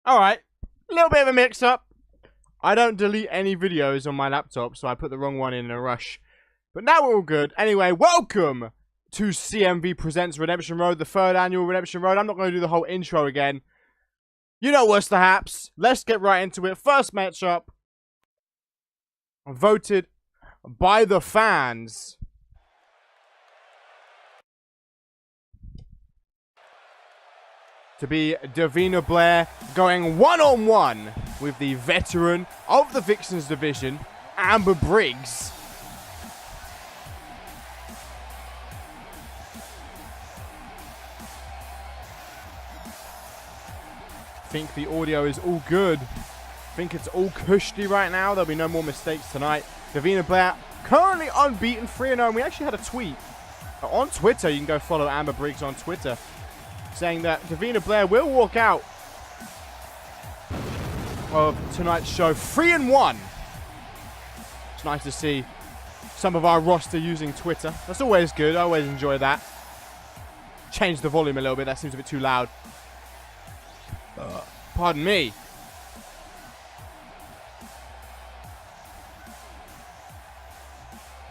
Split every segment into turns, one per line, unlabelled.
Alright, a little bit of a mix-up. I don't delete any videos on my laptop, so I put the wrong one in a rush. But now we're all good. Anyway, welcome to CMV Presents Redemption Road, the third annual Redemption Road. I'm not going to do the whole intro again. You know what's the haps. Let's get right into it. First matchup, voted by the fans. To be Davina Blair going one-on-one with the veteran of the Vixens division, Amber Briggs. I think the audio is all good. I think it's all cushy right now. There'll be no more mistakes tonight. Davina Blair currently unbeaten, 3-0. And we actually had a tweet on Twitter. You can go follow Amber Briggs on Twitter, saying that Davina Blair will walk out of tonight's show 3-1. It's nice to see some of our roster using Twitter. That's always good. I always enjoy that. Change the volume a little bit. That seems a bit too loud. Pardon me.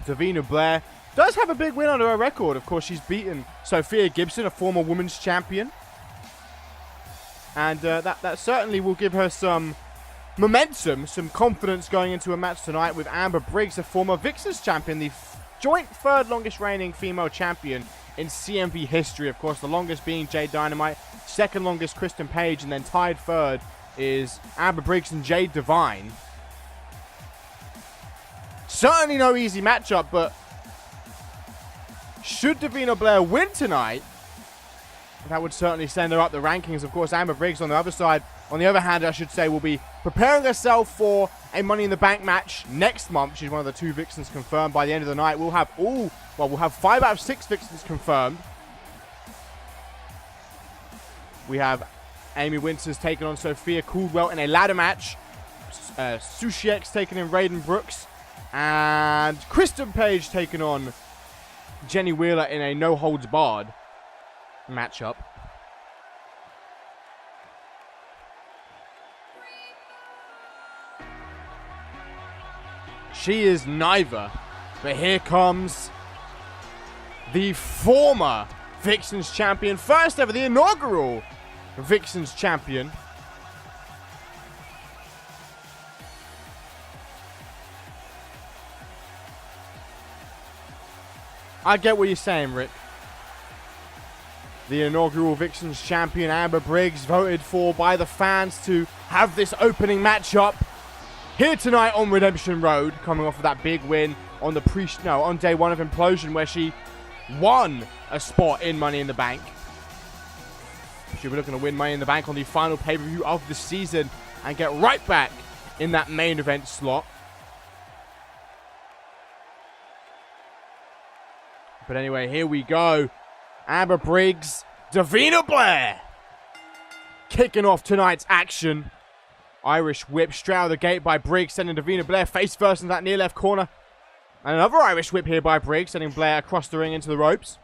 Davina Blair does have a big win under her record. Of course, she's beaten Sophia Gibson, a former women's champion. And that certainly will give her some momentum, some confidence going into a match tonight with Amber Briggs, a former Vixens champion, the joint third longest reigning female champion in CMV history. Of course, the longest being Jade Dynamite, second longest Kristen Page, and then tied third is Amber Briggs and Jade Divine. Certainly no easy matchup, but should Davina Blair win tonight, that would certainly send her up the rankings. Of course, Amber Briggs on the other side, on the other hand, I should say, will be preparing herself for a Money in the Bank match next month. She's one of the 2 Vixens confirmed. By the end of the night, we'll have 5 out of 6 Vixens confirmed. We have Amy Winters taking on Sophia Caldwell in a ladder match. Sushi X taking in Raiden Brooks. And Kristen Page taking on Jenny Wheeler in a no-holds-barred matchup. She is neither. But here comes the former Vixens champion. First ever, the inaugural Vixens champion. I get what you're saying, Rick. The inaugural Vixens champion, Amber Briggs, voted for by the fans to have this opening matchup here tonight on Redemption Road, coming off of that big win on on day 1 of Implosion, where she won a spot in Money in the Bank. She'll be looking to win Money in the Bank on the final pay-per-view of the season and get right back in that main event slot. But anyway, here we go. Amber Briggs, Davina Blair, kicking off tonight's action. Irish whip straight out of the gate by Briggs, sending Davina Blair face first in that near left corner. And another Irish whip here by Briggs, sending Blair across the ring into the ropes.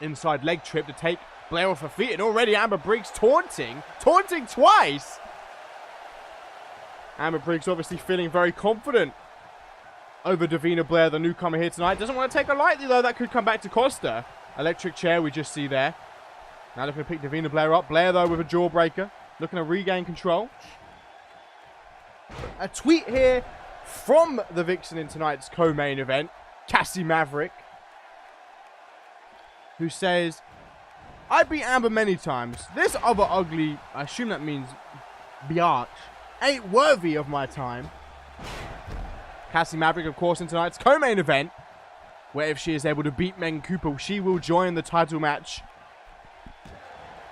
Inside leg trip to take Blair off her feet. And already Amber Briggs taunting twice. Amber Briggs obviously feeling very confident over Davina Blair, the newcomer here tonight. Doesn't want to take her lightly, though. That could come back to cost her. Electric chair we just see there. Now looking to pick Davina Blair up. Blair, though, with a jawbreaker. Looking to regain control. A tweet here from the Vixen in tonight's co-main event, Cassie Maverick, who says, "I beat Amber many times. This other ugly," I assume that means biatch, "ain't worthy of my time." Cassie Maverick, of course, in tonight's co-main event, where if she is able to beat Megan Cooper, she will join the title match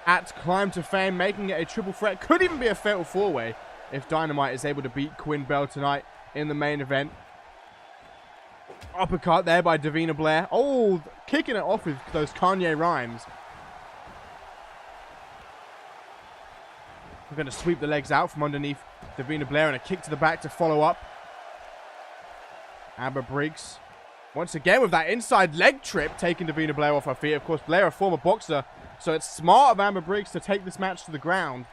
at Climb to Fame, making it a triple threat. Could even be a fatal 4-way if Dynamite is able to beat Quinn Bell tonight in the main event. Uppercut there by Davina Blair. Oh, kicking it off with those Kanye rhymes. We're going to sweep the legs out from underneath Davina Blair and a kick to the back to follow up. Amber Briggs Once again with that inside leg trip, taking Davina Blair off her feet. Of course, Blair, a former boxer, so it's smart of Amber Briggs to take this match to the ground.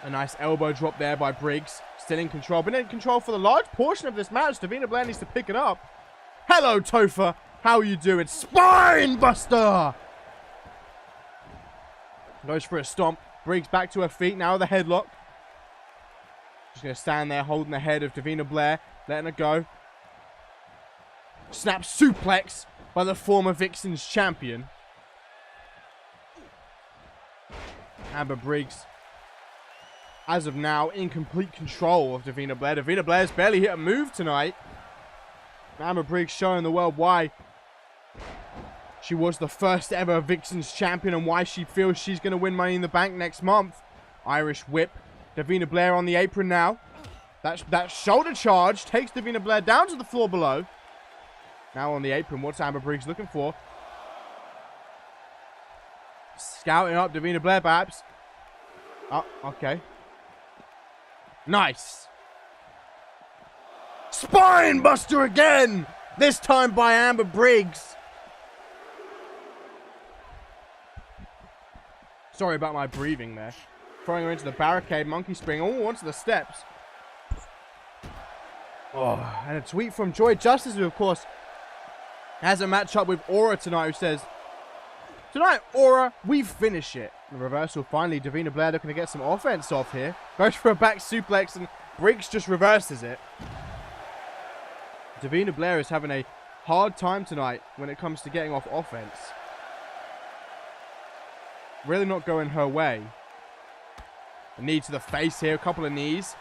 A nice elbow drop there by Briggs. Still in control. Been in control for the large portion of this match. Davina Blair needs to pick it up. Hello, Topher. How are you doing? Spine buster! Goes for a stomp. Briggs back to her feet. Now with a headlock. Just going to stand there holding the head of Davina Blair. Letting her go. Snap suplex by the former Vixens champion. Amber Briggs, as of now, in complete control of Davina Blair. Davina Blair's barely hit a move tonight. Amber Briggs showing the world why she was the first ever Vixens champion and why she feels she's going to win Money in the Bank next month. Irish whip. Davina Blair on the apron now. That shoulder charge takes Davina Blair down to the floor below. Now on the apron, what's Amber Briggs looking for? Scouting up Davina Blair, perhaps. Oh, okay. Nice. Spine buster again! This time by Amber Briggs. Sorry about my breathing there. Throwing her into the barricade, monkey spring, all onto the steps. Oh, and a tweet from Joy Justice, who of course has a matchup with Aura tonight, who says, "Tonight, Aura, we finish it." The reversal finally, Davina Blair looking to get some offense off here. Goes for a back suplex and Briggs just reverses it. Davina Blair is having a hard time tonight when it comes to getting off offense. Really not going her way. A knee to the face here, a couple of knees.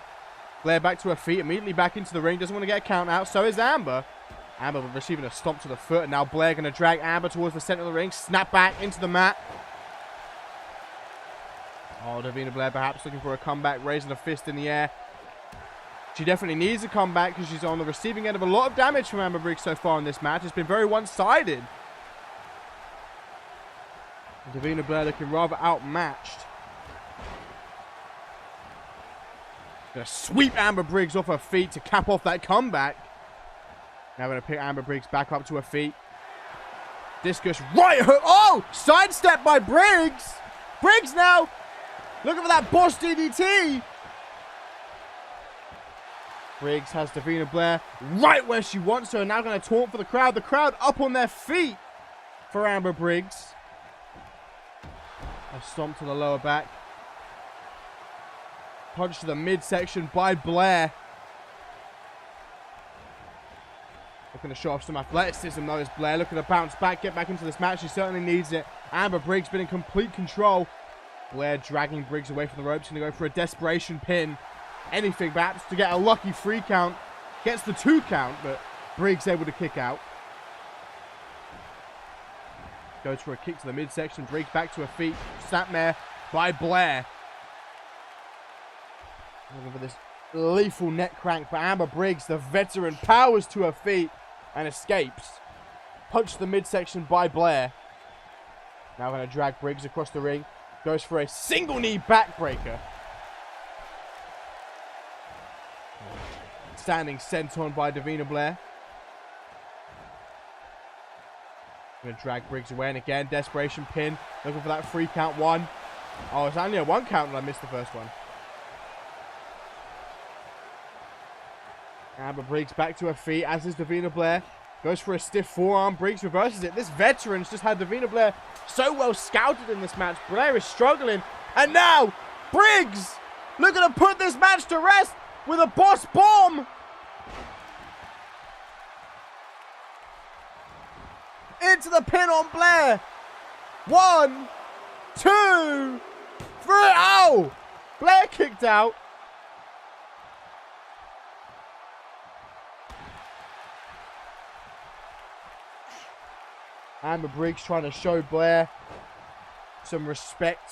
Blair back to her feet, immediately back into the ring. Doesn't want to get a count out, so is Amber. Amber receiving a stomp to the foot, and now Blair going to drag Amber towards the center of the ring. Snap back into the mat. Oh, Davina Blair perhaps looking for a comeback, raising a fist in the air. She definitely needs a comeback because she's on the receiving end of a lot of damage from Amber Briggs so far in this match. It's been very one-sided. Davina Blair looking rather outmatched. Gonna sweep Amber Briggs off her feet to cap off that comeback. Now gonna pick Amber Briggs back up to her feet. Discus right hook. Oh! Sidestep by Briggs! Briggs now looking for that boss DDT. Briggs has Davina Blair right where she wants her. Now going to taunt for the crowd. The crowd up on their feet for Amber Briggs. A stomp to the lower back. Punch to the midsection by Blair. Looking to show off some athleticism though is Blair. Looking to bounce back, get back into this match. She certainly needs it. Amber Briggs been in complete control. Blair dragging Briggs away from the ropes. Going to go for a desperation pin. Anything perhaps to get a lucky 3 count. Gets the 2 count, but Briggs able to kick out. Goes for a kick to the midsection. Briggs back to her feet. Snapmare by Blair. Looking for this lethal neck crank for Amber Briggs. The veteran powers to her feet and escapes. Punch to the midsection by Blair. Now going to drag Briggs across the ring. Goes for a single knee backbreaker. Standing senton by Davina Blair. Going to drag Briggs away, and again, desperation pin. Looking for that 3 count 1. Oh, it's only a 1 count, and I missed the first one. Amber Briggs back to her feet, as is Davina Blair. Goes for a stiff forearm. Briggs reverses it. This veteran's just had Davina Blair so well scouted in this match. Blair is struggling. And now, Briggs looking to put this match to rest with a boss bomb. Into the pin on Blair. 1, 2, 3. Oh! Blair kicked out. Amber Briggs trying to show Blair some respect,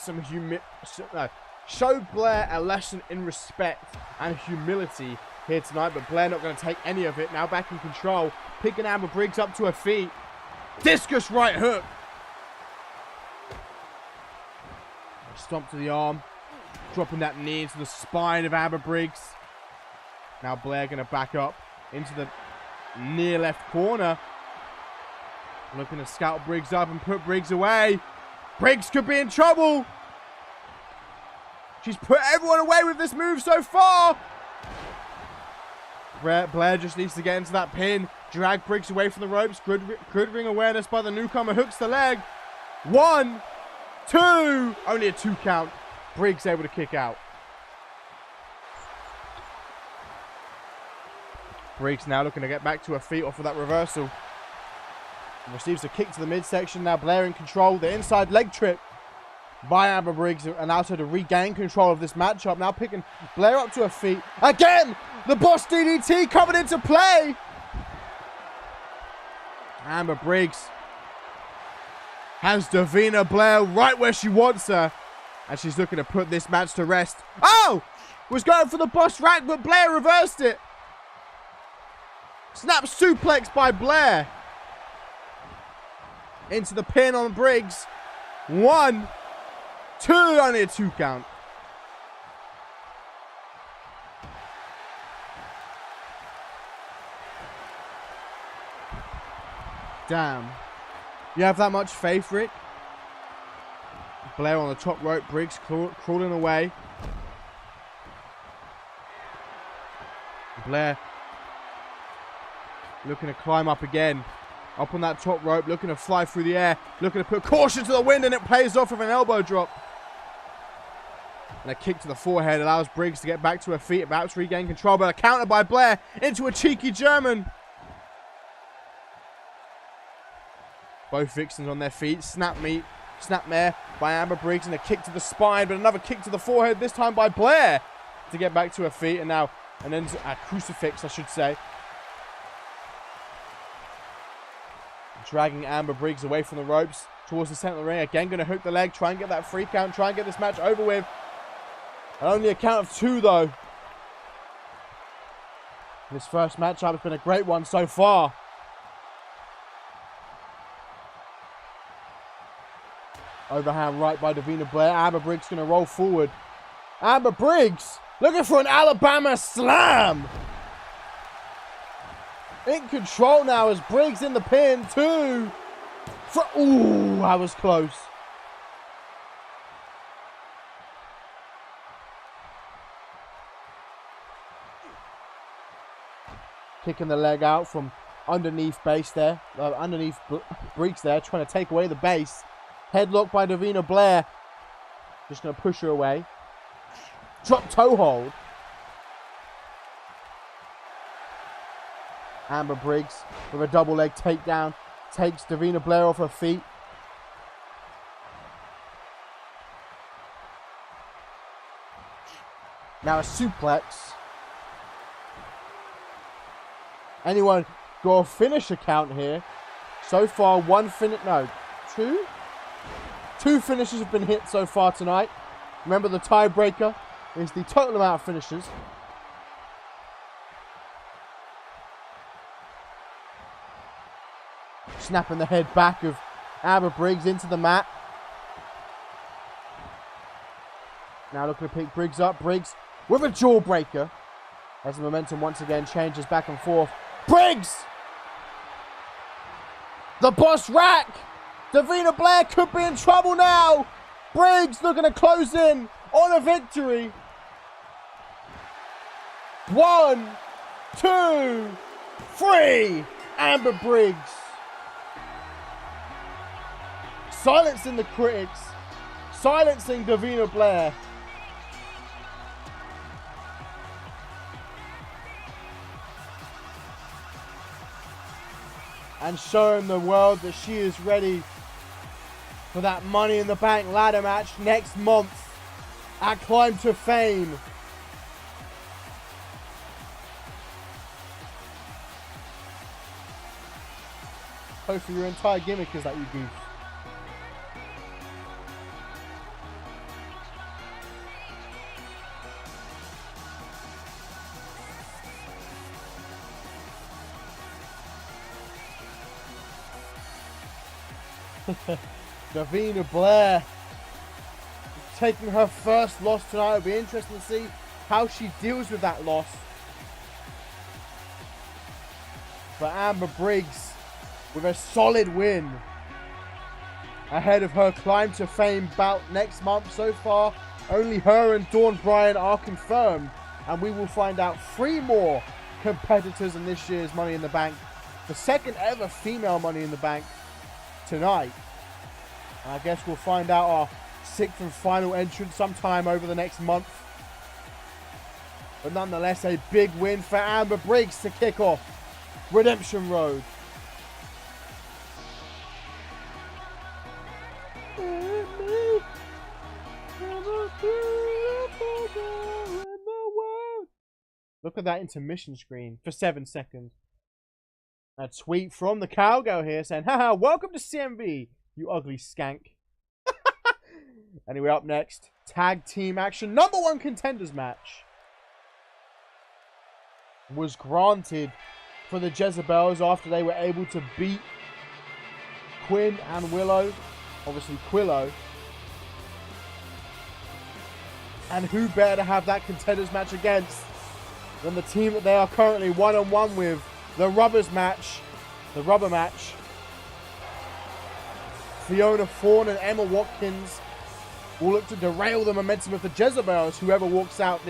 show Blair a lesson in respect and humility here tonight, but Blair not going to take any of it. Now back in control, picking Amber Briggs up to her feet. Discus right hook. Stomp to the arm, dropping that knee into the spine of Amber Briggs. Now Blair going to back up into the near left corner. Looking to scout Briggs up and put Briggs away. Briggs could be in trouble. She's put everyone away with this move so far. Blair just needs to get into that pin. Drag Briggs away from the ropes. Good ring awareness by the newcomer. Hooks the leg. 1, 2. Only a 2 count. Briggs able to kick out. Briggs now looking to get back to her feet off of that reversal. Receives a kick to the midsection. Now Blair in control. The inside leg trip by Amber Briggs allows her to regain control of this matchup. Now picking Blair up to her feet. Again, the boss DDT coming into play. Amber Briggs has Davina Blair right where she wants her. And she's looking to put this match to rest. Oh! Was going for the boss rack, but Blair reversed it. Snap suplex by Blair. Into the pin on Briggs. 1, 2, only a 2 count. Damn. You have that much faith, Rick? Blair on the top rope. Briggs crawling away. Blair looking to climb up again. Up on that top rope. Looking to fly through the air. Looking to put caution to the wind, and it pays off with an elbow drop. And a kick to the forehead allows Briggs to get back to her feet. About to regain control, but a counter by Blair into a cheeky German. Both Vixens on their feet. Snapmare by Amber Briggs, and a kick to the spine, but another kick to the forehead, this time by Blair to get back to her feet. And now an end a crucifix, I should say. Dragging Amber Briggs away from the ropes towards the center of the ring. Again, going to hook the leg, try and get that 3 count, try and get this match over with. And only a count of 2, though. This first matchup has been a great one so far. Overhand right by Davina Blair. Amber Briggs going to roll forward. Amber Briggs looking for an Alabama slam. In control now as Briggs in the pin. 2. Ooh, that was close. Kicking the leg out from underneath base there. Underneath Briggs there. Trying to take away the base. Headlock by Davina Blair. Just going to push her away. Drop toe hold. Amber Briggs with a double leg takedown. Takes Davina Blair off her feet. Now a suplex. Anyone go a finisher count here? So far, 1 finish. No, 2? 2 finishes have been hit so far tonight. Remember, the tiebreaker is the total amount of finishes. Snapping the head back of Amber Briggs into the mat. Now looking to pick Briggs up. Briggs with a jawbreaker. As the momentum once again changes back and forth. Briggs! The boss rack! Davina Blair could be in trouble now. Briggs looking to close in on a victory. 1, 2, 3. Amber Briggs. Silencing the critics. Silencing Davina Blair. And showing the world that she is ready for that Money in the Bank ladder match next month at Climb to Fame. Hopefully your entire gimmick is that you goof. Davina Blair taking her first loss tonight. It'll be interesting to see how she deals with that loss. for Amber Briggs with a solid win ahead of her climb to fame bout next month. So far, only her and Dawn Bryan are confirmed, and we will find out 3 more competitors in this year's Money in the Bank, the second ever female Money in the Bank, tonight. And I guess we'll find out our 6th and final entrant sometime over the next month. But nonetheless, a big win for Amber Briggs to kick off Redemption Road. Look at that intermission screen for 7 seconds. A tweet from the cowgirl here saying, haha, welcome to CMV, you ugly skank. Anyway, up next, tag team action. Number 1 contenders match was granted for the Jezebels after they were able to beat Quinn and Willow. Obviously, Quillo. And who better to have that contenders match against than the team that they are currently 1-on-1 with, the rubber match. Fiona Fawn and Emma Watkins will look to derail the momentum of the Jezebels. Whoever walks out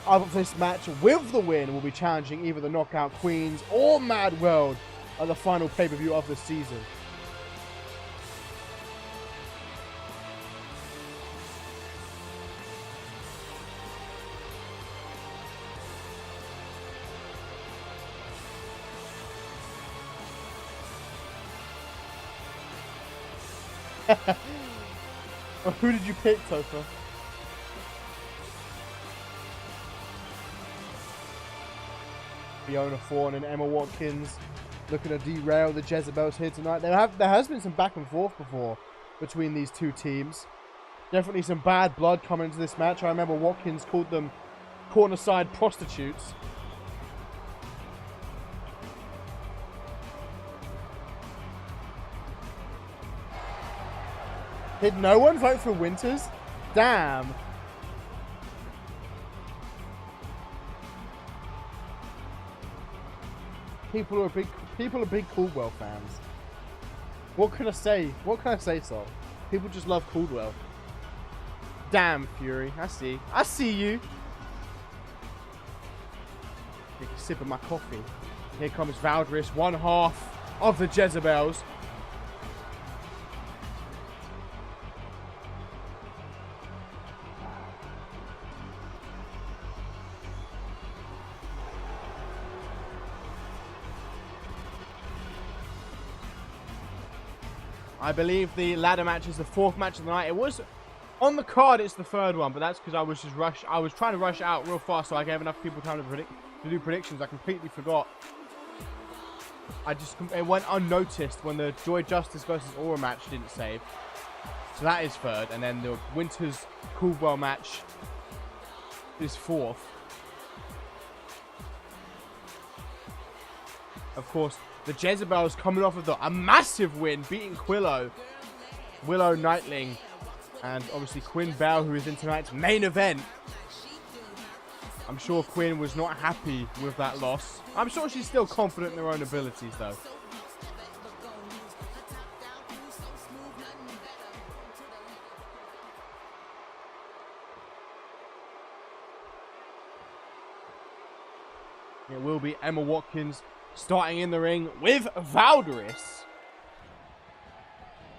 of this match with the win will be challenging either the Knockout Queens or Mad World at the final pay-per-view of the season. Well, who did you pick, Topher? Fiona Fawn and Emma Watkins looking to derail the Jezebels here tonight. There has been some back and forth before between these two teams. Definitely some bad blood coming into this match. I remember Watkins called them cornerside prostitutes. Did no one vote for Winters? Damn. People are big Caldwell fans. What can I say? So people just love Caldwell. Damn, Fury. I see you. Take a sip of my coffee. Here comes Valdris, one half of the Jezebels. I believe the ladder match is the 4th match of the night. It was on the card. It's the 3rd one, but that's because I was trying to rush out real fast, so I gave enough people time to do predictions. I completely forgot. It went unnoticed when the Joy Justice versus Aura match didn't save. So that is 3rd, and then the Winters Caldwell match is 4th. Of course, the Jezebels coming off of a massive win, beating Willow Nightling, and obviously Quinn Bell, who is in tonight's main event. I'm sure Quinn was not happy with that loss. I'm sure she's still confident in her own abilities, though. It will be Emma Watkins starting in the ring with Valdris.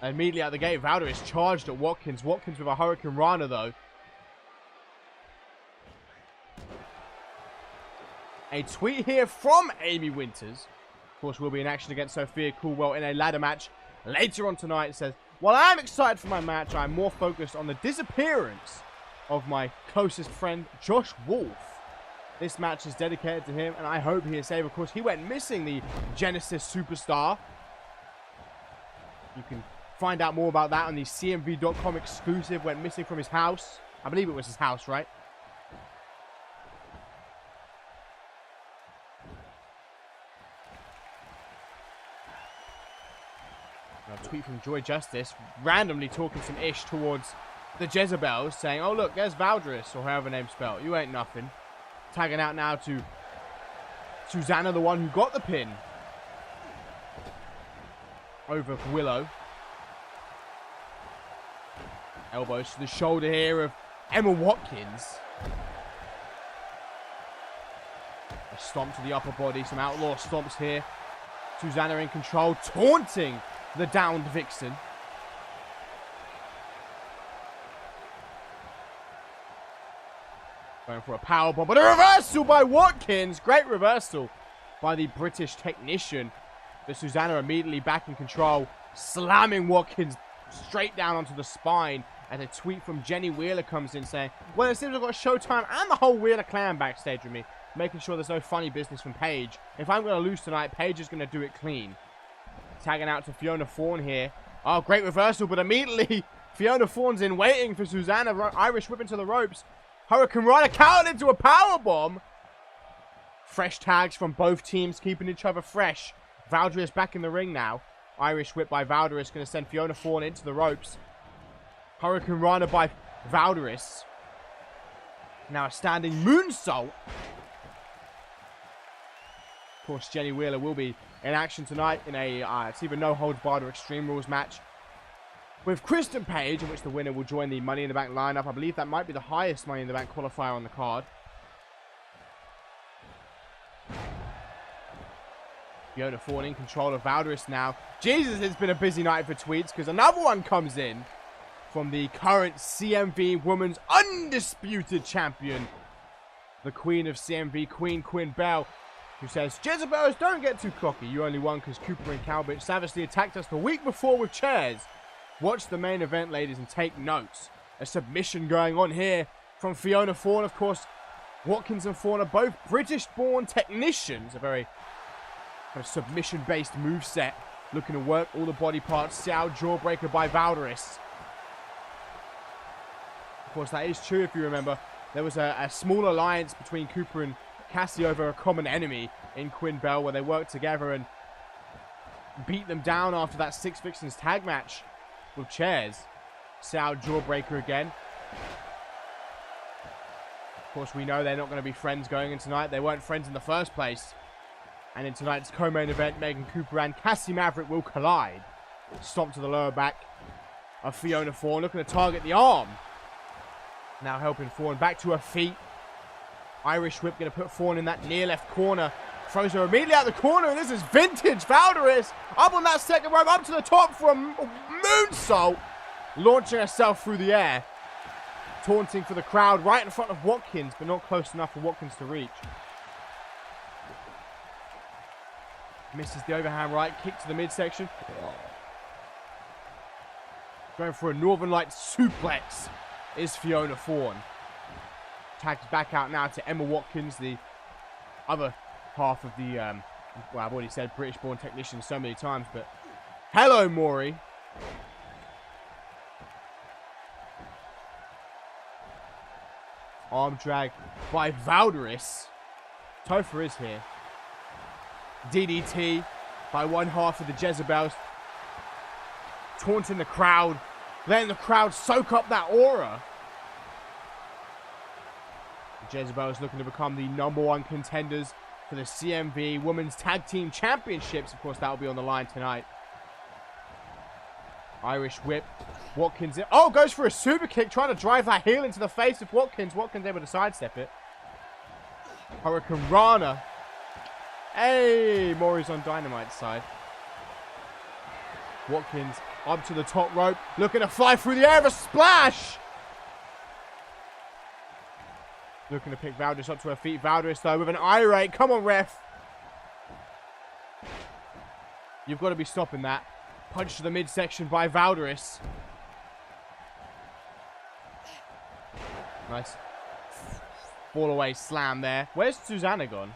Immediately out the gate, Valdris charged at Watkins. Watkins with a Hurricane Rana, though. A tweet here from Amy Winters. Of course, we'll be in action against Sophia Caldwell in a ladder match later on tonight. It says, while I'm excited for my match, I'm more focused on the disappearance of my closest friend, Josh Wolf. This match is dedicated to him, and I hope he is safe. Of course, he went missing, the Genesis superstar. You can find out more about that on the CMV.com exclusive. Went missing from his house. I believe it was his house, right? A tweet from Joy Justice, randomly talking some ish towards the Jezebels, saying, oh, look, there's Valdris, or however name's spelled. You ain't nothing. Tagging out now to Susanna, the one who got the pin over Willow. Elbows to the shoulder here of Emma Watkins. A stomp to the upper body. Some outlaw stomps here. Susanna in control, taunting the downed Vixen. Going for a powerbomb, but a reversal by Watkins. Great reversal by the British technician. But Susanna immediately back in control, slamming Watkins straight down onto the spine. As a tweet from Jenny Wheeler comes in saying, well, it seems I've got Showtime and the whole Wheeler clan backstage with me, making sure there's no funny business from Paige. If I'm going to lose tonight, Paige is going to do it clean. Tagging out to Fiona Fawn here. Oh, great reversal, but immediately Fiona Fawn's in waiting for Susanna. Irish whip into the ropes. Hurricane Rana counted into a powerbomb. Fresh tags from both teams, keeping each other fresh. Valdris back in the ring now. Irish whip by Valdris, going to send Fiona Fawn into the ropes. Hurricane Rana by Valdris. Now a standing moonsault. Of course, Jenny Wheeler will be in action tonight in a it's either no holds barred or Extreme Rules match with Kristen Page, in which the winner will join the Money in the Bank lineup. I believe that might be the highest Money in the Bank qualifier on the card. Fiona Fawn in control of Valdris now. Jesus, it's been a busy night for tweets because another one comes in from the current CMV Women's Undisputed Champion, the Queen of CMV, Quinn Bell, who says, Jezebels, don't get too cocky. You only won because Cooper and Calbert savagely attacked us the week before with chairs. Watch the main event, ladies, and take notes. A submission going on here from Fiona Fawn. Of course, Watkins and Fawn are both British-born technicians. A very kind of submission-based moveset. Looking to work all the body parts. Sow jawbreaker by Valdris. Of course, that is true if you remember. There was a small alliance between Cooper and Cassie over a common enemy in Quinn Bell, where they worked together and beat them down after that Six Vixens tag match with chairs. Sow jawbreaker again. Of course, we know they're not going to be friends going in tonight. They weren't friends in the first place. And in tonight's co-main event, Megan Cooper and Cassie Maverick will collide. Stomp to the lower back of Fiona Fawn, looking to target the arm. Now helping Fawn back to her feet. Irish whip going to put Fawn in that near left corner. Throws her immediately out the corner, and this is vintage Valdris. Up on that second rope, up to the top for a moonsault. Launching herself through the air. Taunting for the crowd right in front of Watkins, but not close enough for Watkins to reach. Misses the overhand right, kick to the midsection. Going for a Northern Lights suplex is Fiona Fawn. Tags back out now to Emma Watkins, the other half of the, well, I've already said British-born technician so many times, but hello, Maury. Arm drag by Valdris. Topher is here. DDT by one half of the Jezebels. Taunting the crowd. Letting the crowd soak up that aura. The Jezebels looking to become the #1 contenders for the CMV Women's Tag Team Championships. Of course, that will be on the line tonight. Irish whip. Watkins. Oh, goes for a super kick, trying to drive that heel into the face of Watkins. Watkins able to sidestep it. Hurricane Rana. Hey, Maury's on Dynamite's side. Watkins up to the top rope, looking to fly through the air, a splash! Looking to pick Valdris up to her feet. Valdris, though, with an irate. Come on, ref. You've got to be stopping that. Punch to the midsection by Valdris. Nice. Fall away slam there. Where's Susanna gone?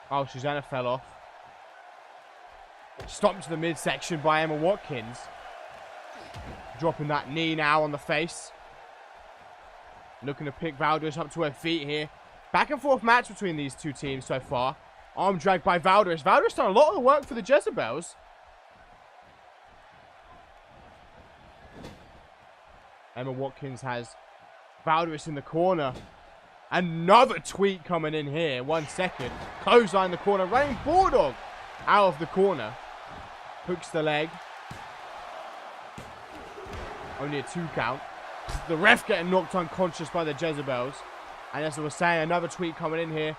Oh, Susanna fell off. Stomped to the midsection by Emma Watkins. Dropping that knee now on the face. Looking to pick Valdris up to her feet here. Back and forth match between these two teams so far. Arm drag by Valdris. Valdris done a lot of the work for the Jezebels. Emma Watkins has Valdris in the corner. Another tweet coming in here. 1 second. Clothesline the corner. Running Bulldog out of the corner. Hooks the leg. Only a 2 count. The ref getting knocked unconscious by the Jezebels. And as I was saying, another tweet coming in here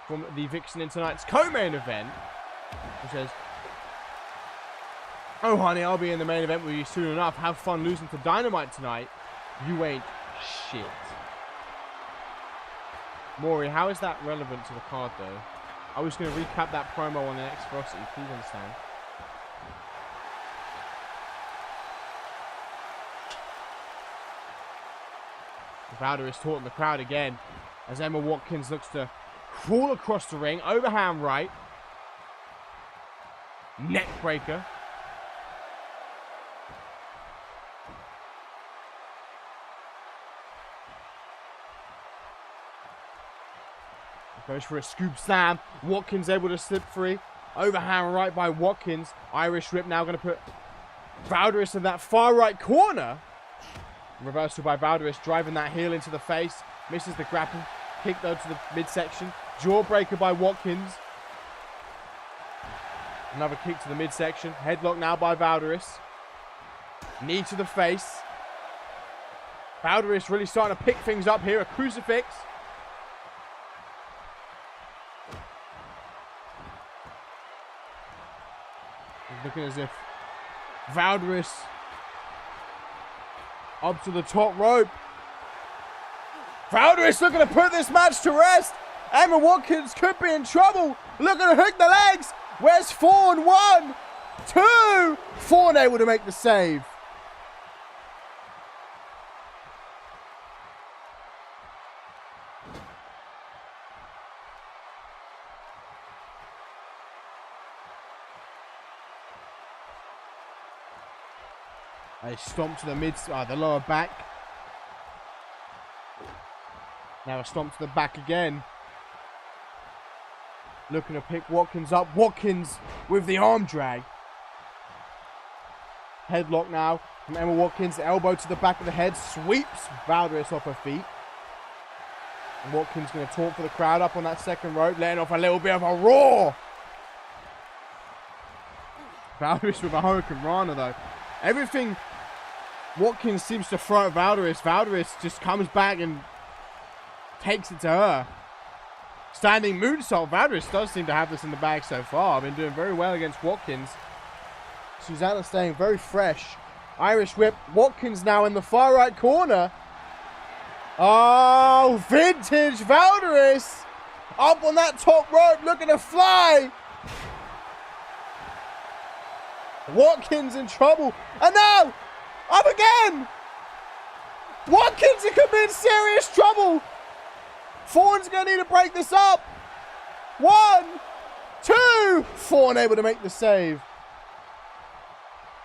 from the Vixen in tonight's co-main event. Which says, "Oh honey, I'll be in the main event with you soon enough. Have fun losing to Dynamite tonight. You ain't shit." Maury, how is that relevant to the card though? I was going to recap that promo on the next Velocity, please understand. Valder is taunting the crowd again as Emma Watkins looks to crawl across the ring. Overhand right. Neck breaker. Goes for a scoop slam. Watkins able to slip free. Overhand right by Watkins. Irish whip now going to put Valderis in that far right corner. Reversal by Valderis, driving that heel into the face. Misses the grapple. Kick though to the midsection. Jawbreaker by Watkins. Another kick to the midsection. Headlock now by Valderis. Knee to the face. Valderis really starting to pick things up here. A crucifix. Looking as if Valderis up to the top rope. Valderis looking to put this match to rest. Emma Watkins could be in trouble. Looking to hook the legs. Where's Fawn? 1, 2. Fawn able to make the save. A stomp to the the lower back. Now a stomp to the back again. Looking to pick Watkins up. Watkins with the arm drag. Headlock now from Emma Watkins. Elbow to the back of the head. Sweeps Valderis off her feet. And Watkins going to taunt for the crowd up on that second rope. Letting off a little bit of a roar. Valderis with a Hurricane Rana though. Everything Watkins seems to throw at Valderis. Valderis just comes back and takes it to her. Standing moonsault. Valderis does seem to have this in the bag so far. Been doing very well against Watkins. Susanna staying very fresh. Irish whip. Watkins now in the far right corner. Oh, vintage Valderis. Up on that top rope looking to fly. Watkins in trouble. And now, up again. Watkins could be in serious trouble. Fawn's going to need to break this up. 1, 2. Fawn able to make the save.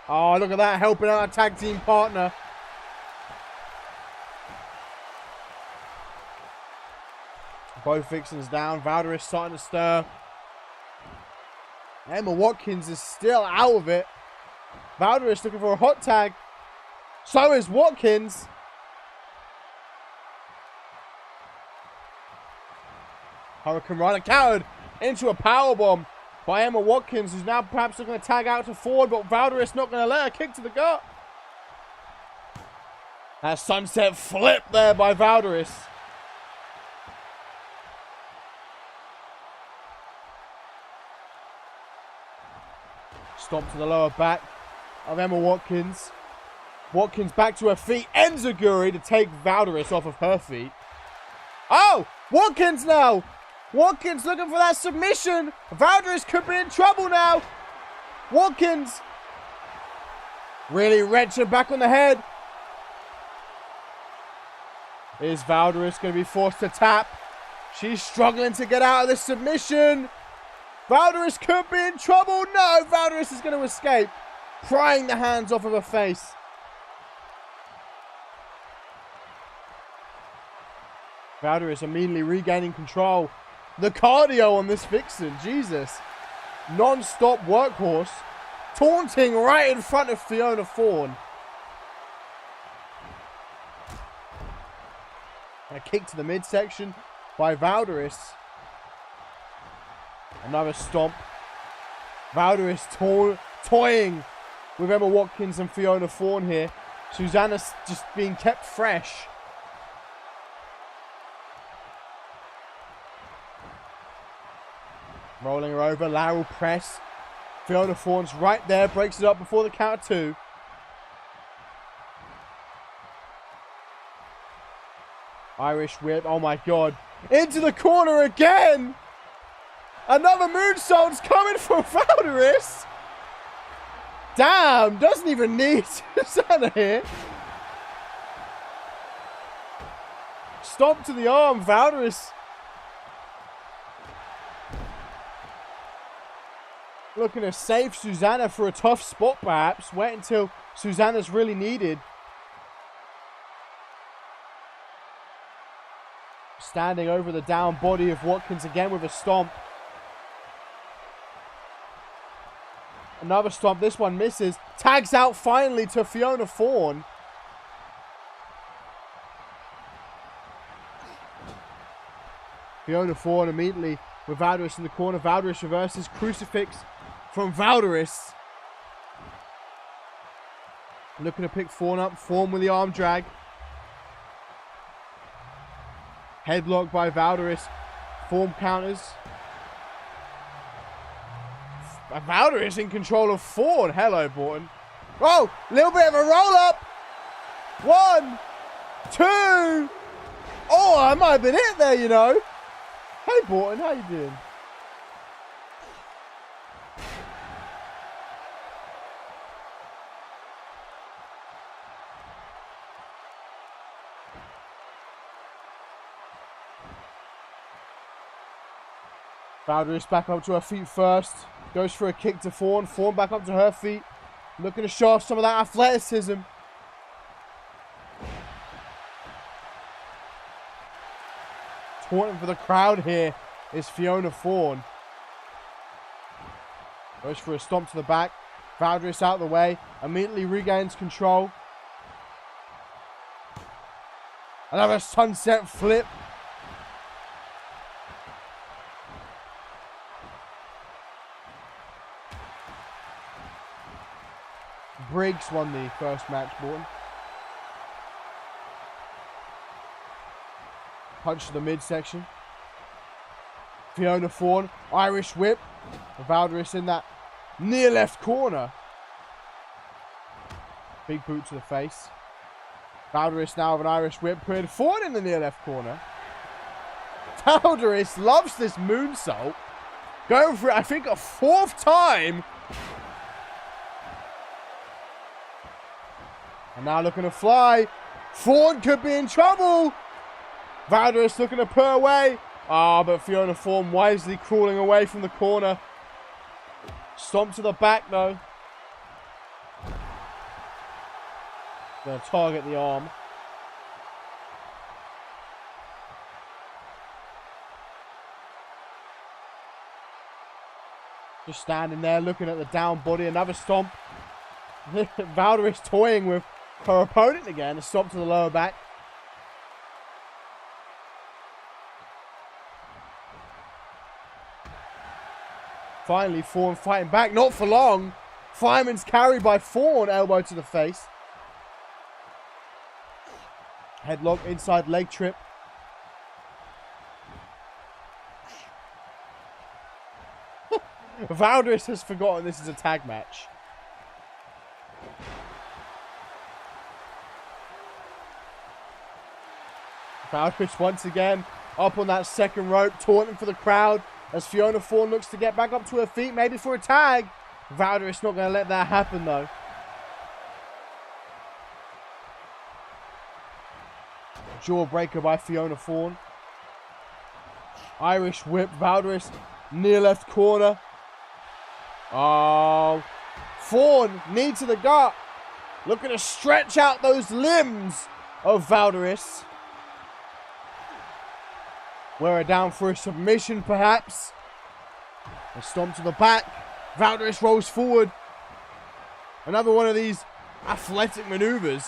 Oh, look at that. Helping out our tag team partner. Both Vixens down. Valderis starting to stir. Emma Watkins is still out of it. Valderis looking for a hot tag. So is Watkins. Hurricane Rana countered into a powerbomb by Emma Watkins, who's now perhaps looking to tag out to Ford, but Valderis not going to let her. Kick to the gut. A sunset flip there by Valderis. Stomp to the lower back of Emma Watkins. Watkins back to her feet. Enziguri to take Valderis off of her feet. Oh! Watkins now! Watkins looking for that submission. Valderis could be in trouble now. Watkins really wrenching back on the head. Is Valderis going to be forced to tap? She's struggling to get out of this submission. Valderis could be in trouble. No, Valderis is going to escape. Prying the hands off of her face. Valderis immediately regaining control. The cardio on this Vixen, Jesus. Non-stop workhorse. Taunting right in front of Fiona Fawn. A kick to the midsection by Valderis. Another stomp. Valderis toying with Emma Watkins and Fiona Thorne here. Susanna's just being kept fresh. Rolling her over, lateral press. Fiona Thorne's right there, breaks it up before the count of 2. Irish whip, oh my god. Into the corner again! Another moonsault's coming from Valderis! Damn, doesn't even need Susanna here. Stomp to the arm, Valderis. Looking to save Susanna for a tough spot, perhaps. Wait until Susanna's really needed. Standing over the down body of Watkins again with a stomp. Another stomp. This one misses. Tags out finally to Fiona Thorne. Fiona Thorne immediately with Valderis in the corner. Valderis reverses. Crucifix from Valderis. Looking to pick Thorne up. Thorne with the arm drag. Headlock by Valderis. Thorne counters. Valderis in control of Thorne. Hello, Borton. Oh, little bit of a roll up. 1, 2. Oh, I might have been it there, you know. Hey, Borton, how you doing? Valderis back up to her feet first. Goes for a kick to Thorne. Thorne back up to her feet. Looking to show off some of that athleticism. Taunting for the crowd here is Fiona Thorne. Goes for a stomp to the back. Valderis out of the way. Immediately regains control. Another sunset flip. Briggs won the first match, Morton. Punch to the midsection. Fiona Thorne, Irish whip. Valderis in that near left corner. Big boot to the face. Valderis now with an Irish whip, putting Thorne in the near left corner. Valderis loves this moonsault. Going for it, I think, a 4th time. And now looking to fly. Thorne could be in trouble. Valderis looking to put away. Ah, but Fiona Thorne wisely crawling away from the corner. Stomp to the back, though. Going to target the arm. Just standing there looking at the down body. Another stomp. Valderis toying with her opponent again. A stomp to the lower back. Finally, Thorne fighting back. Not for long. Fireman's carry by Thorne. Elbow to the face. Headlock, inside leg trip. Valderis has forgotten this is a tag match. Valderis once again up on that second rope, taunting for the crowd as Fiona Thorne looks to get back up to her feet, maybe for a tag. Valderis not going to let that happen, though. Jawbreaker by Fiona Thorne. Irish whip. Valderis near left corner. Oh. Thorne knee to the gut. Looking to stretch out those limbs of Valderis. Wear her down for a submission, perhaps. A stomp to the back. Valderis rolls forward. Another one of these athletic maneuvers.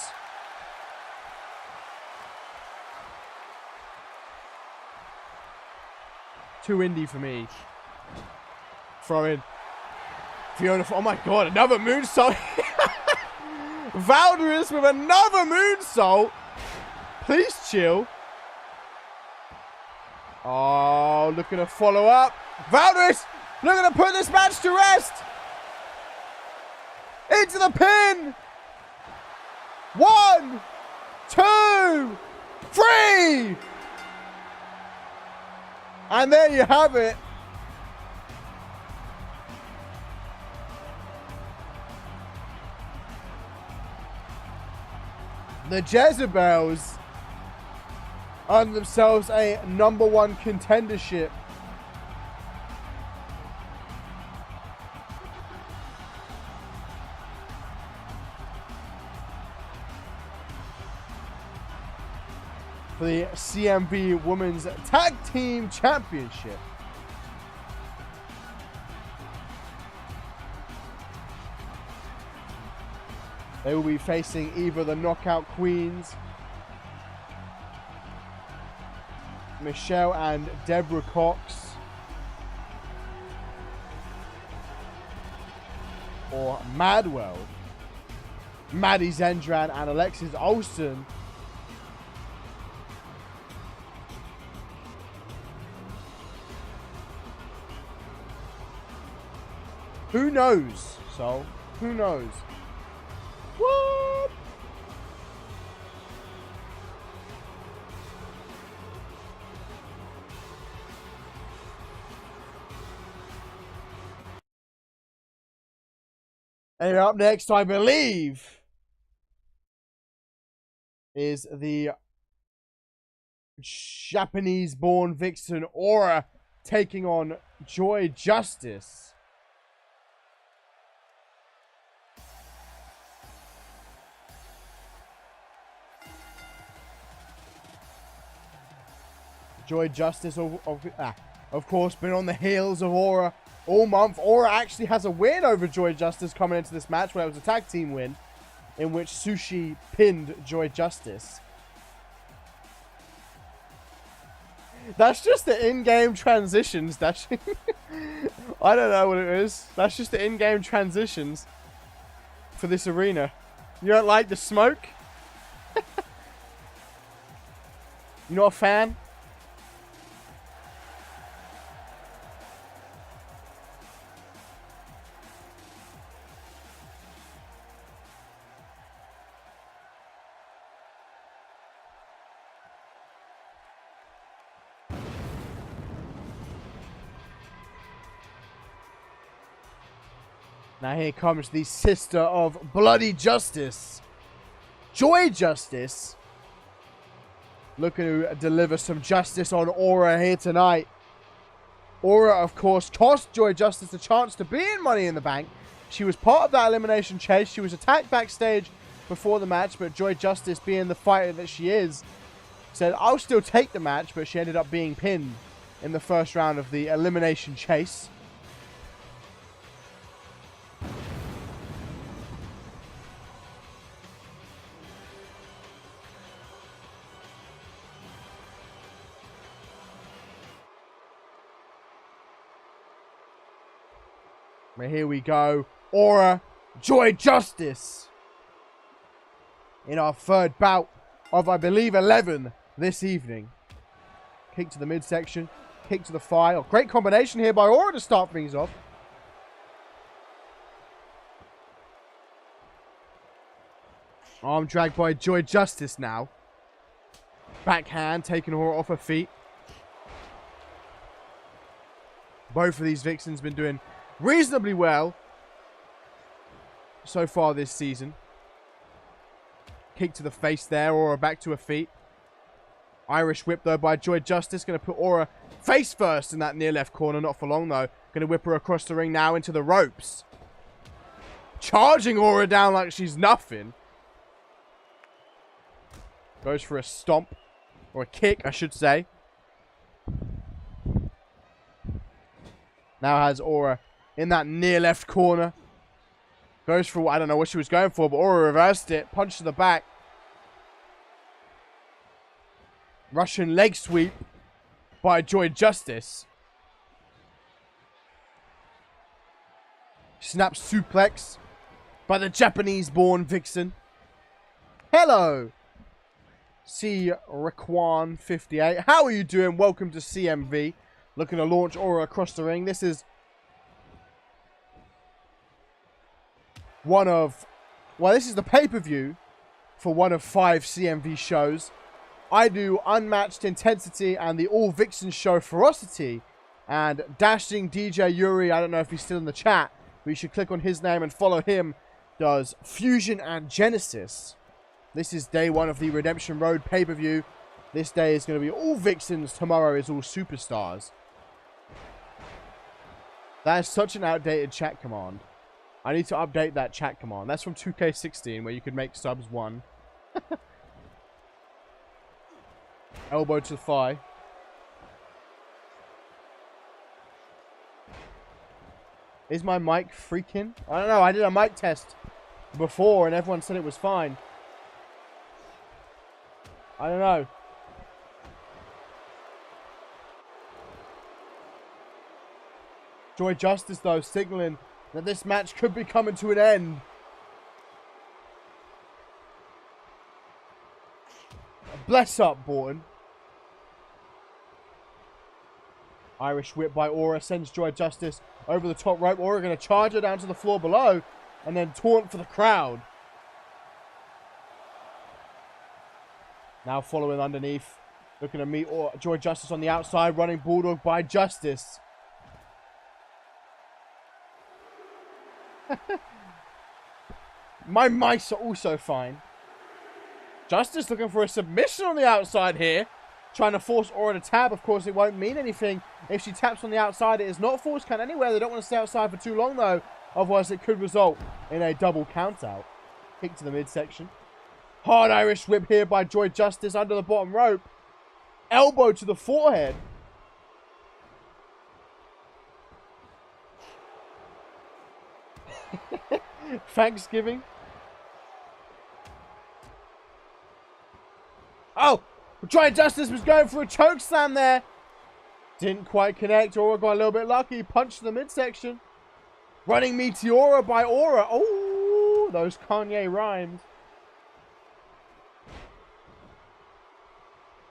Too indie for me. Throw in. Fiona. Oh my god, another moonsault. Valderus with another moonsault. Please chill. Oh, looking to follow up. Valderus looking to put this match to rest. Into the pin. 1, 2, 3. And there you have it. The Jezebels earned themselves a #1 contendership. For the CMV Women's Tag Team Championship. They will be facing either the Knockout Queens, Michelle and Deborah Cox, or Madwell, Maddie Zendran and Alexis Olsen. Who knows, Sol? Who knows? What? And up next, I believe, is the Japanese-born vixen Aura taking on Joy Justice. Joy Justice, of course, been on the heels of Aura all month. Aura actually has a win over Joy Justice coming into this match, where it was a tag team win, in which Sushi pinned Joy Justice. That's just the in-game transitions. That's I don't know what it is. That's just the in-game transitions for this arena. You don't like the smoke? You're not a fan? Now here comes the sister of Bloody Justice, Joy Justice, looking to deliver some justice on Aura here tonight. Aura, of course, cost Joy Justice a chance to be in Money in the Bank. She was part of that elimination chase. She was attacked backstage before the match, but Joy Justice, being the fighter that she is, said, I'll still take the match, but she ended up being pinned in the first round of the elimination chase. But here we go. Aura, Joy Justice. In our third bout of, I believe, 11 this evening. Kick to the midsection. Kick to the thigh. Oh, great combination here by Aura to start things off. Arm drag by Joy Justice now. Backhand taking Aura off her feet. Both of these vixens been doing reasonably well so far this season. Kick to the face there. Aura back to her feet. Irish whip though by Joy Justice. Going to put Aura face first in that near left corner. Not for long though. Going to whip her across the ring now into the ropes. Charging Aura down like she's nothing. Goes for a stomp. Or a kick, I should say. Now has Aura in that near left corner. Goes for, I don't know what she was going for, but Aura reversed it. Punch to the back. Russian leg sweep by Joy Justice. Snap suplex by the Japanese-born Vixen. Hello, C. Raquan 58. How are you doing? Welcome to CMV. Looking to launch Aura across the ring. This is one of... Well, this is the pay-per-view for one of 5 CMV shows. I do Unmatched Intensity and the All Vixen show Ferocity. And Dashing DJ Yuri, I don't know if he's still in the chat, but you should click on his name and follow him, does Fusion and Genesis. This is day 1 of the Redemption Road pay-per-view. This day is going to be all Vixens. Tomorrow is all Superstars. That is such an outdated chat command. I need to update that chat command. That's from 2K16, where you could make subs 1. Elbow to the thigh. Is my mic freaking? I don't know. I did a mic test before, and everyone said it was fine. I don't know. Joy Justice, though, signaling that this match could be coming to an end. Bless up, Borton. Irish whip by Aura sends Joy Justice over the top rope. Aura going to charge her down to the floor below and then taunt for the crowd. Now following underneath. Looking to meet Joy Justice on the outside. Running Bulldog by Justice. My mice are also fine. Justice looking for a submission on the outside here. Trying to force Aura to tap. Of course, it won't mean anything if she taps on the outside. It is not force count anywhere. They don't want to stay outside for too long, though. Otherwise, it could result in a double count out. Kick to the midsection. Hard Irish whip here by Joy Justice under the bottom rope. Elbow to the forehead. Thanksgiving. Oh! Joy Justice was going for a choke slam there. Didn't quite connect. Aura got a little bit lucky. Punched to the midsection. Running Meteora by Aura. Oh, those Kanye rhymes.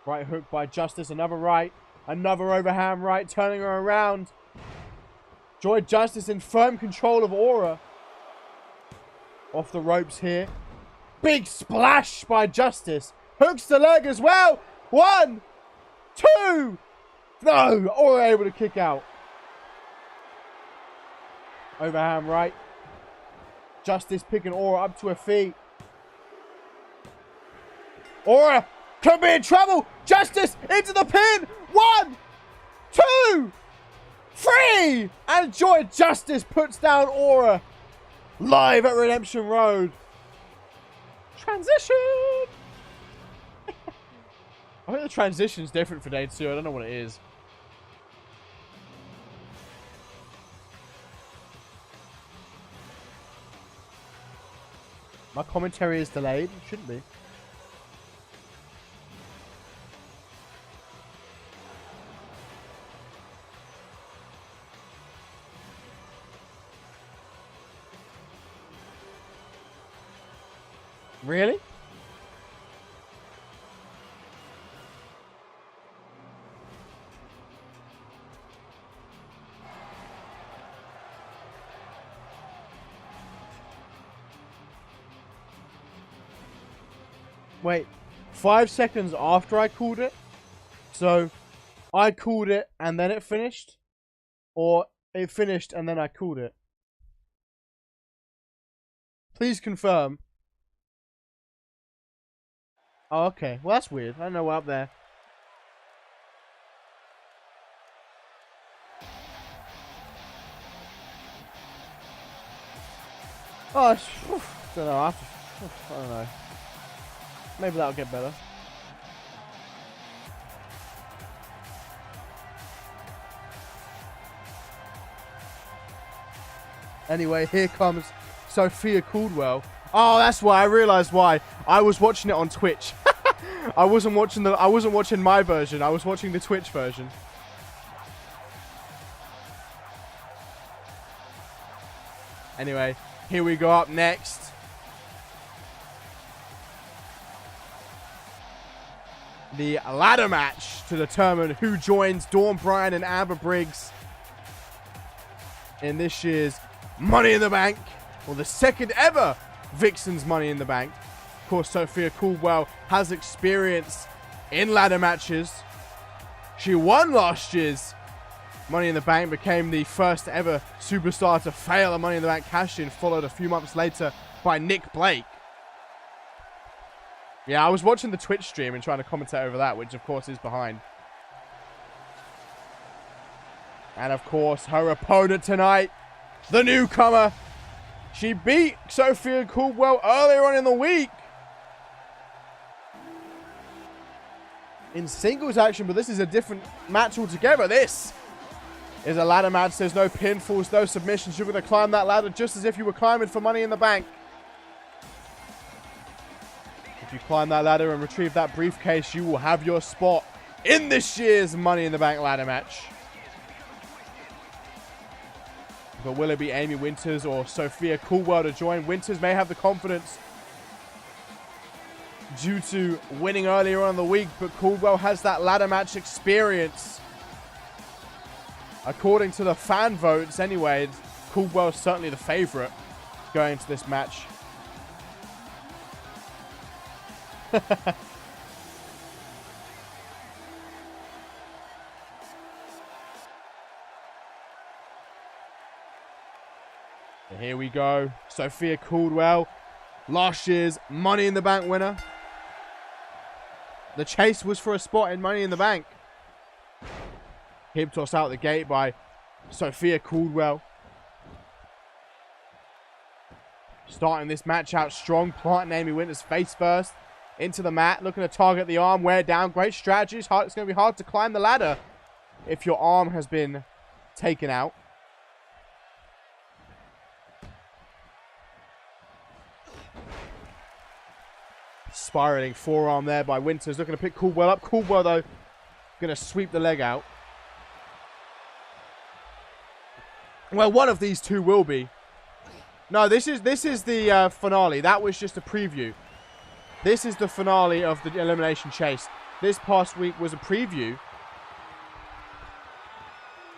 Right hook by Justice. Another right. Another overhand right. Turning her around. Joy Justice in firm control of Aura. Off the ropes here. Big splash by Justice. Hooks the leg as well. 1, 2. No. Aura able to kick out. Overhand right. Justice picking Aura up to her feet. Aura could be in trouble. Justice into the pin. 1, 2, 3. And Joy Justice puts down Aura. Live at Redemption Road. Transition. I think the transition's different for day 2. I don't know what it is. My commentary is delayed. It shouldn't be. Really? Wait, 5 seconds after I called it? So, I called it and then it finished? Or it finished and then I called it? Please confirm. Oh, okay. Well, that's weird. I don't know what up there. Oh, I don't know. I don't know. Maybe that'll get better. Anyway, here comes Sophia Caldwell. Oh, that's why. I realized why. I was watching it on Twitch. I wasn't watching my version. I was watching the Twitch version. Anyway, here we go up next. The ladder match to determine who joins Dawn Bryan and Amber Briggs in this year's Money in the Bank, or the second ever Vixen's Money in the Bank. Of course, Sophia Caldwell has experience in ladder matches. She won last year's Money in the Bank, became the first ever superstar to fail a Money in the Bank cash-in, followed a few months later by Nick Blake. Yeah, I was watching the Twitch stream and trying to commentate over that, which of course is behind. And of course, her opponent tonight, the newcomer. She beat Sophia Caldwell earlier on in the week in singles action, but this is a different match altogether. This is a ladder match. There's no pinfalls, no submissions. You're going to climb that ladder just as if you were climbing for Money in the Bank. If you climb that ladder and retrieve that briefcase, you will have your spot in this year's Money in the Bank ladder match. But will it be Amy Winters or Sophia Caldwell to join? Winters may have the confidence due to winning earlier on in the week, but Caldwell has that ladder match experience. According to the fan votes anyway, Caldwell's certainly the favorite going into this match. Here we go. Sophia Caldwell, last year's Money in the Bank winner. The chase was for a spot in Money in the Bank. Hip toss out the gate by Sophia Caldwell. Starting this match out strong, planting Amy Winters face first into the mat, looking to target the arm, wear down. Great strategy. It's going to be hard to climb the ladder if your arm has been taken out. Spiraling forearm there by Winters, looking to pick Caldwell up. Caldwell, though, going to sweep the leg out. Well, one of these two will be. No, this is the finale. That was just a preview. This is the finale of the Elimination Chase. This past week was a preview.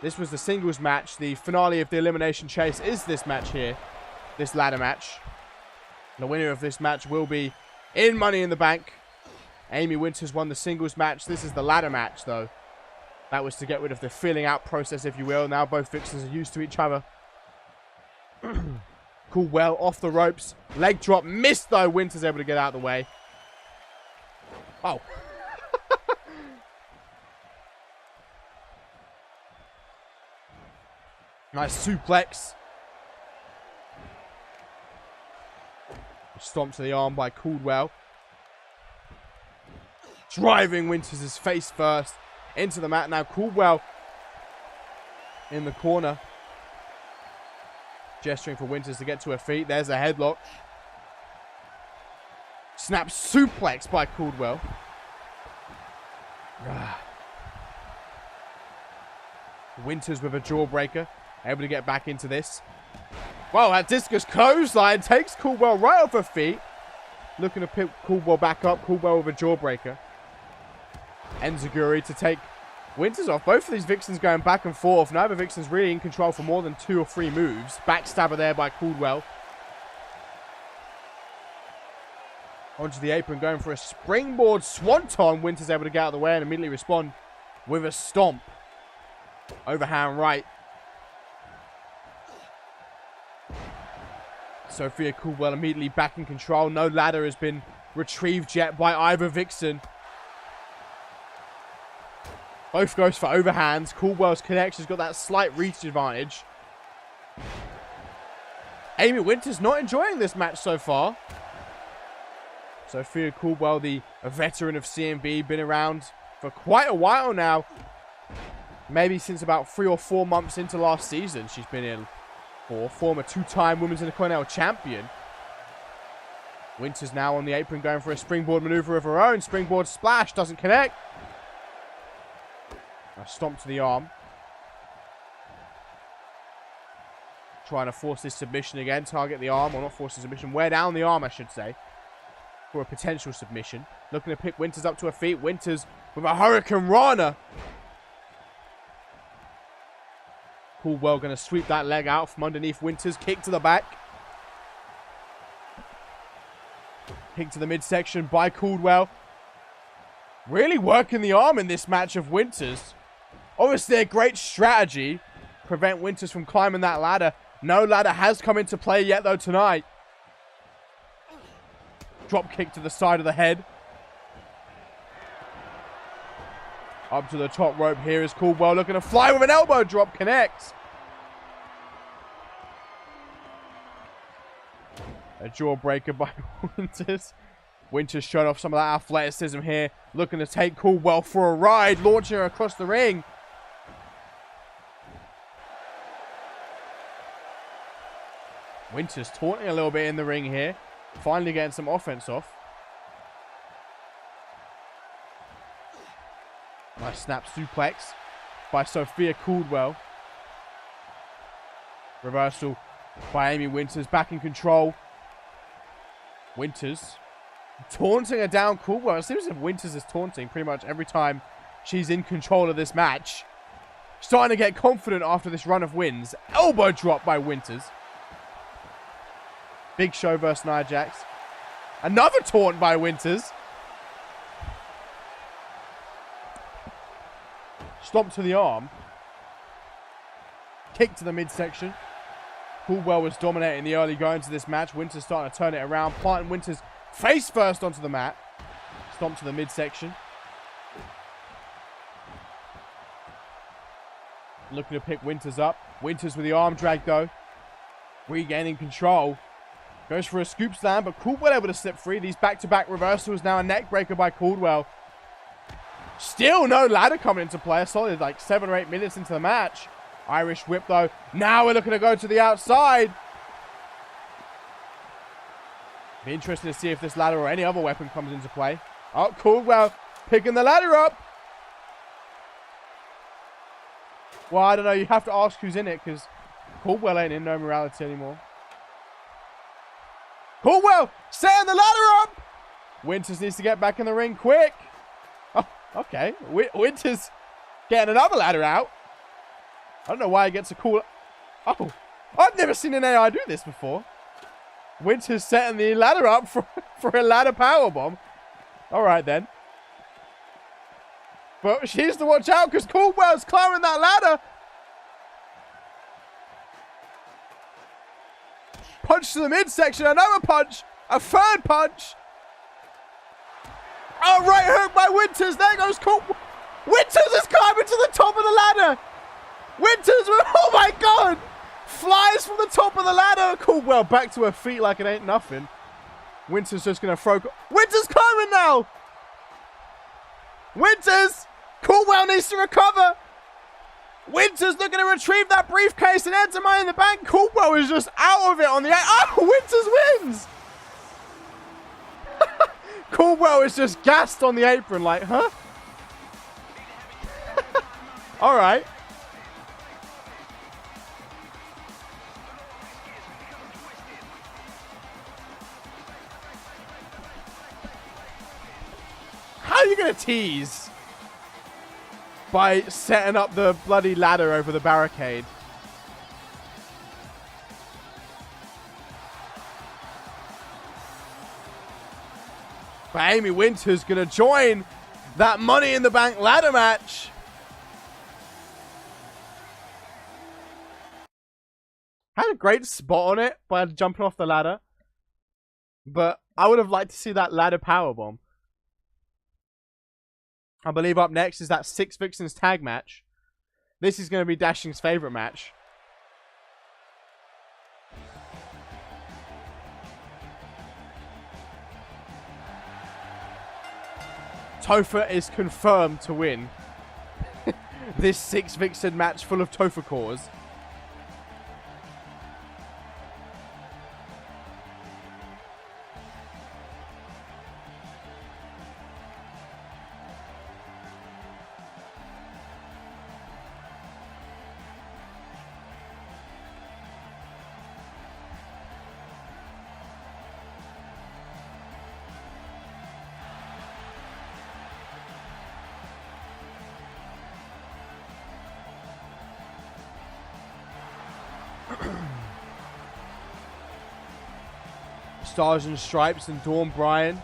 This was the singles match. The finale of the Elimination Chase is this match here. This ladder match. The winner of this match will be in Money in the Bank. Amy Winters won the singles match. This is the ladder match, though. That was to get rid of the feeling out process, if you will. Now both Vixens are used to each other. Caldwell off the ropes. Leg drop. Missed, though. Winters able to get out of the way. Oh. Nice suplex. Stomp to the arm by Caldwell. Driving Winters' face first into the mat. Now Caldwell in the corner. Gesturing for Winters to get to her feet. There's a headlock. Snap suplex by Caldwell. Winters with a jawbreaker. Able to get back into this. Wow, that discus clothesline takes Caldwell right off her feet. Looking to pick Caldwell back up. Caldwell with a jawbreaker. Enziguri to take Winters off. Both of these Vixens going back and forth. Neither Vixen's really in control for more than 2 or 3 moves. Backstabber there by Caldwell. Onto the apron, going for a springboard swanton. Winters able to get out of the way and immediately respond with a stomp. Overhand right. Sophia Caldwell immediately back in control. No ladder has been retrieved yet by either Vixen. Both goes for overhands. Caldwell's connection's got that slight reach advantage. Amy Winters not enjoying this match so far. Sophia Caldwell, the veteran of CMV, been around for quite a while now. Maybe since about 3 or 4 months into last season she's been in. For former 2-time Women's Intercontinental Champion. Winters now on the apron going for a springboard maneuver of her own. Springboard splash doesn't connect. A stomp to the arm. Trying to force this submission again. Target the arm. Or not force the submission. Wear down the arm, I should say. For a potential submission. Looking to pick Winters up to her feet. Winters with a Hurricane Rana. Caldwell going to sweep that leg out from underneath Winters. Kick to the back. Kick to the midsection by Caldwell. Really working the arm in this match of Winters. Obviously a great strategy. Prevent Winters from climbing that ladder. No ladder has come into play yet though tonight. Drop kick to the side of the head. Up to the top rope here is Caldwell looking to fly with an elbow drop. Connects. A jawbreaker by Winters. Winters showing off some of that athleticism here. Looking to take Caldwell for a ride. Launching her across the ring. Winters taunting a little bit in the ring here. Finally getting some offense off. Nice snap suplex by Sophia Caldwell. Reversal by Amy Winters. Back in control. Winters taunting her down. Caldwell. It seems as if Winters is taunting pretty much every time she's in control of this match. Starting to get confident after this run of wins. Elbow drop by Winters. Big Show versus Nia Jax. Another taunt by Winters. Stomp to the arm. Kick to the midsection. Caldwell was dominating the early goings of this match. Winters starting to turn it around. Planting Winters face first onto the mat. Stomp to the midsection. Looking to pick Winters up. Winters with the arm drag though. Regaining control. Goes for a scoop slam, but Caldwell able to slip free. These back-to-back reversals. Now a neck breaker by Caldwell. Still no ladder coming into play. A solid like 7 or 8 minutes into the match. Irish whip though. Now we're looking to go to the outside. Be interested to see if this ladder or any other weapon comes into play. Oh, Caldwell picking the ladder up. Well, I don't know. You have to ask who's in it because Caldwell ain't in No Morality anymore. Caldwell setting the ladder up. Winters needs to get back in the ring quick. Oh, okay. Winters getting another ladder out. I don't know why he gets a call. Oh, I've never seen an AI do this before. Winters setting the ladder up for a ladder powerbomb. All right, then. But she needs to watch out because Caldwell's climbing that ladder. Punch to the midsection. Another punch. A third punch. Oh, right hook by Winters. There goes Caldwell. Winters is climbing to the top of the ladder. Winters, oh my God. Flies from the top of the ladder. Caldwell back to her feet like it ain't nothing. Winters just going to throw. Winters climbing now. Winters. Caldwell needs to recover. Winters looking to retrieve that briefcase and enter Money in the Bank. Caldwell is just out of it on the... Oh, Winters wins. Caldwell is just gassed on the apron like, huh? All right. How are you going to tease? By setting up the bloody ladder over the barricade. But Amy Winters going to join that Money in the Bank ladder match. Had a great spot on it by jumping off the ladder. But I would have liked to see that ladder powerbomb. I believe up next is that 6 Vixens tag match. This is going to be Dashing's favorite match. Topher is confirmed to win this 6 Vixen match full of Topher cores. Stars and Stripes and Dawn Bryan.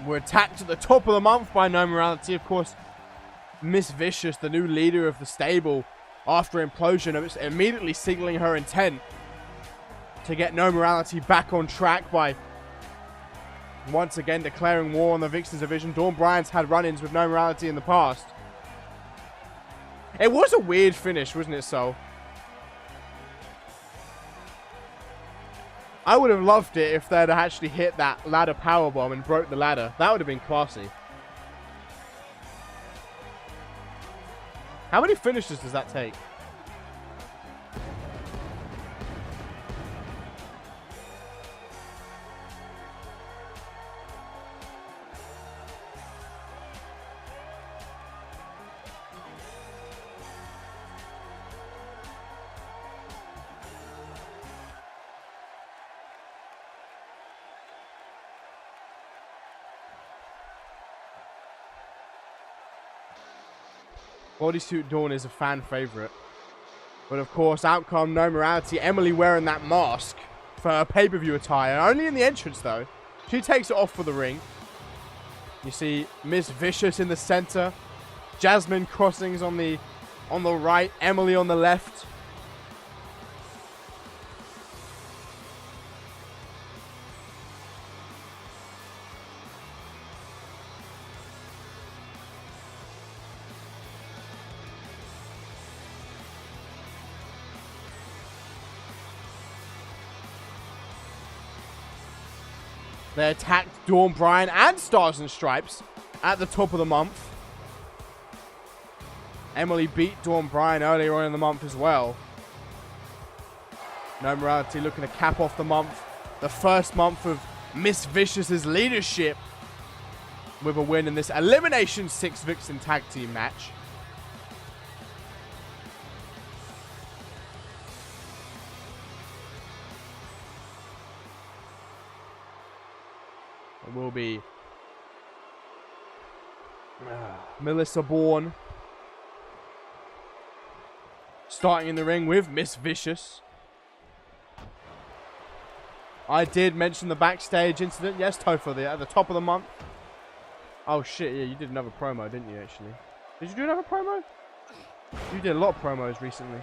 We're attacked at the top of the month by No Morality. Of course, Miss Vicious, the new leader of the stable, after Implosion, is immediately signaling her intent to get No Morality back on track by once again declaring war on the Vixens division. Dawn Bryan's had run-ins with No Morality in the past. It was a weird finish, wasn't it, Sol? I would have loved it if they'd actually hit that ladder powerbomb and broke the ladder. That would have been classy. How many finishes does that take? Bodysuit Dawn is a fan favorite. But of course, out come No Morality. Emily wearing that mask for her pay-per-view attire. Only in the entrance, though. She takes it off for the ring. You see Miss Vicious in the center. Jasmine Crossings on the right. Emily on the left. They attacked Dawn Bryan and Stars and Stripes at the top of the month. Emily beat Dawn Bryan earlier on in the month as well. No Morality looking to cap off the month. The first month of Miss Vicious's leadership with a win in this Elimination 6 Vixen Tag Team match. It will be Melissa Bourne starting in the ring with Miss Vicious. I did mention the backstage incident. Yes, Topher, at the top of the month. Oh shit, yeah, you did another promo, didn't you, actually? Did you do another promo? You did a lot of promos recently.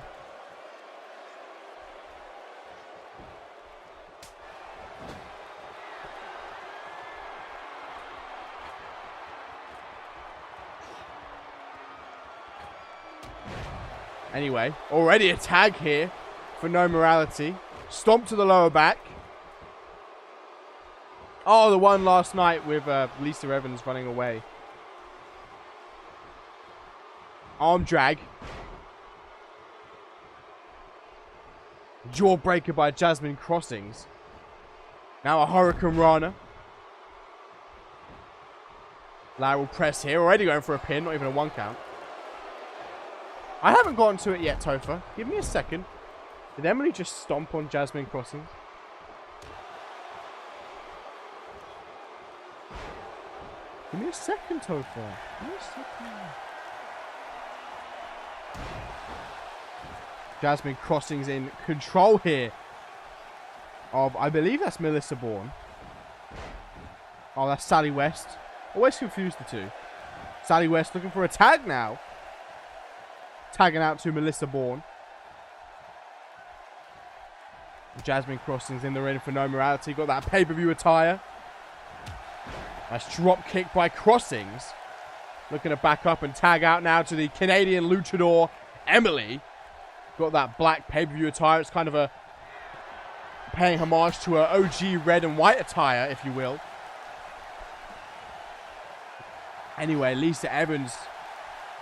Anyway, already a tag here for No Morality. Stomp to the lower back. Oh, the one last night with Lisa Evans running away. Arm drag. Jawbreaker by Jasmine Crossings. Now a Hurricane Rana. Lateral press here. Already going for a pin, not even a 1 count. I haven't gotten to it yet, Topher. Give me a second. Did Emily just stomp on Jasmine Crossings? Give me a second, Topher. Give me a second. Jasmine Crossings in control here of, I believe that's Melissa Bourne. Oh, that's Sally West. Always confused the two. Sally West looking for a tag now. Tagging out to Melissa Bourne. Jasmine Crossings in the ring for No Morality. Got that pay-per-view attire. Nice drop kick by Crossings. Looking to back up and tag out now to the Canadian luchador, Emily. Got that black pay-per-view attire. It's kind of a paying homage to her OG red and white attire, if you will. Anyway, Lisa Evans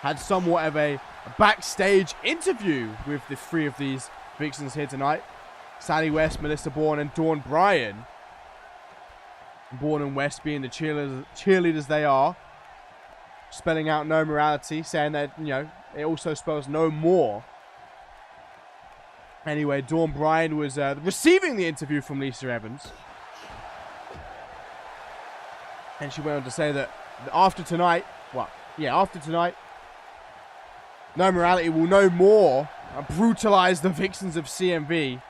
had somewhat of a backstage interview with the 3 of these Vixens here tonight. Sally West, Melissa Bourne, and Dawn Bryan. Bourne and West being the cheerleaders they are. Spelling out No Morality, saying that, you know, it also spells no more. Anyway, Dawn Bryan was receiving the interview from Lisa Evans. And she went on to say that after tonight, well, yeah, after tonight, No Morality will no more brutalize the Vixens of CMV.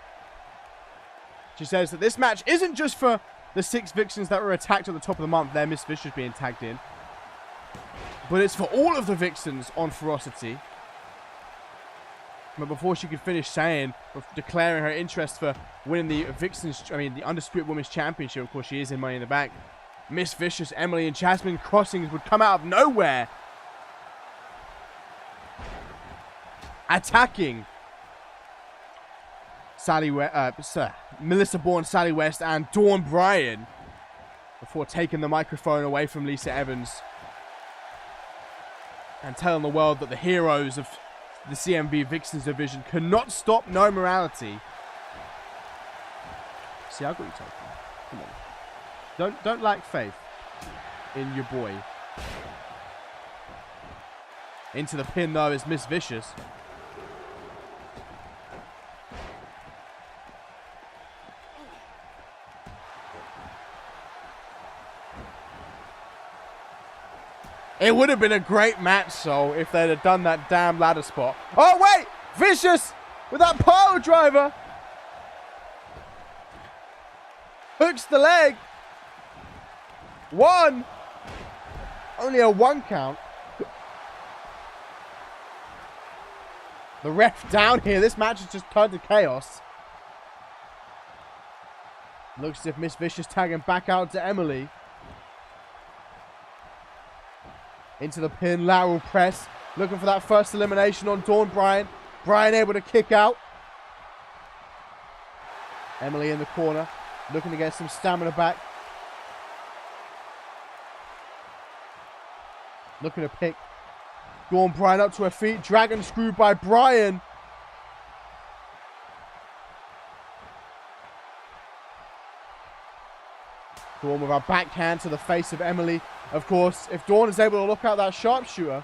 She says that this match isn't just for the 6 Vixens that were attacked at the top of the month. They're Miss Vicious being tagged in. But it's for all of the Vixens on Ferocity. But before she could finish saying, declaring her interest for winning the the Undisputed Women's Championship, of course she is in Money in the Bank, Miss Vicious, Emily, and Jasmine Crossings would come out of nowhere, attacking Melissa Bourne, Sally West, and Dawn Bryan before taking the microphone away from Lisa Evans and telling the world that the heroes of the CMV Vixens division cannot stop No Morality. See, I got you taken. Come on. Don't lack faith in your boy. Into the pin though is Miss Vicious. It would have been a great match, so if they'd have done that damn ladder spot. Oh, wait! Vicious with that pile driver. Hooks the leg. 1. Only a 1 count. The ref down here. This match has just turned to chaos. Looks as if Miss Vicious tagging back out to Emily. Into the pin, lateral press. Looking for that first elimination on Dawn Bryan. Bryan able to kick out. Emily in the corner. Looking to get some stamina back. Looking to pick Dawn Bryan up to her feet. Dragon screw by Bryan. Dawn with her backhand to the face of Emily. Of course, if Dawn is able to look out that sharpshooter,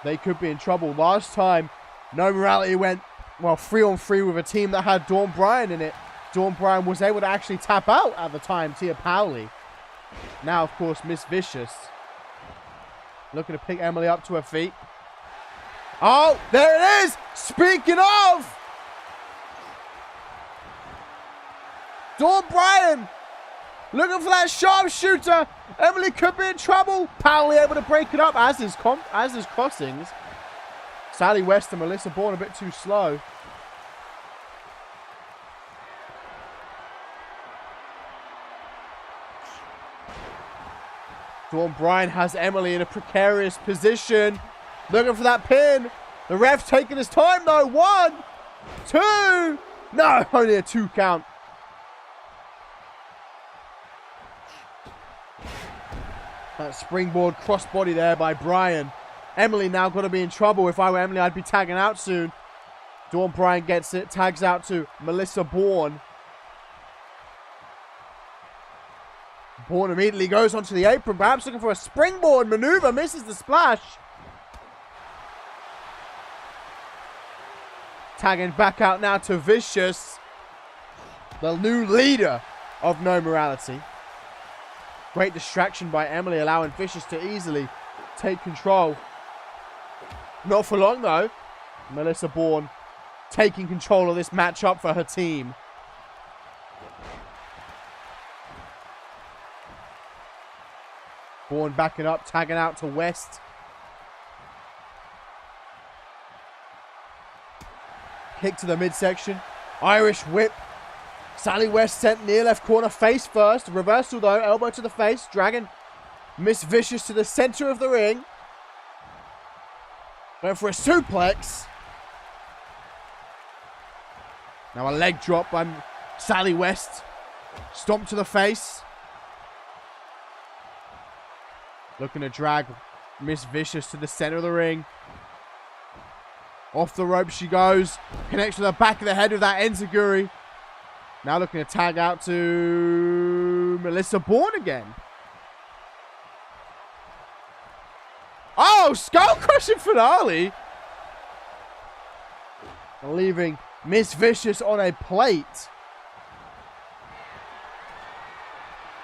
they could be in trouble. Last time, No Morality went, well, 3-on-3 with a team that had Dawn Bryan in it. Dawn Bryan was able to actually tap out at the time, Tia Powley. Now, of course, Miss Vicious looking to pick Emily up to her feet. Oh, there it is! Speaking of! Dawn Bryan looking for that sharpshooter. Emily could be in trouble. Powley able to break it up, as is Crossings. Sally West and Melissa Bourne a bit too slow. Dawn Bryan has Emily in a precarious position. Looking for that pin. The ref taking his time though. 1, 2. No, only a 2 count. That springboard crossbody there by Bryan. Emily now going to be in trouble. If I were Emily, I'd be tagging out soon. Dawn Bryan gets it. Tags out to Melissa Bourne. Bourne immediately goes onto the apron. Perhaps looking for a springboard maneuver. Misses the splash. Tagging back out now to Vicious. The new leader of No Morality. Great distraction by Emily, allowing Vicious to easily take control. Not for long, though. Melissa Bourne taking control of this matchup for her team. Bourne backing up, tagging out to West. Kick to the midsection. Irish whip. Sally West sent near left corner, face first. Reversal though, elbow to the face. Dragon Miss Vicious to the center of the ring. Going for a suplex. Now a leg drop by Sally West. Stomp to the face. Looking to drag Miss Vicious to the center of the ring. Off the rope she goes. Connects with the back of the head with that enziguri. Now looking to tag out to Melissa Bourne again. Oh, skull crushing finale. Leaving Miss Vicious on a plate.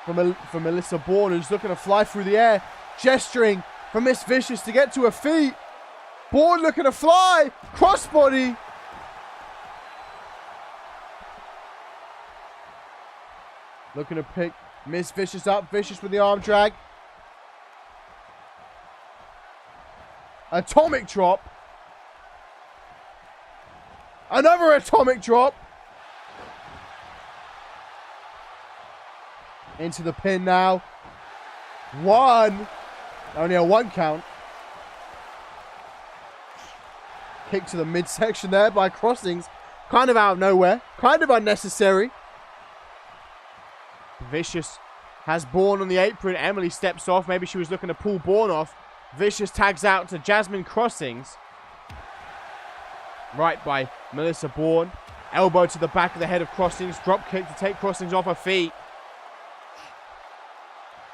for Melissa Bourne, who's looking to fly through the air. Gesturing for Miss Vicious to get to her feet. Bourne looking to fly. Crossbody. Looking to pick Miss Vicious up. Vicious with the arm drag. Atomic drop. Another atomic drop. Into the pin now. One. Only a 1 count. Kick to the midsection there by Crossings. Kind of out of nowhere. Kind of unnecessary. Vicious has Bourne on the apron. Emily steps off. Maybe she was looking to pull Bourne off. Vicious tags out to Jasmine Crossings. Right by Melissa Bourne. Elbow to the back of the head of Crossings. Drop kick to take Crossings off her feet.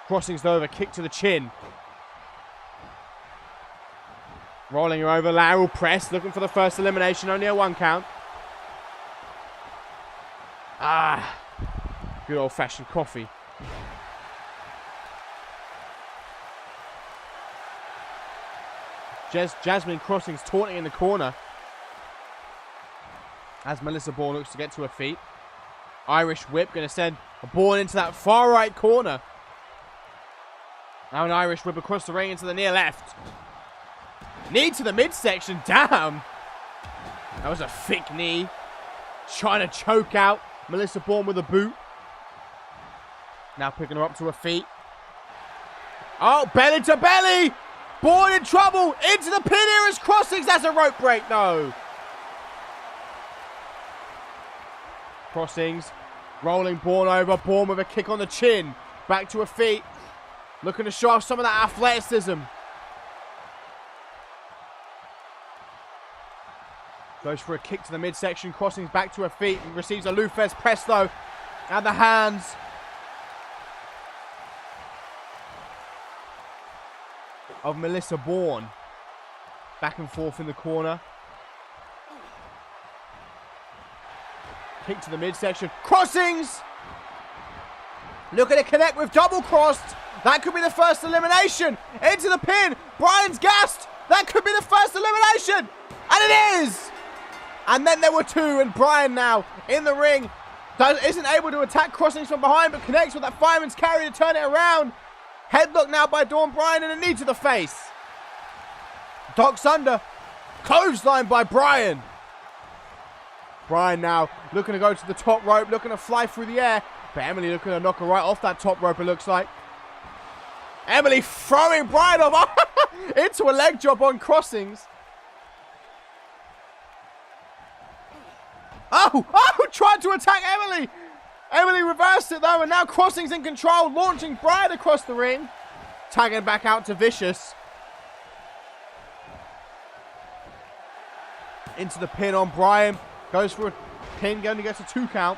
Crossings over. Kick to the chin. Rolling her over. Lateral press. Looking for the first elimination. Only a 1 count. Ah. Good old-fashioned coffee. Jasmine Crossings taunting in the corner. As Melissa Bourne looks to get to her feet. Irish whip. Going to send Bourne into that far right corner. Now an Irish whip across the ring into the near left. Knee to the midsection. Damn. That was a thick knee. Trying to choke out Melissa Bourne with a boot. Now picking her up to her feet. Oh, belly to belly. Bourne in trouble. Into the pin here as Crossings. That's a rope break. No. Crossings. Rolling Bourne over. Bourne with a kick on the chin. Back to her feet. Looking to show off some of that athleticism. Goes for a kick to the midsection. Crossings back to her feet. And receives a Lufez press though. And the hands. Of Melissa Bourne. Back and forth in the corner. Kick to the midsection. Crossings! Looking to connect with double crossed. That could be the first elimination. Into the pin. Brian's gassed. That could be the first elimination. And it is! And then there were 2. And Brian now in the ring. Isn't able to attack Crossings from behind. But connects with that fireman's carry to turn it around. Headlock now by Dawn Bryan and a knee to the face. Docks under. Clothesline by Bryan. Bryan now looking to go to the top rope. Looking to fly through the air. But Emily looking to knock her right off that top rope, it looks like. Emily throwing Bryan off into a leg drop on Crossings. Oh, tried to attack Emily. Emily reversed it though, and now Crossings in control, launching Bryan across the ring. Tagging back out to Vicious. Into the pin on Bryan. Goes for a pin, going to get a 2 count.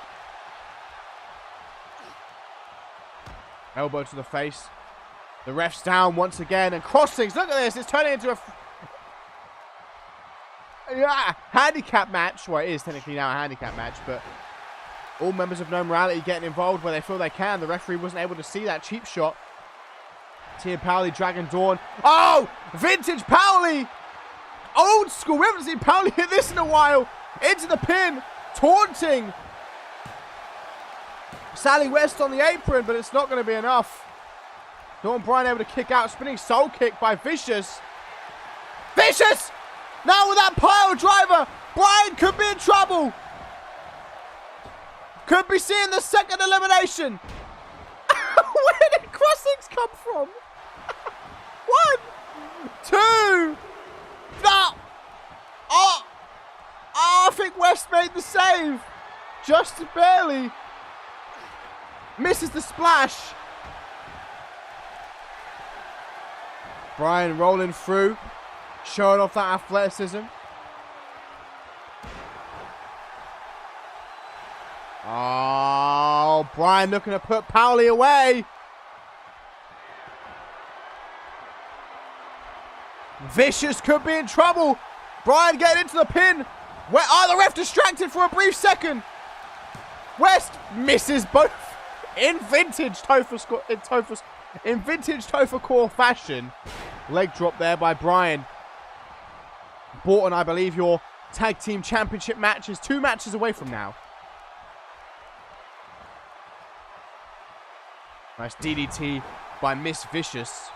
Elbow to the face. The ref's down once again, and Crossings, look at this, it's turning into a handicap match. Well, it is technically now a handicap match, but all members of No Morality getting involved where they feel they can. The referee wasn't able to see that cheap shot. Tia Powley dragging Dawn. Oh! Vintage Powley! Old school. We haven't seen Powley hit this in a while. Into the pin. Taunting Sally West on the apron, but it's not going to be enough. Dawn Bryan able to kick out. Spinning soul kick by Vicious. Vicious! Now with that pile driver, Bryan could be in trouble. Could be seeing the second elimination. Where did Crossings come from? 1, 2. No. Oh, I think West made the save. Just barely. Misses the splash. Bryan rolling through. Showing off that athleticism. Oh, Bryan looking to put Powley away. Vicious could be in trouble. Bryan getting into the pin. The ref distracted for a brief second. West misses both. in vintage Topher core fashion. Leg drop there by Brian. Borton, I believe your tag team championship match is 2 matches away from now. Nice DDT by Miss Vicious.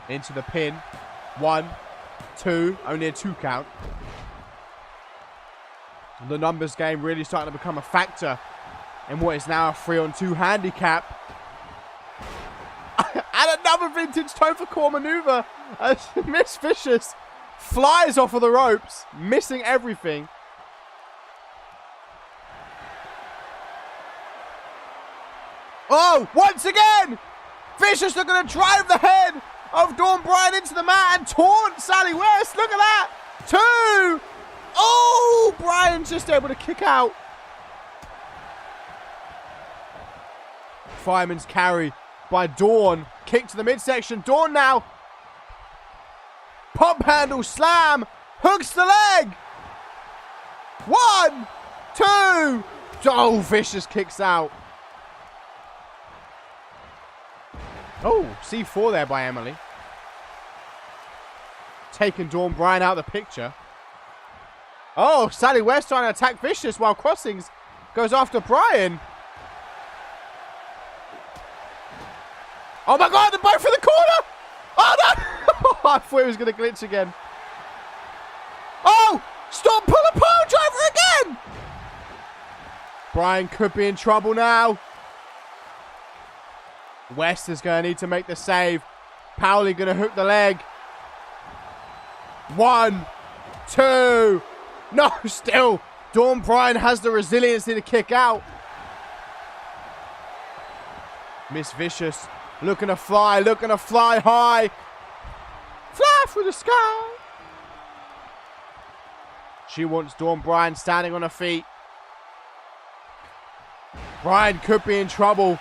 Into the pin. 1, 2. Only a 2 count. The numbers game really starting to become a factor in what is now a 3-on-2 handicap. And another vintage Topher core maneuver as Miss Vicious flies off of the ropes, missing everything. Oh, once again, Vicious looking to drive the head of Dawn Bryan into the mat and taunt Sally West. Look at that. 2. Oh, Bryan's just able to kick out. Fireman's carry by Dawn. Kick to the midsection. Dawn now. Pump handle slam. Hooks the leg. 1, 2. Oh, Vicious kicks out. Oh, C4 there by Emily. Taking Dawn Bryan out of the picture. Oh, Sally West trying to attack Vicious while Crossings goes after Bryan. Oh my God, they're both in the corner. Oh no. I thought he was going to glitch again. Oh, stop, pull a pole driver again. Bryan could be in trouble now. West is going to need to make the save. Powley going to hook the leg. 1, 2. No, still. Dawn Bryan has the resiliency to kick out. Miss Vicious looking to fly high. Fly through the sky. She wants Dawn Bryan standing on her feet. Bryan could be in trouble.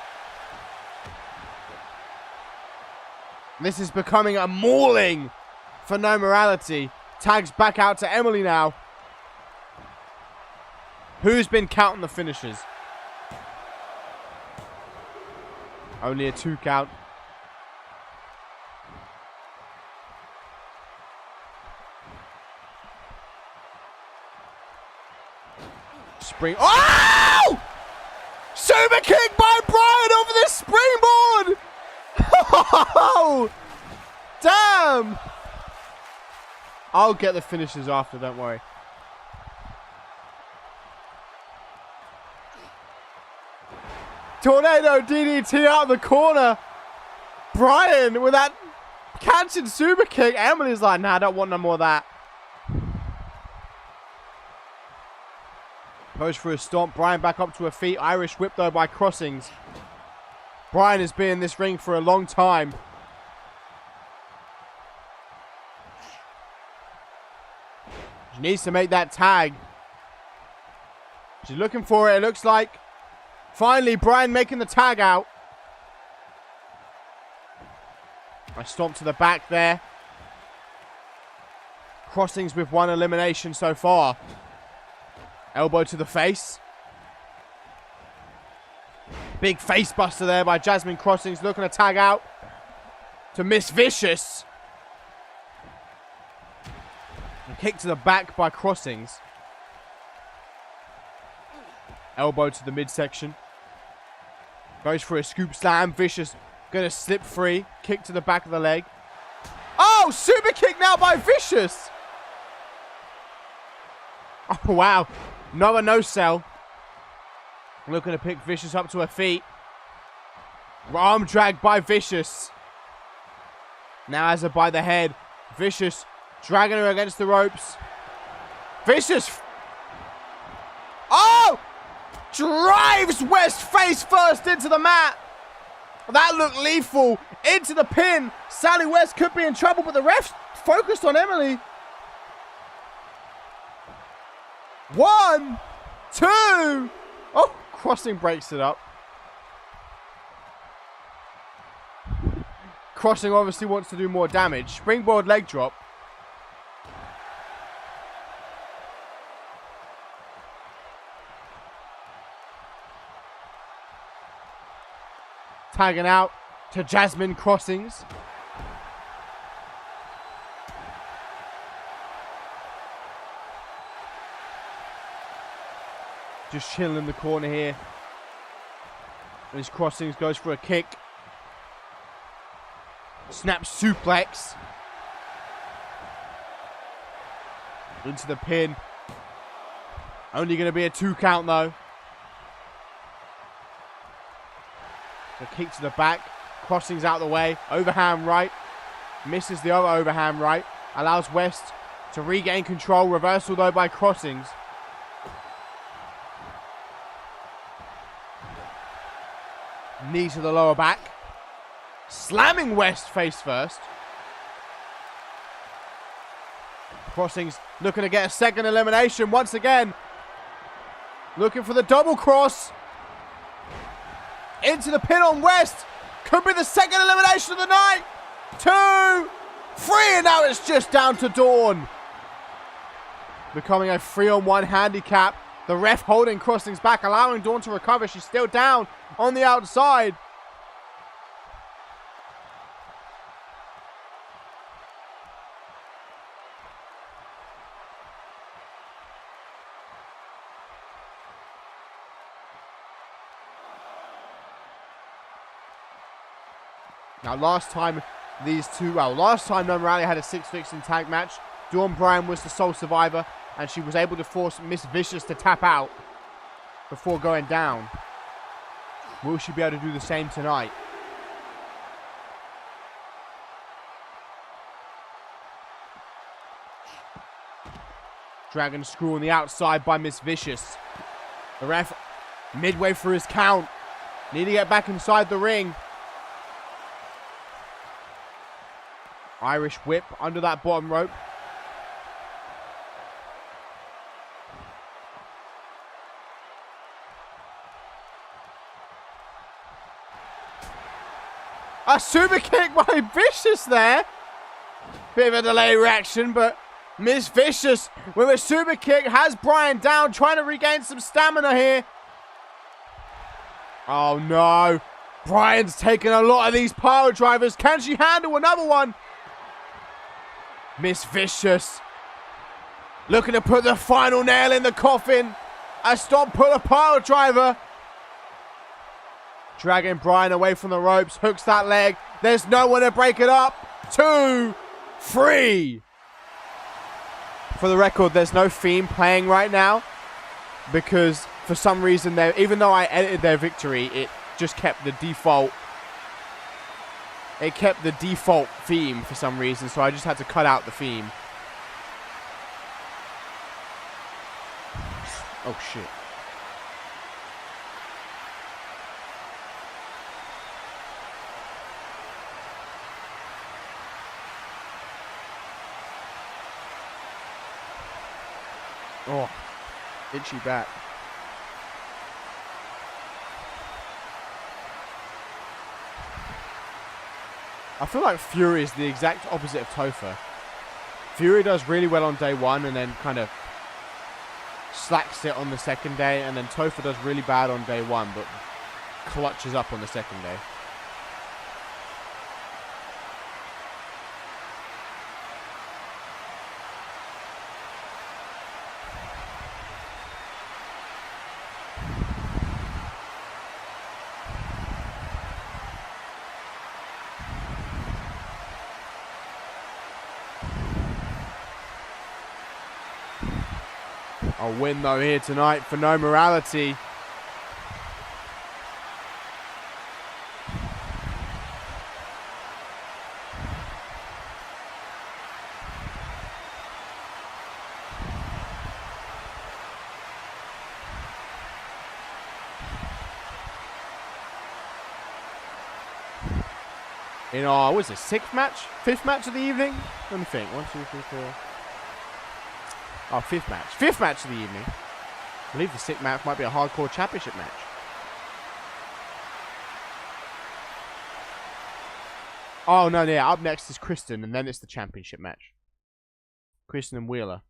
This is becoming a mauling for no morality. Tags back out to Emily now. Who's been counting the finishes? Only a 2 count. Spring. Oh! Super kick by Bryan over the springboard! Oh! Damn! I'll get the finishes after, don't worry. Tornado DDT out of the corner. Bryan with that catching super kick. Emily's like, nah, I don't want no more of that. Goes for a stomp. Bryan back up to her feet. Irish whip though by Crossings. Bryan has been in this ring for a long time. She needs to make that tag. She's looking for it, it looks like. Finally, Bryan making the tag out. I stomp to the back there. Crossings with 1 elimination so far. Elbow to the face. Big face buster there by Jasmine Crossings, looking to tag out to Miss Vicious. A kick to the back by Crossings. Elbow to the midsection. Goes for a scoop slam. Vicious going to slip free. Kick to the back of the leg. Oh, super kick now by Vicious. Oh, wow. Noah no sell. Looking to pick Vicious up to her feet. Arm drag by Vicious. Now has her by the head. Vicious dragging her against the ropes. Vicious. Oh! Drives West face first into the mat. That looked lethal. Into the pin. Sally West could be in trouble, but the refs focused on Emily. 1, 2. Oh, Crossing breaks it up. Crossing obviously wants to do more damage. Springboard leg drop. Tagging out to Jasmine Crossings. Just chilling in the corner here. As Crossings goes for a kick. Snap suplex. Into the pin. Only going to be a 2 count though. A kick to the back. Crossings out the way. Overhand right. Misses the other overhand right. Allows West to regain control. Reversal though by Crossings. Knee to the lower back. Slamming West face first. Crossings looking to get a second elimination once again. Looking for the double cross. Into the pin on West. Could be the second elimination of the night. 2, 3, and now it's just down to Dawn. Becoming a 3-on-1 handicap. The ref holding Crossings back, allowing Dawn to recover. She's still down on the outside. Now, last time Noam Raleigh had a 6-fixing tag match, Dawn Bryan was the sole survivor, and she was able to force Miss Vicious to tap out before going down. Will she be able to do the same tonight? Dragon screw on the outside by Miss Vicious. The ref midway through his count. Need to get back inside the ring. Irish whip under that bottom rope. A super kick by Vicious there. Bit of a delay reaction, but Miss Vicious with a super kick has Bryan down, trying to regain some stamina here. Oh no. Bryan's taken a lot of these power drivers. Can she handle another one? Miss Vicious looking to put the final nail in the coffin. A stop put a pile driver. Dragging Bryan away from the ropes. Hooks that leg. There's no one to break it up. 2, 3. For the record, there's no theme playing right now, because for some reason, even though I edited their victory, it just kept the default. It kept the default theme for some reason, so I just had to cut out the theme. Oh shit. Oh, itchy back. I feel like Fury is the exact opposite of Topher. Fury does really well on day one and then kind of slacks it on the second day, and then Topher does really bad on day one but clutches up on the second day. A win though here tonight for No Morality. In our, what is it, 6th match? 5th match of the evening? Let me think. 1, 2, 3, 4. Oh, 5th match. 5th match of the evening. I believe the 6th match might be a hardcore championship match. Oh, no, yeah. Up next is Kristen, and then it's the championship match. Kristen and Wheeler.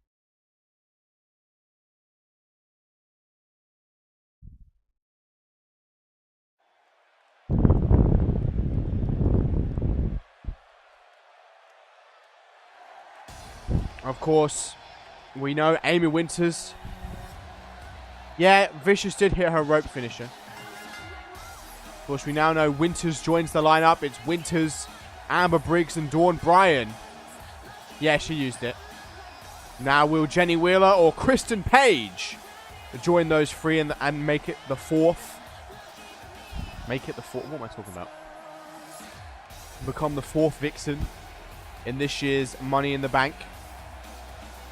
Of course, we know Amy Winters. Yeah, Vicious did hit her rope finisher. Of course, we now know Winters joins the lineup. It's Winters, Amber Briggs, and Dawn Bryan. Yeah, she used it. Now will Jenny Wheeler or Kristen Page join those three and make it the fourth? Make it the fourth. What am I talking about? Become the fourth Vixen in this year's Money in the Bank.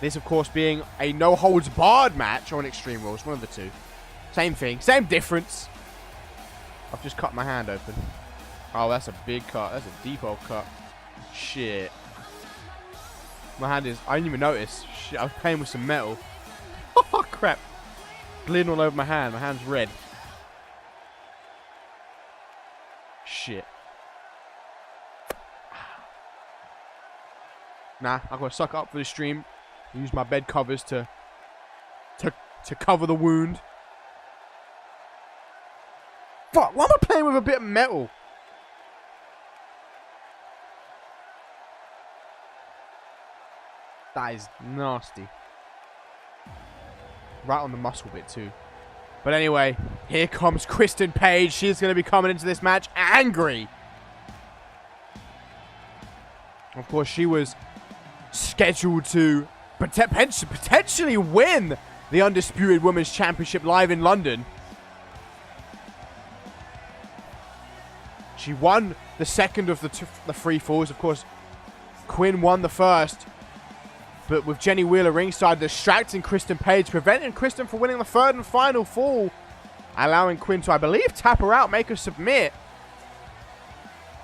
This, of course, being a no-holds-barred match on Extreme Rules. One of the two. Same thing. Same difference. I've just cut my hand open. Oh, that's a big cut. That's a deep old cut. Shit. My hand is... I didn't even notice. Shit, I was playing with some metal. Oh, crap. Bleeding all over my hand. My hand's red. Shit. Nah, I'm going to suck up for the stream. Use my bed covers to cover the wound. Fuck, why am I playing with a bit of metal? That is nasty. Right on the muscle bit too. But anyway, here comes Kristen Page. She's going to be coming into this match angry. Of course, she was scheduled to potentially win the Undisputed Women's Championship live in London. She won the second of the three falls. Of course, Quinn won the first. But with Jenny Wheeler ringside distracting Kristen Page, preventing Kristen from winning the third and final fall. Allowing Quinn to, I believe, tap her out, make her submit.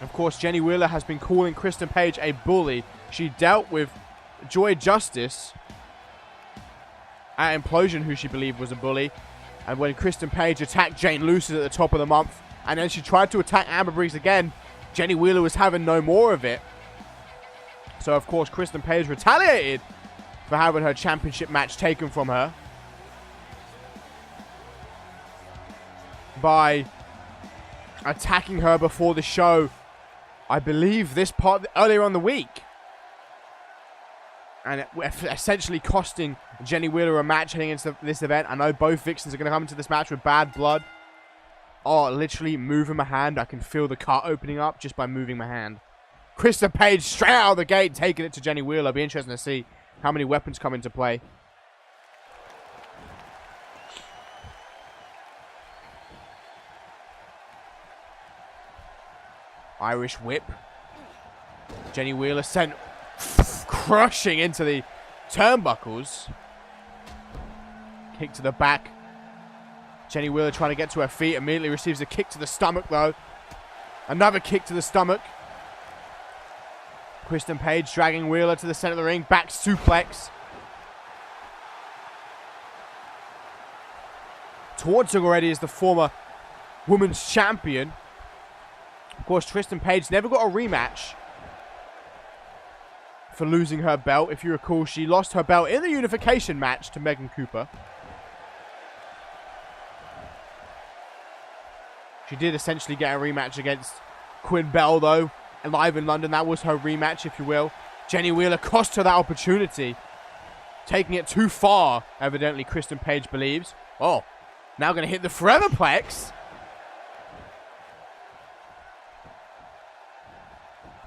Of course, Jenny Wheeler has been calling Kristen Page a bully. She dealt with Joy Justice at Implosion, who she believed was a bully. And when Kristen Page attacked Jane Lucid at the top of the month, and then she tried to attack Amber Briggs again, Jenny Wheeler was having no more of it. So, of course, Kristen Page retaliated for having her championship match taken from her by attacking her before the show. I believe this part earlier on the week. And essentially costing Jenny Wheeler a match heading into this event. I know both Vixens are going to come into this match with bad blood. Oh, literally moving my hand. I can feel the cut opening up just by moving my hand. Kristen Page straight out of the gate taking it to Jenny Wheeler. It'll be interesting to see how many weapons come into play. Irish whip. Jenny Wheeler sent crushing into the turnbuckles. Kick to the back. Jenny Wheeler trying to get to her feet. Immediately receives a kick to the stomach, though. Another kick to the stomach. Kristen Page dragging Wheeler to the center of the ring. Back suplex. Towards her already as the former women's champion. Of course, Kristen Page never got a rematch for losing her belt. If you recall, she lost her belt in the unification match to Megan Cooper. She did essentially get a rematch against Quinn Bell, though. Live in London, that was her rematch, if you will. Jenny Wheeler cost her that opportunity. Taking it too far, evidently, Kristen Page believes. Oh, now going to hit the Foreverplex.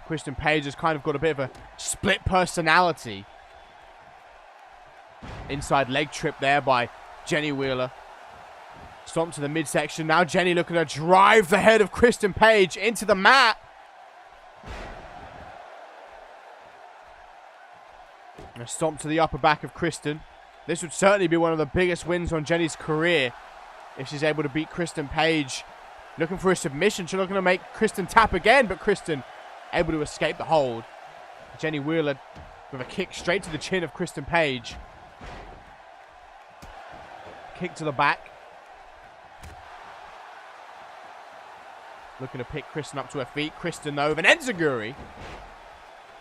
Kristen Page has kind of got a bit of a split personality. Inside leg trip there by Jenny Wheeler. Stomp to the midsection. Now Jenny looking to drive the head of Kristen Page into the mat. A stomp to the upper back of Kristen. This would certainly be one of the biggest wins on Jenny's career if she's able to beat Kristen Page. Looking for a submission. She's looking to make Kristen tap again, but Kristen able to escape the hold. Jenny Wheeler with a kick straight to the chin of Kristen Page. Kick to the back. Looking to pick Kristen up to her feet. Kristen, though, with an enziguri.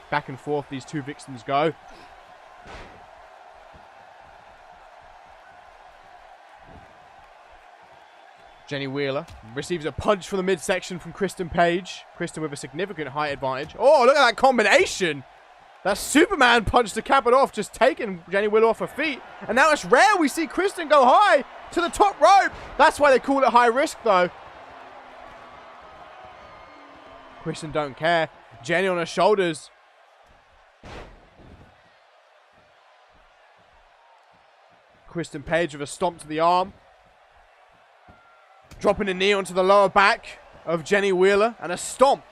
Back and forth these two Vixens go. Jenny Wheeler receives a punch from the midsection from Kristen Page. Kristen with a significant height advantage. Oh, look at that combination. That Superman punch to cap it off, just taking Jenny Wheeler off her feet. And now it's rare we see Kristen go high to the top rope. That's why they call it high risk, though. Kristen don't care. Jenny on her shoulders. Kristen Page with a stomp to the arm. Dropping a knee onto the lower back of Jenny Wheeler. And a stomp.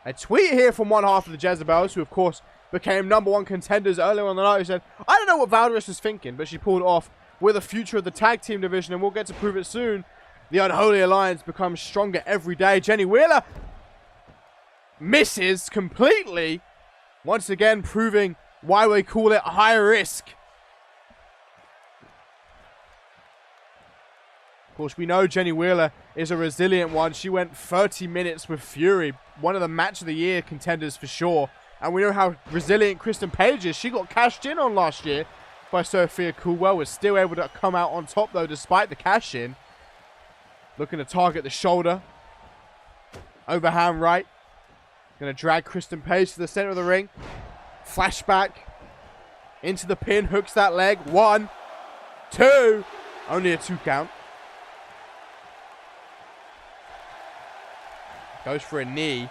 A tweet here from one half of the Jezebels, who of course became #1 contenders earlier on the night, who said, I don't know what Valorous was thinking, but she pulled it off with the future of the tag team division, and we'll get to prove it soon. The Unholy Alliance becomes stronger every day. Jenny Wheeler misses completely, once again proving why we call it high risk. Of course, we know Jenny Wheeler is a resilient one. She went 30 minutes with Fury, one of the match of the year contenders for sure. And we know how resilient Kristen Page is. She got cashed in on last year by Sophia Coolwell. Was still able to come out on top though, despite the cash in. Looking to target the shoulder. Overhand right. Going to drag Kristen Page to the center of the ring. Flashback. Into the pin. Hooks that leg. 1, 2. Only a 2 count. Goes for a knee.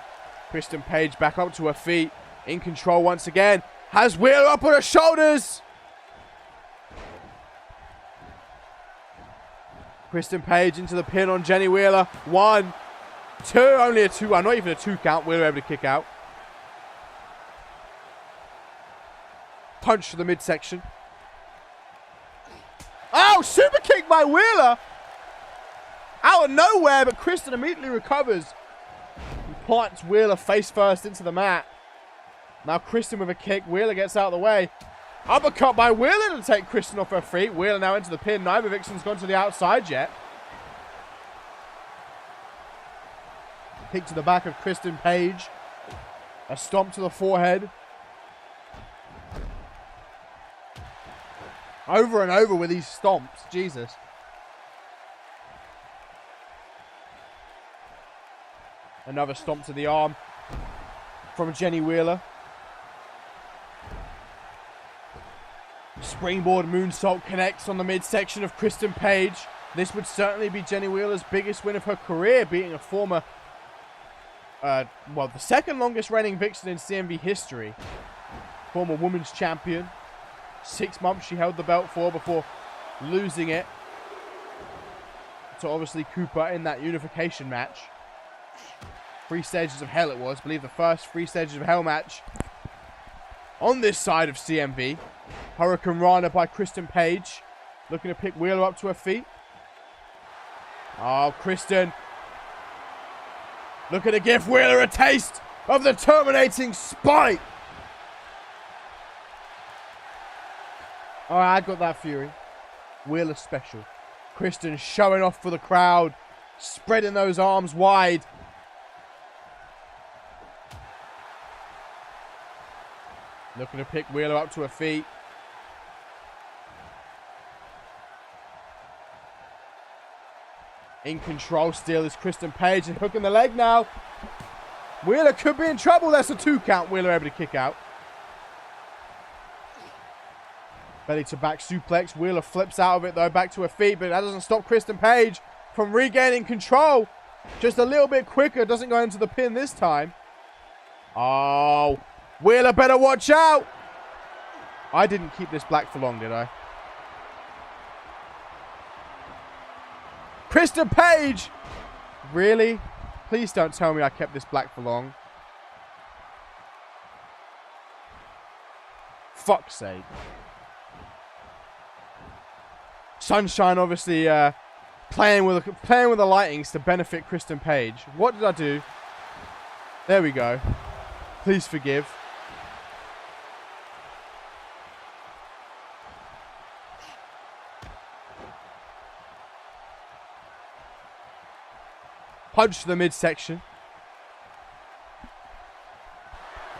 Kristen Page back up to her feet. In control once again. Has Wheeler up on her shoulders. Kristen Page into the pin on Jenny Wheeler. 1, 2. Only a 2. Not even a 2 count. Wheeler able to kick out. Punch to the midsection. Oh, super kick by Wheeler. Out of nowhere, but Kristen immediately recovers. Plants Wheeler face first into the mat. Now Kristen with a kick. Wheeler gets out of the way. Uppercut by Wheeler to take Kristen off her feet. Wheeler now into the pin. Neither Vixen's gone to the outside yet. Kick to the back of Kristen Page. A stomp to the forehead. Over and over with these stomps. Jesus. Another stomp to the arm from Jenny Wheeler. Springboard moonsault connects on the midsection of Kristen Page. This would certainly be Jenny Wheeler's biggest win of her career, beating a former, the second longest reigning Vixen in CMV history. Former women's champion. 6 months she held the belt for before losing it to obviously Cooper in that unification match. 3 stages of hell it was. I believe the first 3 stages of hell match on this side of CMV. Hurricane Rana by Kristen Page. Looking to pick Wheeler up to her feet. Oh, Kristen. Looking to give Wheeler a taste of the terminating spite. Alright, I got that Fury. Wheeler special. Kristen showing off for the crowd. Spreading those arms wide. Looking to pick Wheeler up to her feet. In control still is Kristen Page and hooking the leg now. Wheeler could be in trouble. That's a 2 count. Wheeler able to kick out. Belly to back suplex. Wheeler flips out of it though. Back to her feet. But that doesn't stop Kristen Page from regaining control. Just a little bit quicker. Doesn't go into the pin this time. Oh. Wheeler better watch out. I didn't keep this black for long, did I? Kristen Page. Really? Please don't tell me I kept this black for long. Fuck's sake. Sunshine obviously playing with the lightings to benefit Kristen Page. What did I do? There we go. Please forgive. Punch to the midsection.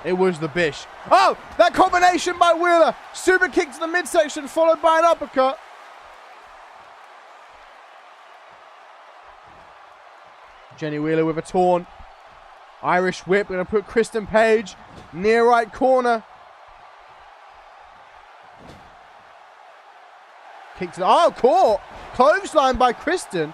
It was the Bish. Oh! That combination by Wheeler. Super kick to the midsection followed by an uppercut. Jenny Wheeler with a taunt. Irish whip. Going to put Kristen Page near right corner. Kick to the... Oh, caught. Clothesline by Kristen.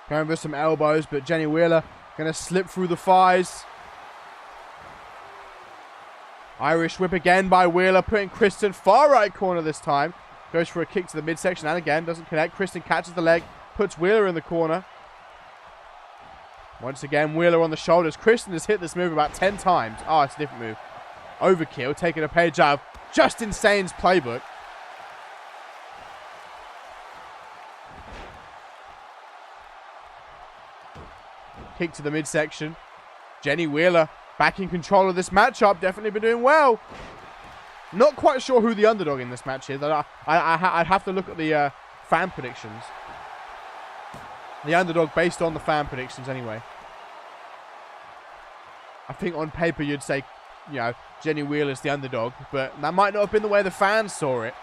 Going for some elbows, but Jenny Wheeler going to slip through the thighs. Irish whip again by Wheeler, putting Kristen far right corner this time. Goes for a kick to the midsection and again, doesn't connect. Kristen catches the leg, puts Wheeler in the corner. Once again, Wheeler on the shoulders. Kristen has hit this move about 10 times. Oh, it's a different move. Overkill, taking a page out of Just Insane's playbook. Kick to the midsection. Jenny Wheeler back in control of this matchup. Definitely been doing well. Not quite sure who the underdog in this match is. I'd have to look at the fan predictions. The underdog based on the fan predictions anyway. I think on paper you'd say, you know, Jenny Wheeler's the underdog. But that might not have been the way the fans saw it.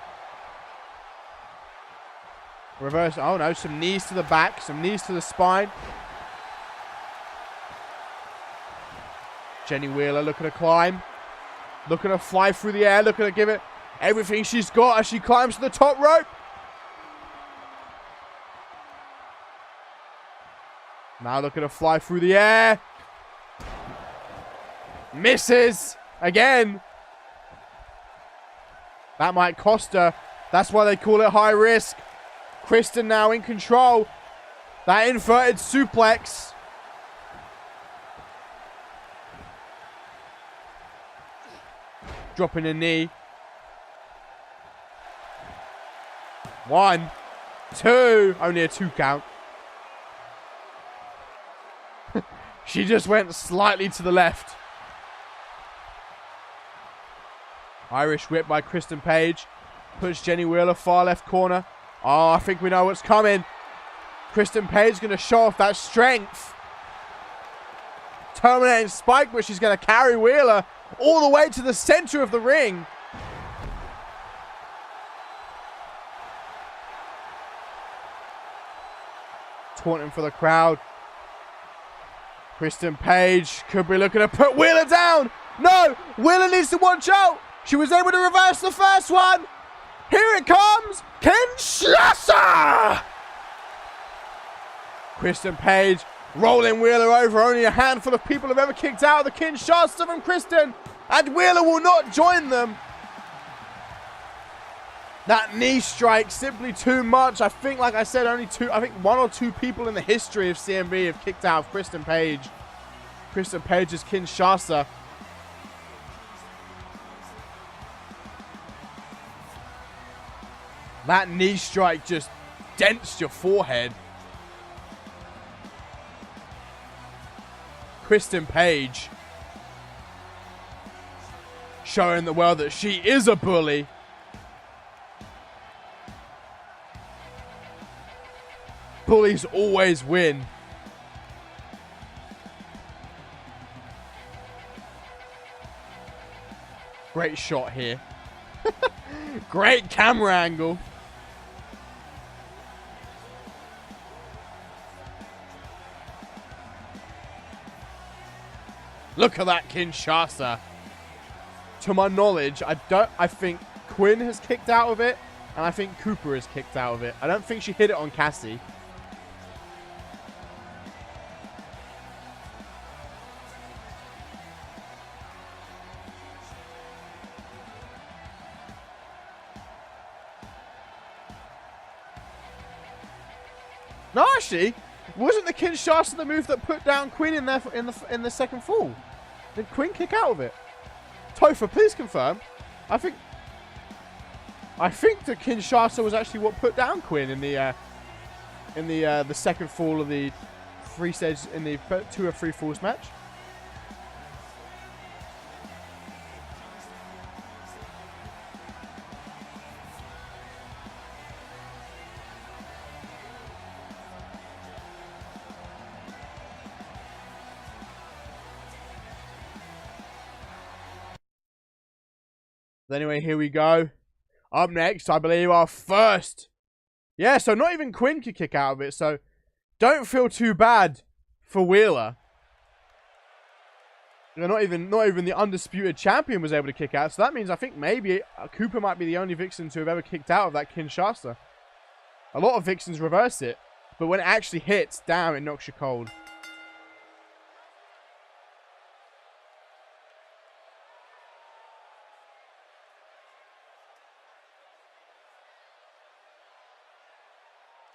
Reverse. Oh no, some knees to the back. Some knees to the spine. Jenny Wheeler looking to climb. Looking to fly through the air. Looking to give it everything she's got as she climbs to the top rope. Now looking to fly through the air. Misses. Again. That might cost her. That's why they call it high risk. Kristen now in control. That inverted suplex. Dropping a knee. 1, 2. Only a 2 count. She just went slightly to the left. Irish whip by Kristen Page. Puts Jenny Wheeler far left corner. Oh, I think we know what's coming. Kristen Page going to show off that strength. Terminating spike, but she's going to carry Wheeler all the way to the center of the ring. Taunting for the crowd. Kristen Page could be looking to put Wheeler down. No, Wheeler needs to watch out. She was able to reverse the first one. Here it comes. Kinshasa. Kristen Page rolling Wheeler over. Only a handful of people have ever kicked out of the Kinshasa from Kristen. And Wheeler will not join them. That knee strike simply too much. I think, like I said, only 1 or 2 people in the history of CMV have kicked out of Kristen Page. Kristen Page's Kinshasa. That knee strike just dents your forehead. Kristen Page showing the world that she is a bully. Bullies always win. Great shot here. Great camera angle. Look at that Kinshasa. To my knowledge, I think Quinn has kicked out of it, and I think Cooper has kicked out of it. I don't think she hit it on Cassie. No, actually, wasn't the Kinshasa the move that put down Quinn in there in the second fall? Did Quinn kick out of it? Topher, please confirm. I think the Kinshasa was actually what put down Quinn in the second fall of the 3 stage in the 2 or 3 falls match. But anyway, here we go. Up next, I believe our first Yeah, so not even Quinn could kick out of it. So don't feel too bad for Wheeler. Not even the undisputed champion was able to kick out. So that means I think maybe Cooper might be the only Vixen to have ever kicked out of that Kinshasa. A lot of Vixens reverse it. But when it actually hits, damn, it knocks you cold.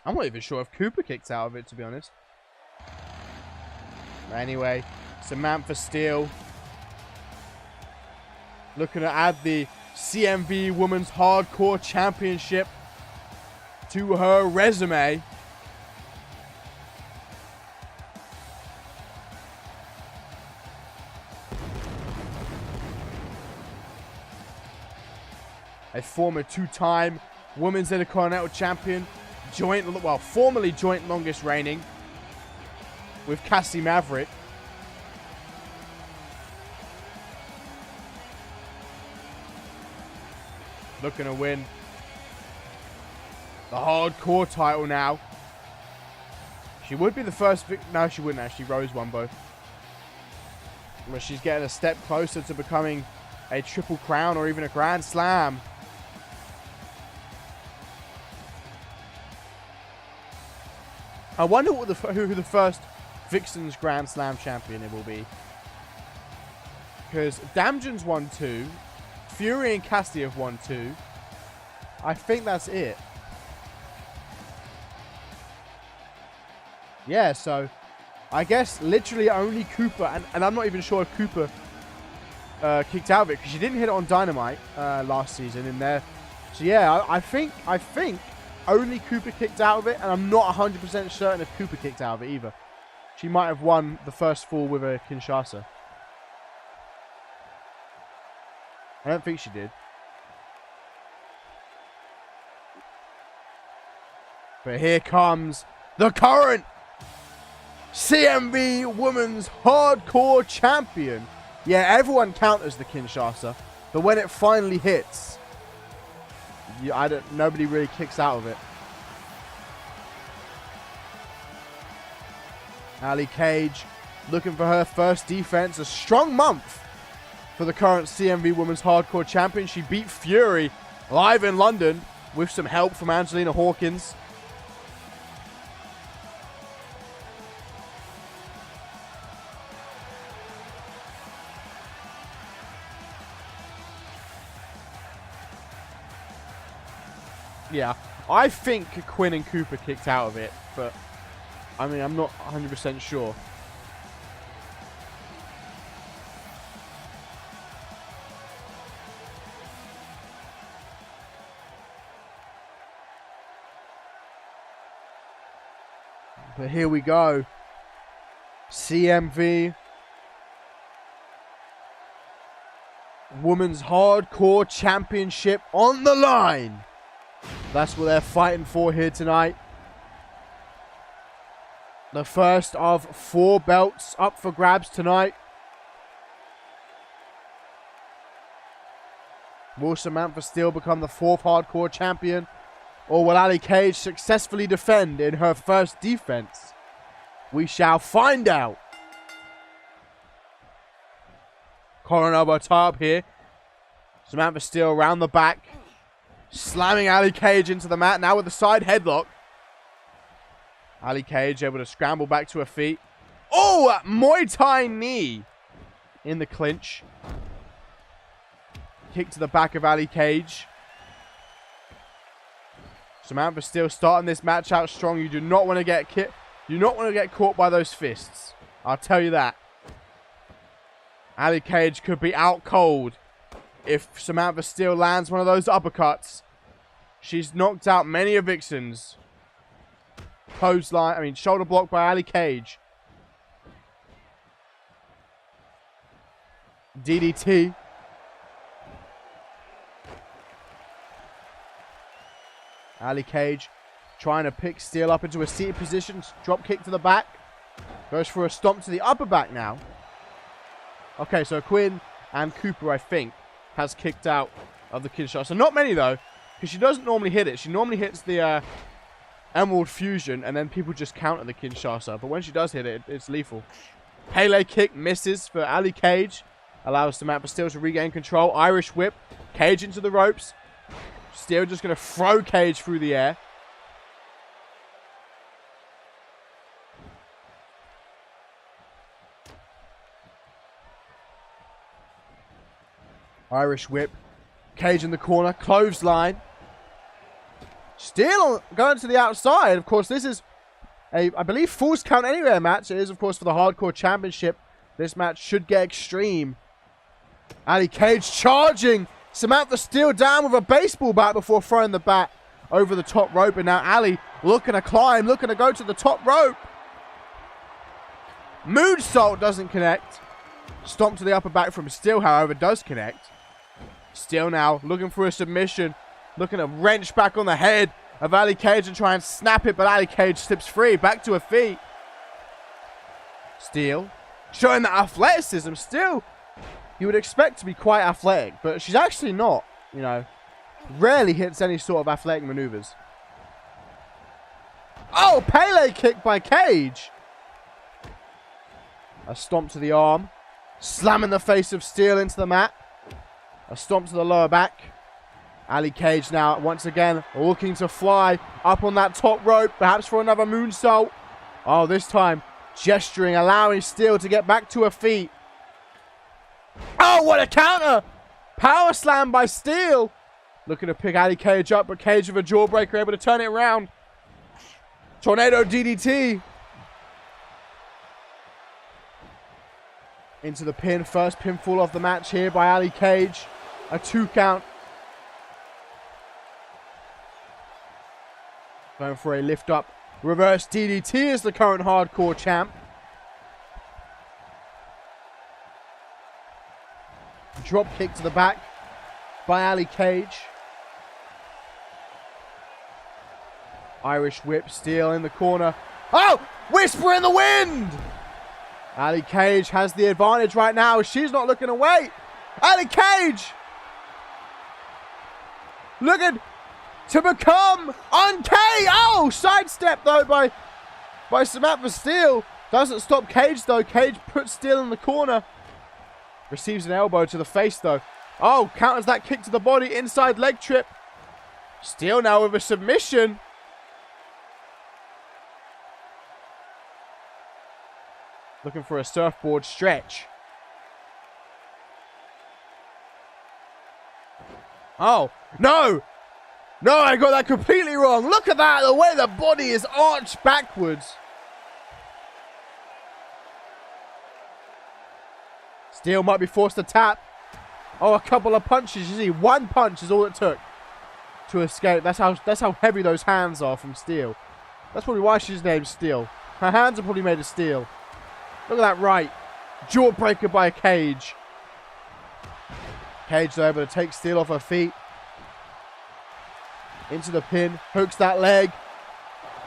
I'm not even sure if Cooper kicked out of it, to be honest. But anyway, Samantha Steele looking to add the CMV Women's Hardcore Championship to her resume. A former two-time Women's Intercontinental Champion. Formerly joint longest reigning with Cassie Maverick. Looking to win the hardcore title now. She would be the first no, she wouldn't actually. Rose won both. But she's getting a step closer to becoming a Triple Crown or even a Grand Slam. I wonder what who the first Vixen's Grand Slam champion it will be. Because Damjan's won 2. Fury and Cassie have won 2. I think that's it. Yeah, so I guess literally only Cooper, and I'm not even sure if Cooper kicked out of it because she didn't hit it on Dynamite last season in there. So yeah, I think only Cooper kicked out of it, and I'm not 100% certain if Cooper kicked out of it either. She might have won the first fall with a Kinshasa. I don't think she did. But here comes the current CMV Women's Hardcore Champion. Yeah, everyone counters the Kinshasa, but when it finally hits, nobody really kicks out of it. Ali Cage looking for her first defense. A strong month for the current CMV Women's Hardcore Champion. She beat Fury live in London with some help from Angelina Hawkins. Yeah, I think Quinn and Cooper kicked out of it, but I mean, I'm not 100% sure. But here we go. CMV Women's Hardcore Championship on the line. That's what they're fighting for here tonight. The first of 4 belts up for grabs tonight. Will Samantha Steele become the 4th hardcore champion? Or will Ali Cage successfully defend in her first defense? We shall find out. Collar elbow tie up here. Samantha Steele around the back. Slamming Ali Cage into the mat. Now with the side headlock. Ali Cage able to scramble back to her feet. Oh, Muay Thai knee in the clinch. Kick to the back of Ali Cage. Samantha Steele starting this match out strong. You do not want to get caught by those fists. I'll tell you that. Ali Cage could be out cold if Samantha Steele lands one of those uppercuts. She's knocked out many of Vixen's. Shoulder block by Ali Cage. DDT. Ali Cage trying to pick Steele up into a seated position. Drop kick to the back. Goes for a stomp to the upper back now. Okay, so Quinn and Cooper, I think, has kicked out of the Kinshasa. Not many, though, because she doesn't normally hit it. She normally hits the Emerald Fusion, and then people just counter the Kinshasa. But when she does hit it, it's lethal. Pele kick misses for Ali Cage. Allows Samantha Steel to regain control. Irish whip. Cage into the ropes. Steel just going to throw Cage through the air. Irish whip. Cage in the corner. Clothesline. Steel going to the outside. Of course, this is a, I believe, Falls Count Anywhere match. It is, of course, for the Hardcore Championship. This match should get extreme. Ali Cage charging. Samantha Steel down with a baseball bat before throwing the bat over the top rope. And now Ali looking to climb, looking to go to the top rope. Moonsault doesn't connect. Stomp to the upper back from Steel, however, does connect. Steel now looking for a submission. Looking to wrench back on the head of Ali Cage and try and snap it, but Ali Cage slips free. Back to her feet. Steel showing that athleticism. Steel, you would expect to be quite athletic, but she's actually not, you know. Rarely hits any sort of athletic maneuvers. Oh, Pele kick by Cage. A stomp to the arm. Slamming the face of Steel into the mat. A stomp to the lower back. Ali Cage now, once again, looking to fly up on that top rope, perhaps for another moonsault. Oh, this time, gesturing, allowing Steel to get back to her feet. Oh, what a counter! Power slam by Steel. Looking to pick Ali Cage up, but Cage with a jawbreaker, able to turn it around. Tornado DDT. Into the pin, first pinfall of the match here by Ali Cage. A 2 count. Going for a lift up. Reverse DDT is the current Hardcore champ. Drop kick to the back by Ali Cage. Irish whip, Steel in the corner. Oh! Whisper in the wind! Ali Cage has the advantage right now. She's not looking away. Ali Cage! Looking to become unkay. Oh, sidestep though by Samantha Steel. Doesn't stop Cage though. Cage puts Steel in the corner. Receives an elbow to the face though. Oh, counters that kick to the body. Inside leg trip. Steel now with a submission. Looking for a surfboard stretch. Oh, no! No, I got that completely wrong. Look at that, the way the body is arched backwards. Steel might be forced to tap. Oh, a couple of punches. You see, one punch is all it took to escape. That's how heavy those hands are from Steel. That's probably why she's named Steel. Her hands are probably made of steel. Look at that right. Jawbreaker by Cage. Cage though able to take Steel off her feet. Into the pin. Hooks that leg.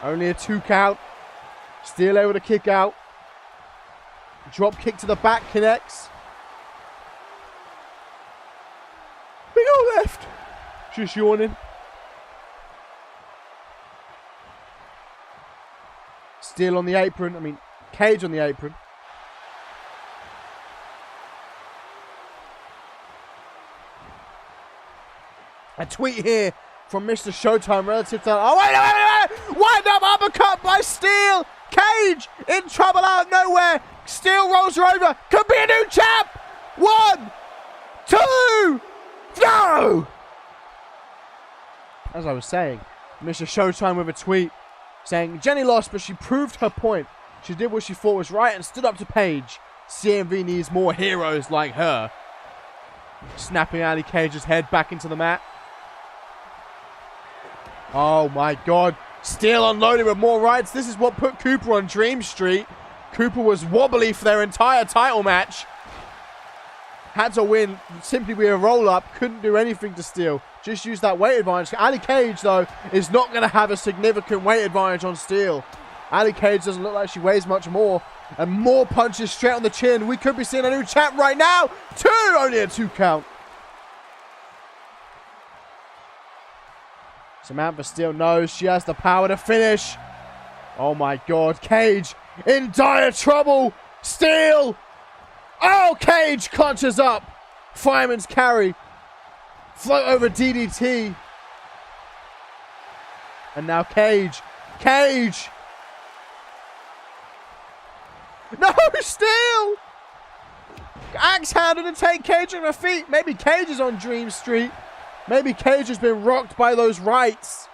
Only a 2 count. Steel able to kick out. Drop kick to the back connects. Big ol' left. Just yawning. Steel on the apron. I mean, Cage on the apron. A tweet here from Mr. Showtime relative to... Oh, wait. Wind up uppercut by Steel. Cage in trouble out of nowhere. Steel rolls her over. Could be a new champ. 1, 2, go! As I was saying, Mr. Showtime with a tweet saying, Jenny lost, but she proved her point. She did what she thought was right and stood up to Paige. CMV needs more heroes like her. Snapping Ali Cage's head back into the mat. Oh my god. Steel unloaded with more rights. This is what put Cooper on Dream Street. Cooper was wobbly for their entire title match. Had to win simply with a roll-up. Couldn't do anything to Steel. Just use that weight advantage. Ali Cage, though, is not going to have a significant weight advantage on Steel. Ali Cage doesn't look like she weighs much more. And more punches straight on the chin. We could be seeing a new champ right now. 2, only a 2 count. Samantha Steele knows she has the power to finish. Oh my God. Cage in dire trouble. Steele. Oh, Cage clutches up. Fireman's carry. Float over DDT. And now Cage. Cage. No, Steele. Axe handed to take Cage on her feet. Maybe Cage is on Dream Street. Maybe Cage has been rocked by those rights.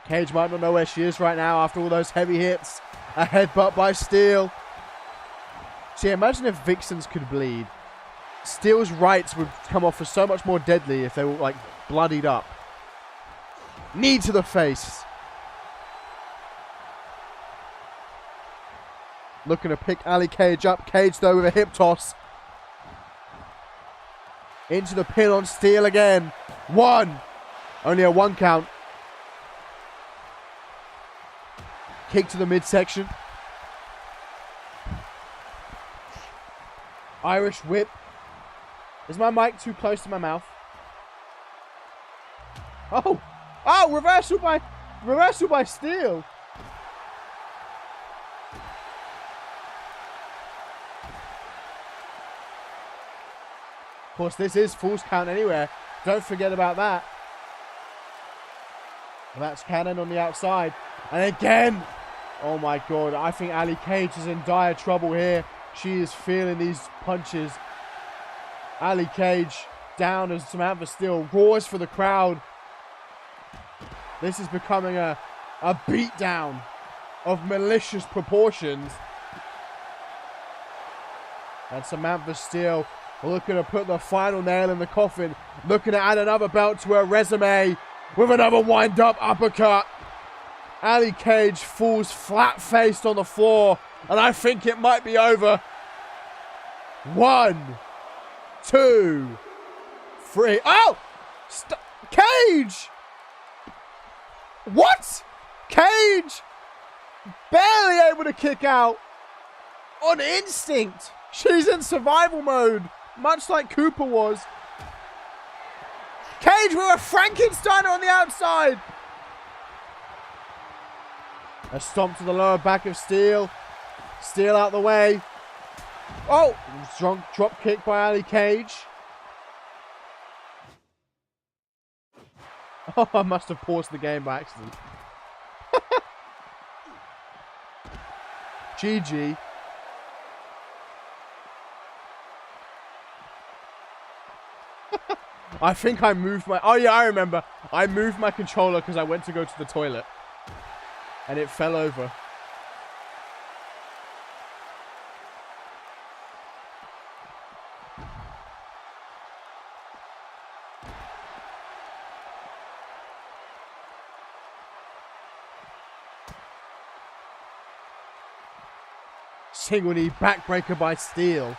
Cage might not know where she is right now after all those heavy hits. A headbutt by Steele. See, imagine if Vixens could bleed. Steele's rights would come off as so much more deadly if they were, like, bloodied up. Knee to the face. Looking to pick Ali Cage up. Cage, though, with a hip toss. Into the pin on Steele again. One. Only a 1 count. Kick to the midsection. Irish whip. Is my mic too close to my mouth? Oh. Oh, reversal by Steele. Of course, this is Falls Count anywhere. Don't forget about that. Well, that's Cannon on the outside. And again. Oh my God. I think Ali Cage is in dire trouble here. She is feeling these punches. Ali Cage down as Samantha Steele roars for the crowd. This is becoming a beatdown of malicious proportions. And Samantha Steele looking to put the final nail in the coffin. Looking to add another belt to her resume with another wind-up uppercut. Ali Cage falls flat-faced on the floor. And I think it might be over. 1, 2, 3. Oh! Cage! What? Cage! Barely able to kick out. On instinct. She's in survival mode. Much like Cooper was. Cage with a Frankensteiner on the outside. A stomp to the lower back of Steele. Steele out the way. Oh! Strong drop kick by Ali Cage. Oh, I must have paused the game by accident. GG. I think I moved my... Oh, yeah, I remember. I moved my controller because I went to go to the toilet. And it fell over. Single knee backbreaker by Steele.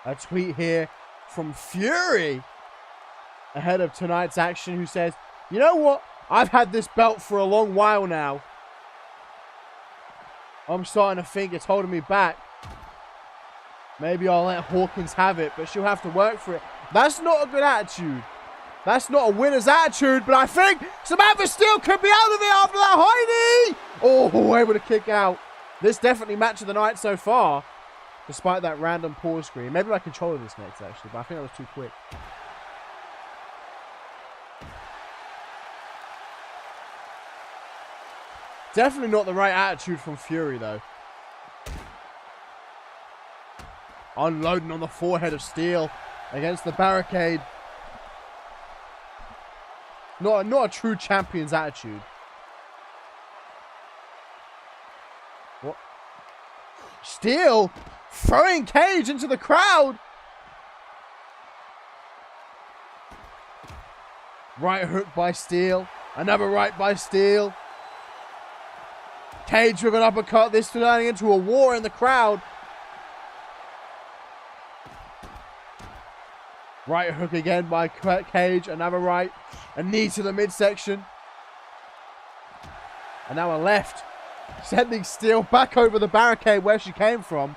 A tweet here from Fury ahead of tonight's action who says, you know what? I've had this belt for a long while now. I'm starting to think it's holding me back. Maybe I'll let Hawkins have it, but she'll have to work for it. That's not a good attitude. That's not a winner's attitude, but I think Samantha Steele could be out of it after that high knee. Oh, able to kick out. This definitely match of the night so far, despite that random pause screen. Maybe I control this next, actually, but I think that was too quick. Definitely not the right attitude from Fury, though. Unloading on the forehead of Steele against the barricade. Not a true champion's attitude. What? Steele throwing Cage into the crowd. Right hook by Steele. Another right by Steele. Cage with an uppercut. This turning into a war in the crowd. Right hook again by Cage. Another right. A knee to the midsection. And now a left. Sending Steel back over the barricade where she came from.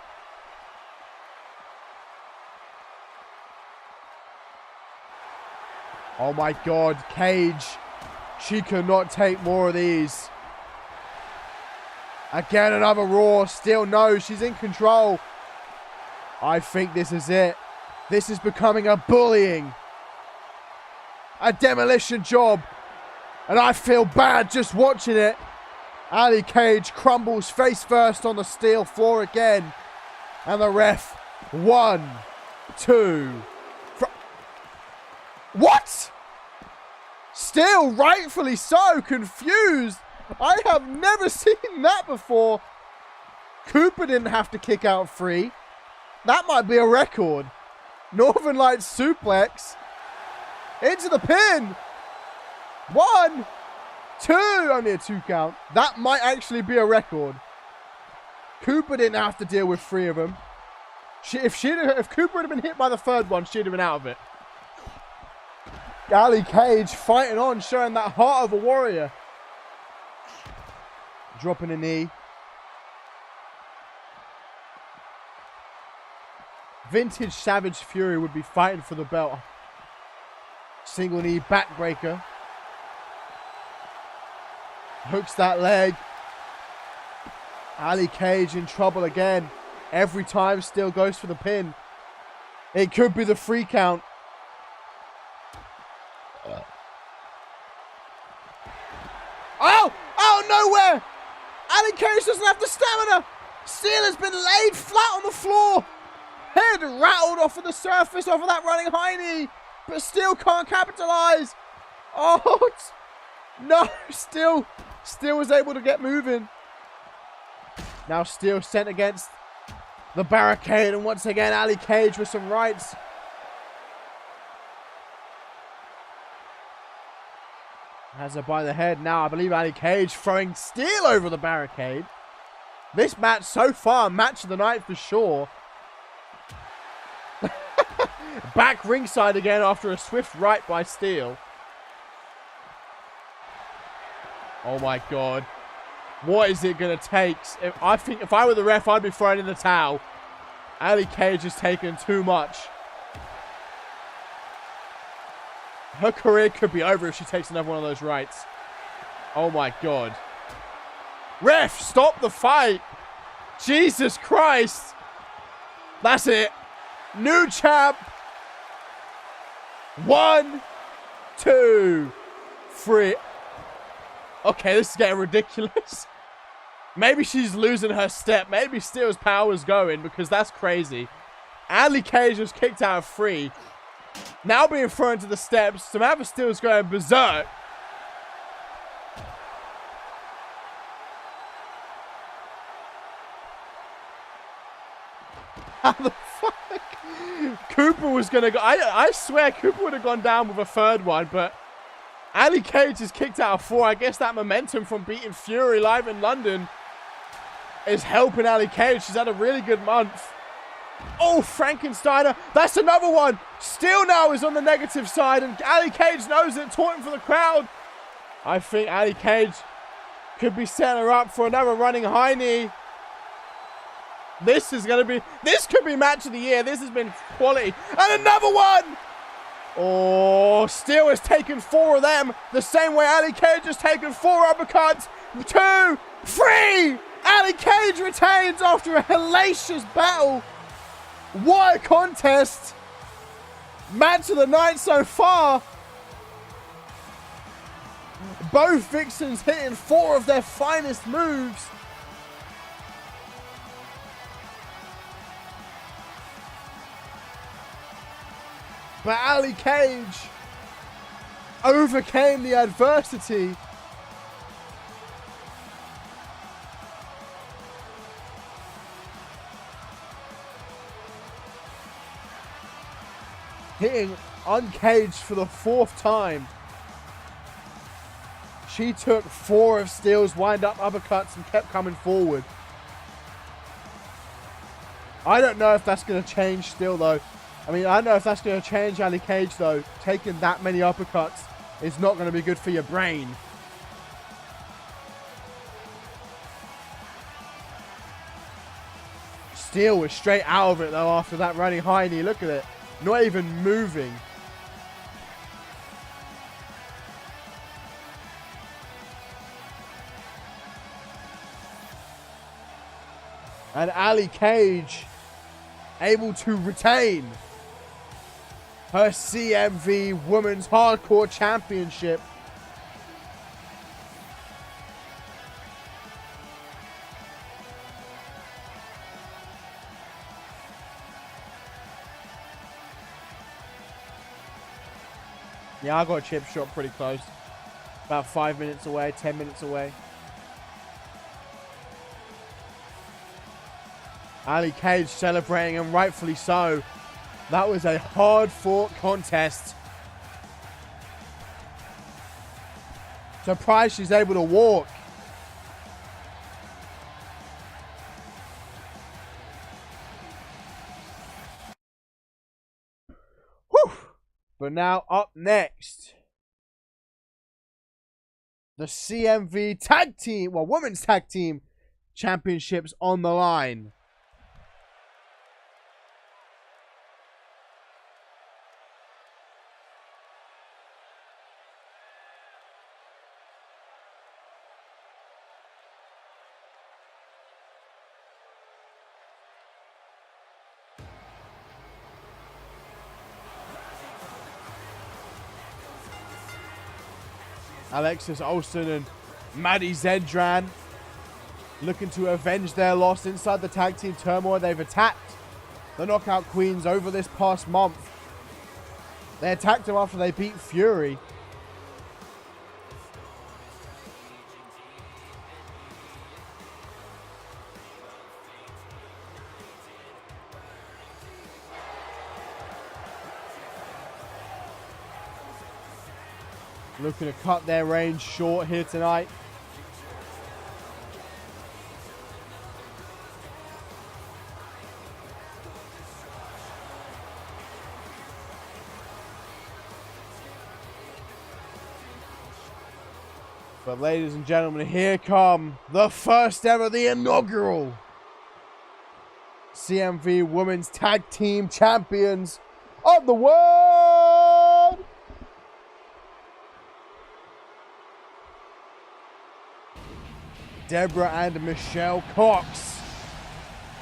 Oh my God, Cage. She cannot take more of these. Again, another Raw. Steel knows she's in control. I think this is it. This is becoming a bullying. A demolition job. And I feel bad just watching it. Ali Cage crumbles face first on the steel floor again. And the ref, 1, 2. What? Still, rightfully so, confused. I have never seen that before. Cooper didn't have to kick out free. That might be a record. Northern Lights suplex. Into the pin. 1, 2. Only a 2 count. That might actually be a record. Cooper didn't have to deal with 3 of them. If Cooper had been hit by the 3rd one, she'd have been out of it. Ali Cage fighting on, showing that heart of a warrior. Dropping a knee. Vintage Savage Fury would be fighting for the belt. Single knee backbreaker. Hooks that leg. Ali Cage in trouble again. Every time Steel goes for the pin. It could be the 3 count. Oh! Out of nowhere! Ali Cage doesn't have the stamina! Steel has been laid flat on the floor! Head rattled off of the surface off of that running high knee! But Steel can't capitalize! Oh! No! Steel was able to get moving. Now Steel sent against the barricade, and once again Ali Cage with some rights. Has her by the head now. I believe Ali Cage throwing Steel over the barricade. This match so far, match of the night for sure. Back ringside again after a swift right by Steel. Oh my God. What is it going to take? I think if I were the ref, I'd be throwing in the towel. Ali Cage has taken too much. Her career could be over if she takes another one of those rights. Oh my God. Ref, stop the fight. Jesus Christ. That's it. New champ. 1, 2, 3. Okay, this is getting ridiculous. Maybe she's losing her step. Maybe Steel's power's going, because that's crazy. Ali Cage was kicked out of 3. Now being thrown to the steps. Samantha Steel's going berserk. How the fuck? Cooper was going to go. I swear Cooper would have gone down with a 3rd one, but Ali Cage is kicked out of 4. I guess that momentum from beating Fury live in London is helping Ali Cage. She's had a really good month. Oh, Frankensteiner. That's another one. Steel now is on the negative side, and Ali Cage knows it, taunting for the crowd. I think Ali Cage could be setting her up for another running high knee. This could be match of the year. This has been quality. And another one. Oh, Steel has taken 4 of them. The same way Ali Cage has taken 4 uppercuts. 2, 3. Ali Cage retains after a hellacious battle. What a contest. Match of the night so far. Both Vixens hitting 4 of their finest moves. But Ali Cage overcame the adversity. Hitting uncaged for the 4th time. She took 4 of Steel's wind-up uppercuts and kept coming forward. I don't know if that's going to change Steel, though. I mean, I don't know if that's going to change Ali Cage, though. Taking that many uppercuts is not going to be good for your brain. Steele was straight out of it though after that running high knee. Look at it. Not even moving. And Ali Cage able to retain her CMV Women's Hardcore Championship. Yeah, I got a chip shot pretty close. About 5 minutes away, 10 minutes away. Ali Cage celebrating, and rightfully so. That was a hard-fought contest. Surprised she's able to walk. Whew. But now up next, the CMV Tag Team, well, Women's Tag Team Championships on the line. Alexis Olsen and Maddie Zendran looking to avenge their loss inside the tag team turmoil. They've attacked the Knockout Queens over this past month. They attacked them after they beat Fury. Looking to cut their range short here tonight. But ladies and gentlemen, here come the first ever, the inaugural CMV Women's Tag Team Champions of the world. Deborah and Michelle Cox,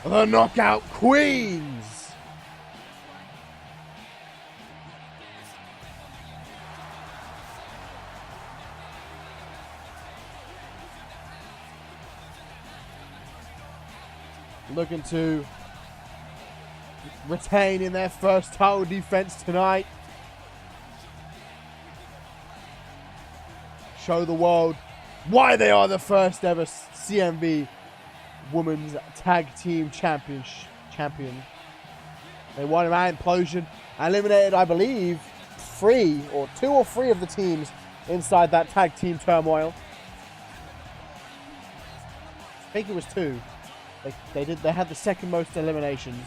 the Knockout Queens. Looking to retain in their first title defense tonight. Show the world why they are the first ever CMV Women's Tag Team Champions. They won around Implosion, eliminated, I believe, two or three of the teams inside that tag team turmoil. I think it was two. They had the second most eliminations.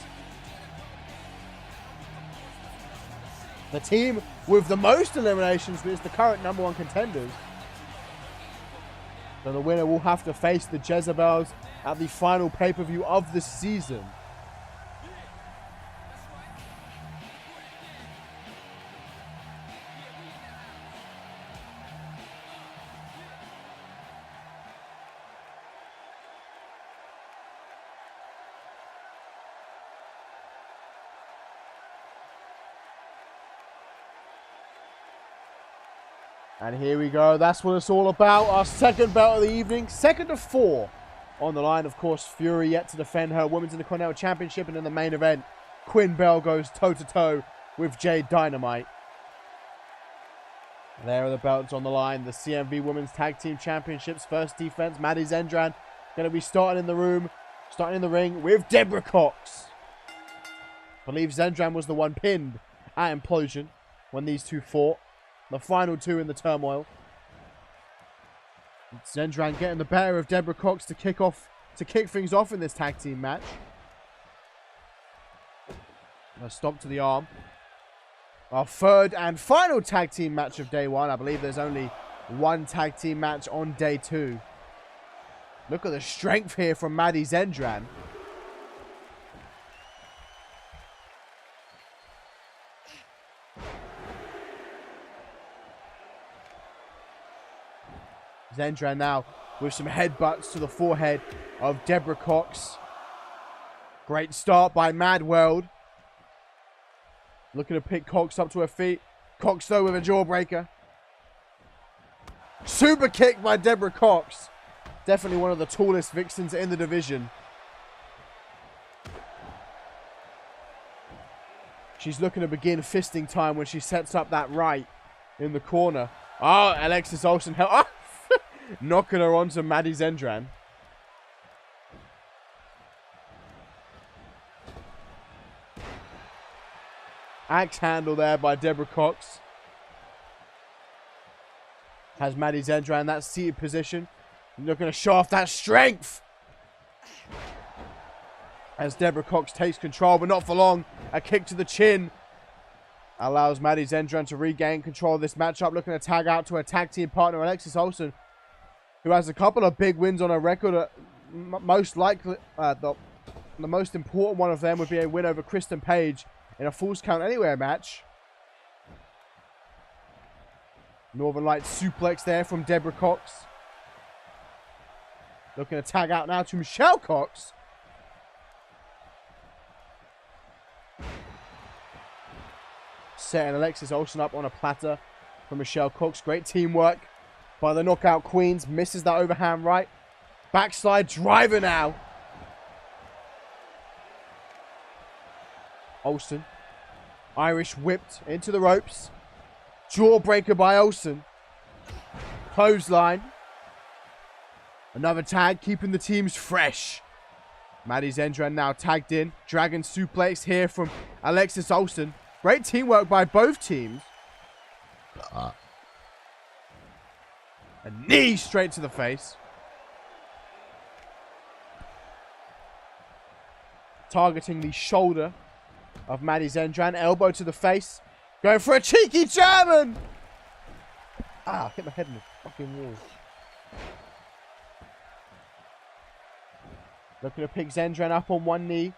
The team with the most eliminations is the current #1 contenders. So the winner will have to face the Jezebels at the final pay-per-view of the season. And here we go. That's what it's all about. Our second belt of the evening. Second of 4 on the line. Of course, Fury yet to defend her Women's Intercontinental Championship. And in the main event, Quinn Bell goes toe-to-toe with Jade Dynamite. There are the belts on the line. The CMV Women's Tag Team Championships. First defense, Maddie Zendran going to be starting in the ring with Deborah Cox. I believe Zendran was the one pinned at Implosion when these two fought. The final two in the turmoil. Zendran getting the better of Deborah Cox to kick things off in this tag team match. A stop to the arm. Our third and final tag team match of day 1. I believe there's only one tag team match on day 2. Look at the strength here from Maddie Zendran. Zendran now with some headbutts to the forehead of Deborah Cox. Great start by Mad World. Looking to pick Cox up to her feet. Cox though with a jawbreaker. Super kick by Deborah Cox. Definitely one of the tallest vixens in the division. She's looking to begin fisting time when she sets up that right in the corner. Oh, Alexis Olsen knocking her onto Maddie Zendran. Axe handle there by Deborah Cox. Has Maddie Zendran in that seated position. Looking to show off that strength. As Deborah Cox takes control, but not for long. A kick to the chin allows Maddie Zendran to regain control of this matchup. Looking to tag out to her tag team partner, Alexis Olsen, who has a couple of big wins on her record. Most likely, the most important one of them would be a win over Kristen Page in a Falls Count Anywhere match. Northern Lights suplex there from Deborah Cox. Looking to tag out now to Michelle Cox. Setting Alexis Olsen up on a platter for Michelle Cox. Great teamwork by the Knockout Queens. Misses that overhand right. Backslide driver now. Olsen. Irish whipped into the ropes. Jawbreaker by Olsen. Clothesline. Another tag, keeping the teams fresh. Maddie Zendran now tagged in. Dragon suplex here from Alexis Olsen. Great teamwork by both teams. A knee straight to the face. Targeting the shoulder of Maddie Zendran. Elbow to the face. Going for a cheeky German. Ah, hit my head in the fucking wall. Looking to pick Zendran up on one knee.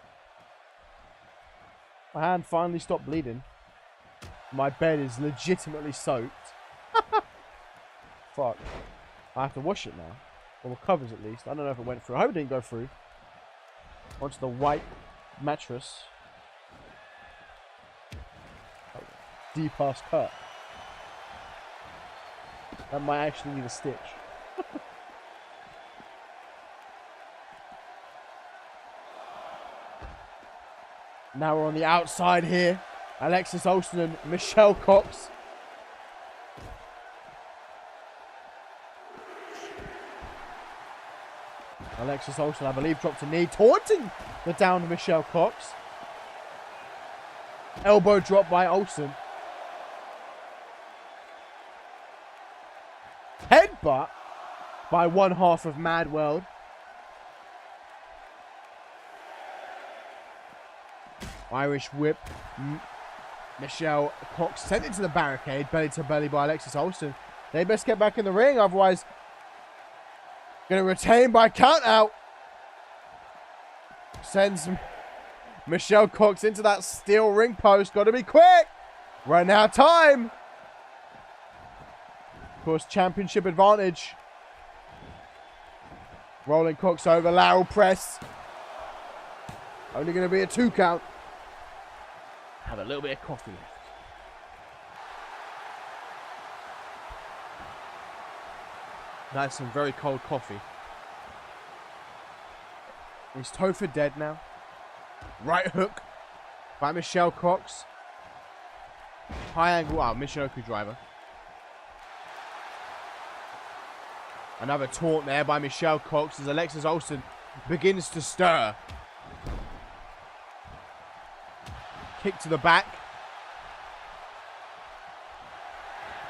My hand finally stopped bleeding. My bed is legitimately soaked. Fuck. I have to wash it now. Or the covers at least. I don't know if it went through. I hope it didn't go through. Onto the white mattress. Oh, deep ass cut. That might actually need a stitch. Now we're on the outside here. Alexis Olsen and Michelle Cox. Alexis Olsen, I believe, dropped a knee, taunting the downed Michelle Cox. Elbow drop by Olsen. Headbutt by one half of Mad World. Irish whip. Michelle Cox sent it to the barricade. Belly to belly by Alexis Olsen. They best get back in the ring, otherwise going to retain by count out. Sends Michelle Cox into that steel ring post. Got to be quick. Right now, time. Of course, championship advantage. Rolling Cox over. Lateral press. Only going to be a 2 count. Have a little bit of coffee left. That's some very cold coffee. Is Topher dead now? Right hook by Michelle Cox. High angle. Wow, Michinoku driver. Another taunt there by Michelle Cox as Alexis Olsen begins to stir. Kick to the back.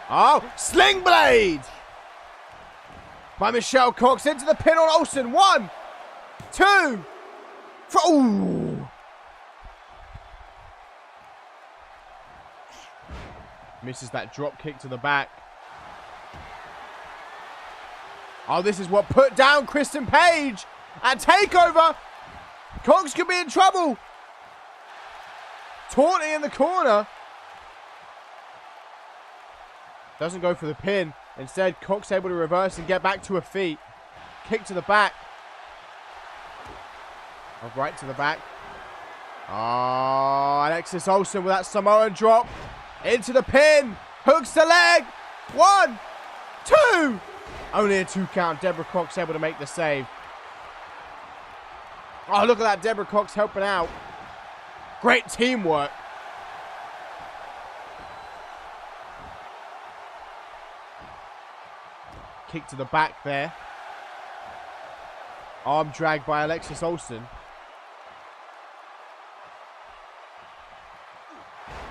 Oh, sling blade by Michelle Cox into the pin on Olsen. 1, 2, 3. Ooh. Misses that drop kick to the back. Oh, this is what put down Kristen Page at TakeOver. Cox could be in trouble. Taunting in the corner. Doesn't go for the pin. Instead, Cox able to reverse and get back to her feet. Kick to the back. Right to the back. Oh, Alexis Olsen with that Samoan drop. Into the pin. Hooks the leg. 1, 2. Only a 2 count. Deborah Cox able to make the save. Oh, look at that. Deborah Cox helping out. Great teamwork. Kick to the back there. Arm drag by Alexis Olsen.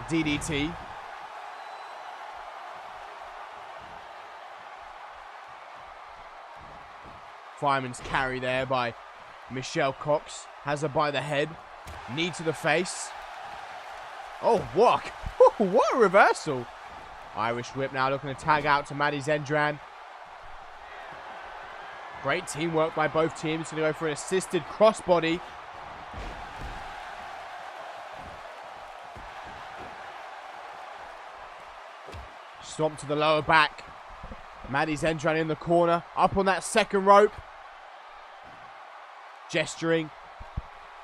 DDT. Fireman's carry there by Michelle Cox. Has her by the head. Knee to the face. Oh, what? What a reversal. Irish whip now looking to tag out to Maddie Zendran. Great teamwork by both teams. Going to go for an assisted crossbody. Stomp to the lower back. Maddie Zendran in the corner. Up on that second rope. Gesturing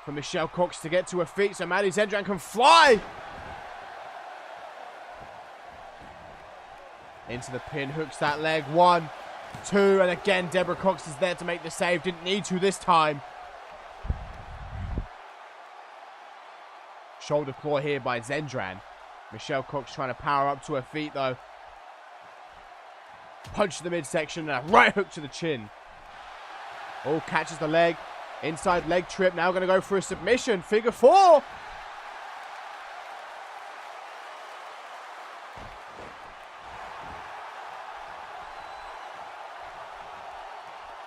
for Michelle Cox to get to her feet so Maddie Zendran can fly. Into the pin. Hooks that leg. 1, 2, and again Deborah Cox is there to make the save. Didn't need to this time. Shoulder claw here by Zendran. Michelle Cox trying to power up to her feet though. Punch to the midsection and a right hook to the chin. Oh, catches the leg. Inside leg trip. Now going to go for a submission. Figure 4.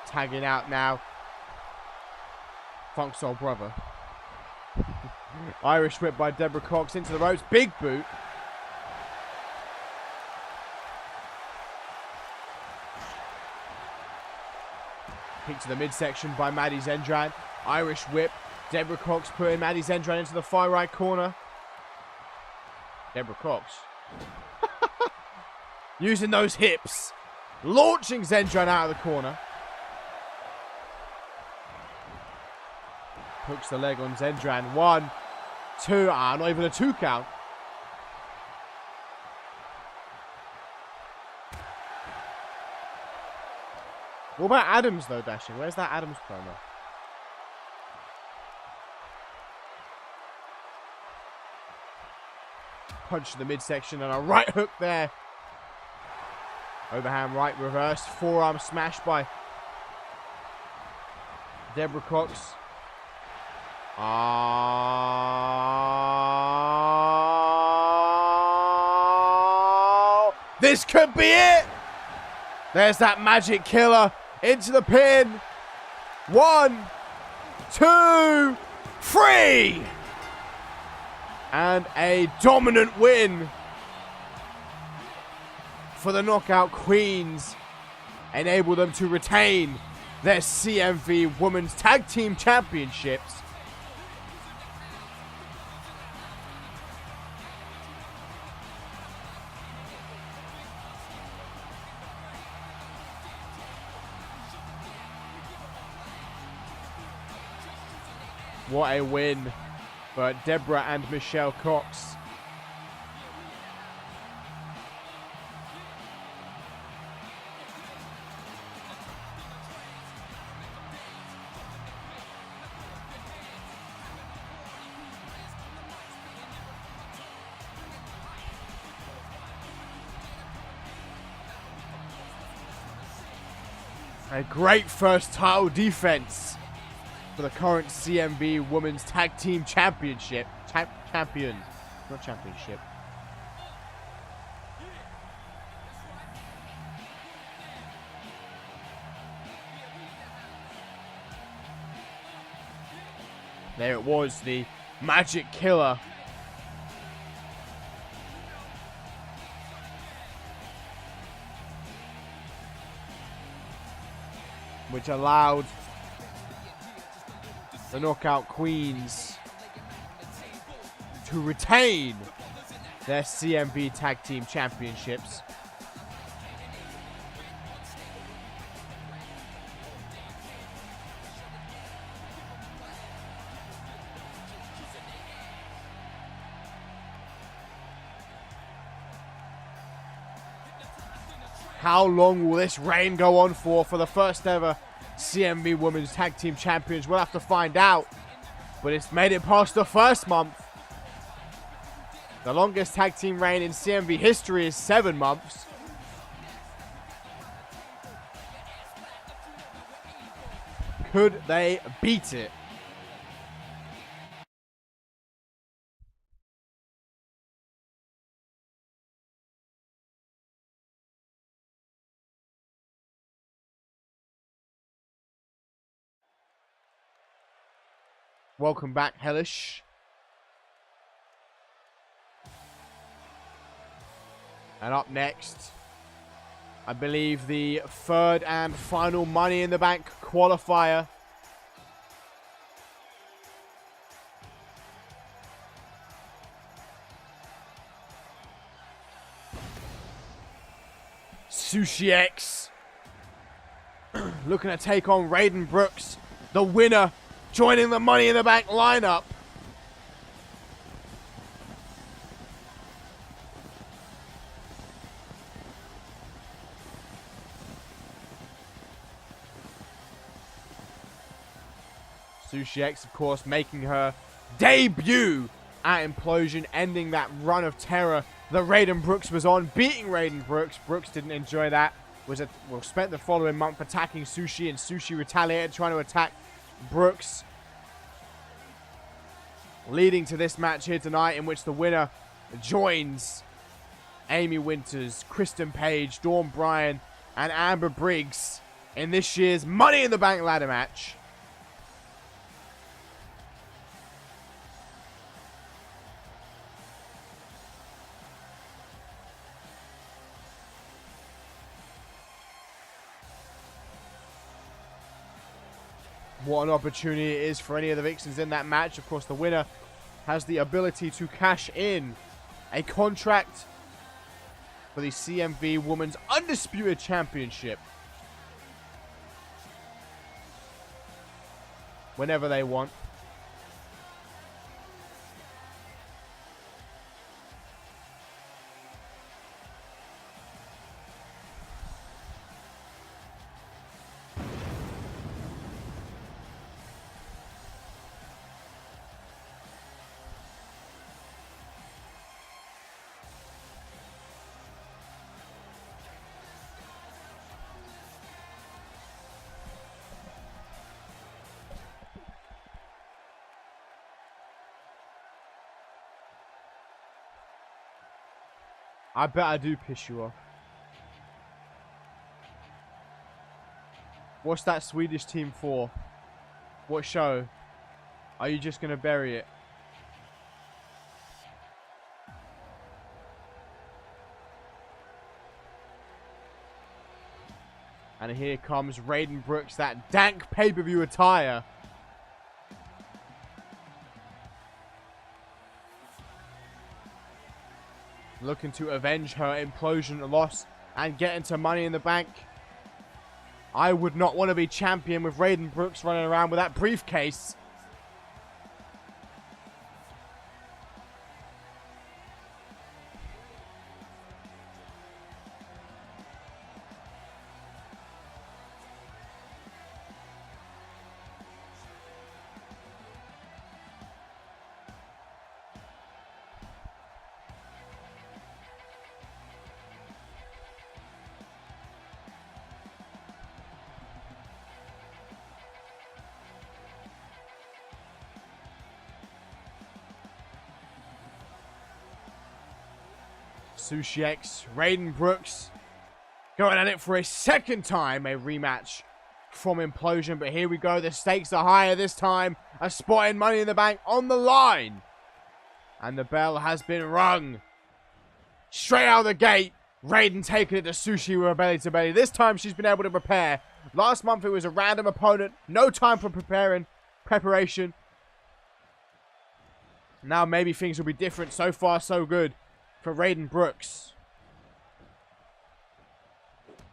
Tagging out now. Funk Soul Brother. Irish whip by Deborah Cox into the ropes. Big boot. Kick to the midsection by Maddie Zendran. Irish whip. Deborah Cox putting Maddie Zendran into the far right corner. Deborah Cox. Using those hips. Launching Zendran out of the corner. Hooks the leg on Zendran. 1, 2. Ah, not even a 2 count. What about Adams, though, Dashing? Where's that Adams promo? Punch to the midsection and a right hook there. Overhand right reversed. Forearm smash by Deborah Cox. Oh, this could be it. There's that magic killer into the pin. 1, 2, 3. And a dominant win for the Knockout Queens. Enable them to retain their CMV Women's Tag Team Championships. What a win for Deborah and Michelle Cox. A great first title defense for the current CMV Women's Tag Team Championship. Champion. Not championship. There it was, the magic killer. Which allowed the Knockout Queens to retain their CMV Tag Team Championships. How long will this reign go on for the first ever CMV Women's Tag Team Champions? We'll have to find out. But it's made it past the first month. The longest tag team reign in CMV history is 7 months. Could they beat it? Welcome back, Hellish. And up next, I believe the third and final Money in the Bank qualifier. Sushi X looking to take on Raiden Brooks, the winner, joining the Money in the Bank lineup. Sushi X, of course, making her debut at Implosion, ending that run of terror that Raiden Brooks was on, beating Raiden Brooks. Brooks didn't enjoy that. Spent the following month attacking Sushi, and Sushi retaliated, trying to attack Brooks. Leading to this match here tonight, in which the winner joins Amy Winters, Kristen Page, Dawn Bryan, and Amber Briggs in this year's Money in the Bank ladder match. What an opportunity it is for any of the Vixens in that match. Of course, the winner has the ability to cash in a contract for the CMV Women's Undisputed Championship whenever they want. I bet I do piss you off. What's that Swedish team for? What show? Are you just going to bury it? And here comes Raiden Brooks, that dank pay-per-view attire. Looking to avenge her Implosion loss and get into Money in the Bank. I would not want to be champion with Raiden Brooks running around with that briefcase. Sushi X, Raiden Brooks going at it for a second time. A rematch from Implosion. But here we go. The stakes are higher this time. A spot in Money in the Bank on the line. And the bell has been rung. Straight out of the gate. Raiden taking it to Sushi with a belly to belly. This time she's been able to prepare. Last month it was a random opponent. No time for preparation. Now maybe things will be different. So far so good for Raiden Brooks.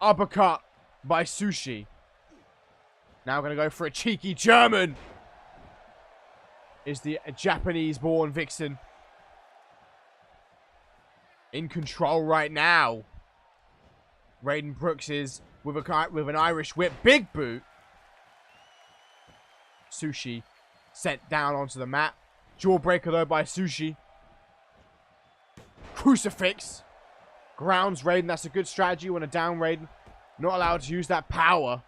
Uppercut by Sushi. Now going to go for a cheeky German. Is the Japanese-born Vixen in control right now? Raiden Brooks is with an Irish whip. Big boot. Sushi sent down onto the mat. Jawbreaker though by Sushi. Crucifix. Grounds Raiden. That's a good strategy. You want to down Raiden. Not allowed to use that power.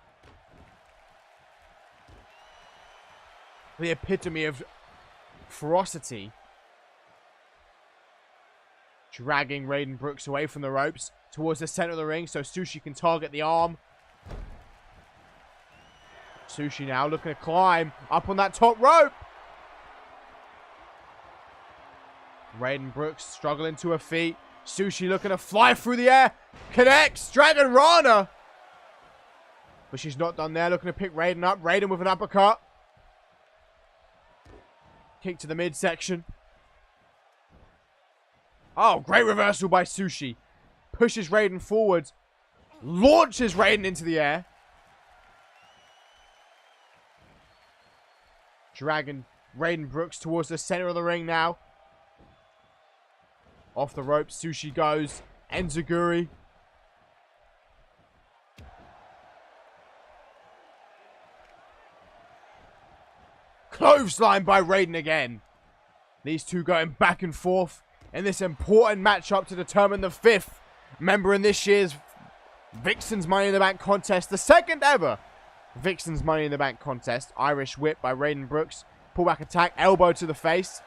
The epitome of ferocity. Dragging Raiden Brooks away from the ropes towards the center of the ring so Sushi can target the arm. Sushi now looking to climb up on that top rope. Raiden Brooks struggling to her feet. Sushi looking to fly through the air. Connects. Dragon Rana. But she's not done there. Looking to pick Raiden up. Raiden with an uppercut. Kick to the midsection. Oh, great reversal by Sushi. Pushes Raiden forwards. Launches Raiden into the air. Dragging Raiden Brooks towards the center of the ring now. Off the ropes, Sushi goes. Enziguri. Clothesline by Raiden again. These two going back and forth in this important matchup to determine the 5th member in this year's Vixen's Money in the Bank contest. The second ever Vixen's Money in the Bank contest. Irish whip by Raiden Brooks. Pullback attack. Elbow to the face.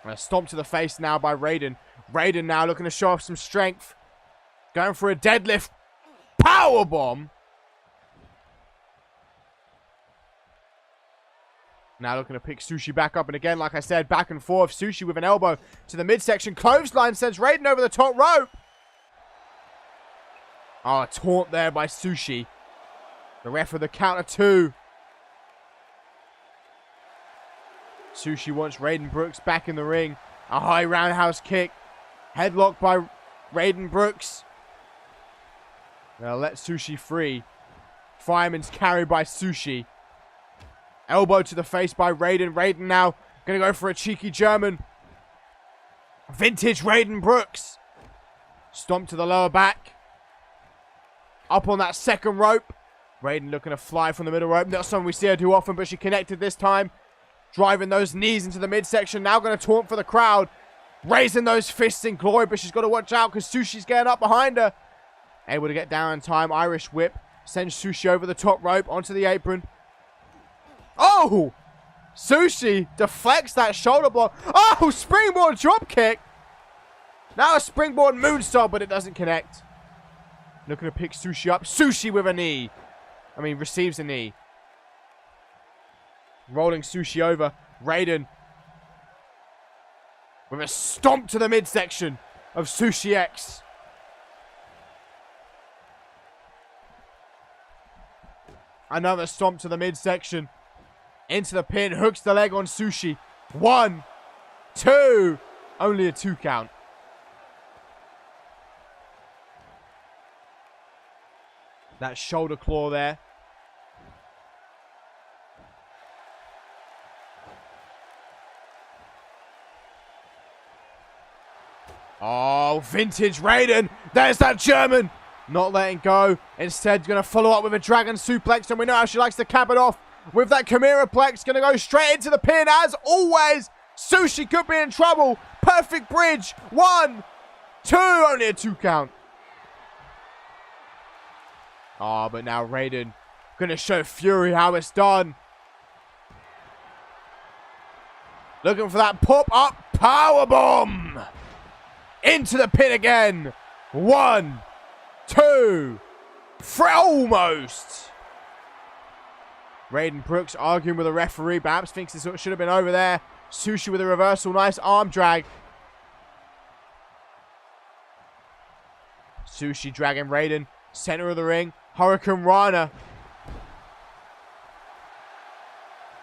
A stomp to the face now by Raiden. Raiden now looking to show off some strength. Going for a deadlift. Powerbomb. Now looking to pick Sushi back up. And again, like I said, back and forth. Sushi with an elbow to the midsection. Clothesline sends Raiden over the top rope. Oh, a taunt there by Sushi. The ref with the counter 2. Sushi wants Raiden Brooks back in the ring. A high roundhouse kick. Headlock by Raiden Brooks. Now let Sushi free. Fireman's carry by Sushi. Elbow to the face by Raiden. Raiden now going to go for a cheeky German. Vintage Raiden Brooks. Stomp to the lower back. Up on that second rope. Raiden looking to fly from the middle rope. Not something we see her do often, but she connected this time. Driving those knees into the midsection. Now going to taunt for the crowd. Raising those fists in glory, but she's got to watch out because Sushi's getting up behind her. Able to get down in time. Irish whip. Sends Sushi over the top rope onto the apron. Oh! Sushi deflects that shoulder block. Oh! Springboard drop kick. Now a springboard moonsault, but it doesn't connect. Looking to pick Sushi up. Sushi with a knee. Receives a knee. Rolling Sushi over. Raiden with a stomp to the midsection of Sushi X. Another stomp to the midsection. Into the pin. Hooks the leg on Sushi. 1, 2. Only a 2 count. That shoulder claw there. Oh, vintage Raiden. There's that German. Not letting go. Instead, going to follow up with a dragon suplex. And we know how she likes to cap it off with that Chimera-plex. Going to go straight into the pin. As always, Sushi could be in trouble. Perfect bridge. 1, 2. Only a 2 count. Oh, but now Raiden going to show Fury how it's done. Looking for that pop-up powerbomb. Into the pin again. 1, 2, 3. Almost. Raiden Brooks arguing with the referee. Perhaps thinks this should have been over there. Sushi with a reversal. Nice arm drag. Sushi dragging Raiden. Center of the ring. Hurricane Rana.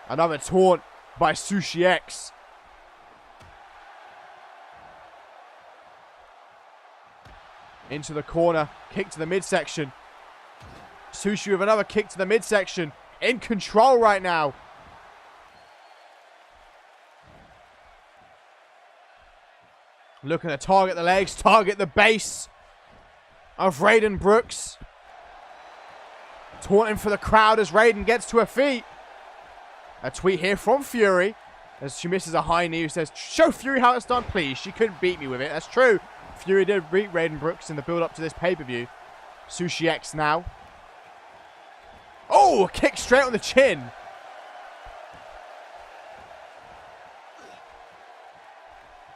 Another taunt by Sushi X. Into the corner. Kick to the midsection. Sushi with another kick to the midsection. In control right now. Looking to target the legs. Target the base. of Raiden Brooks. Taunting for the crowd as Raiden gets to her feet. A tweet here from Fury as she misses a high knee who says, show Fury how it's done, please. She couldn't beat me with it. That's true. Fury did beat Raiden Brooks in the build-up to this pay-per-view. Sushi X now. Oh, a kick straight on the chin.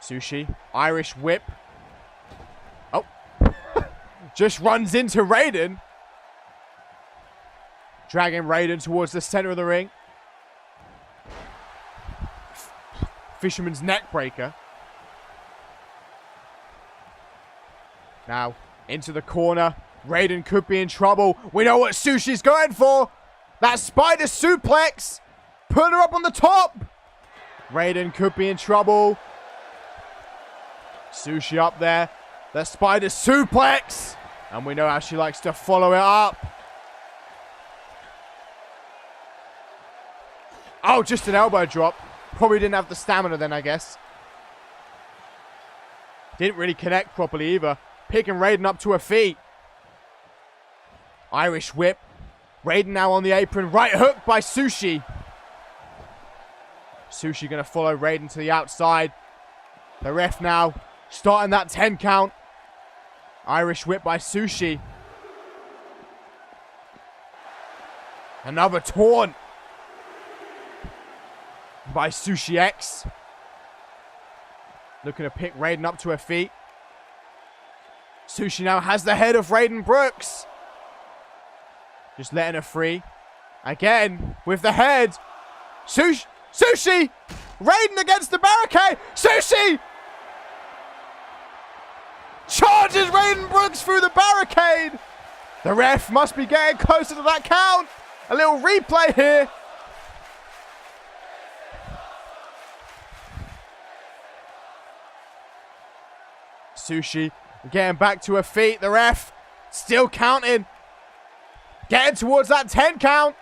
Sushi, Irish whip. Oh. Just runs into Raiden. Dragging Raiden towards the center of the ring. Fisherman's neck breaker. Now, into the corner. Raiden could be in trouble. We know what Sushi's going for. That spider suplex. Put her up on the top. Raiden could be in trouble. Sushi up there. The spider suplex. And we know how she likes to follow it up. Oh, just an elbow drop. Probably didn't have the stamina then, I guess. Didn't really connect properly either. Picking Raiden up to her feet. Irish whip. Raiden now on the apron. Right hook by Sushi. Sushi going to follow Raiden to the outside. The ref now starting that 10 count. Irish whip by Sushi. Another taunt by Sushi X. Looking to pick Raiden up to her feet. Sushi now has the head of Raiden Brooks. Just letting her free. Again, with the head. Sushi! Raiden against the barricade! Sushi! Charges Raiden Brooks through the barricade! The ref must be getting closer to that count. A little replay here. Sushi getting back to her feet. The ref still counting. Getting towards that 10 count.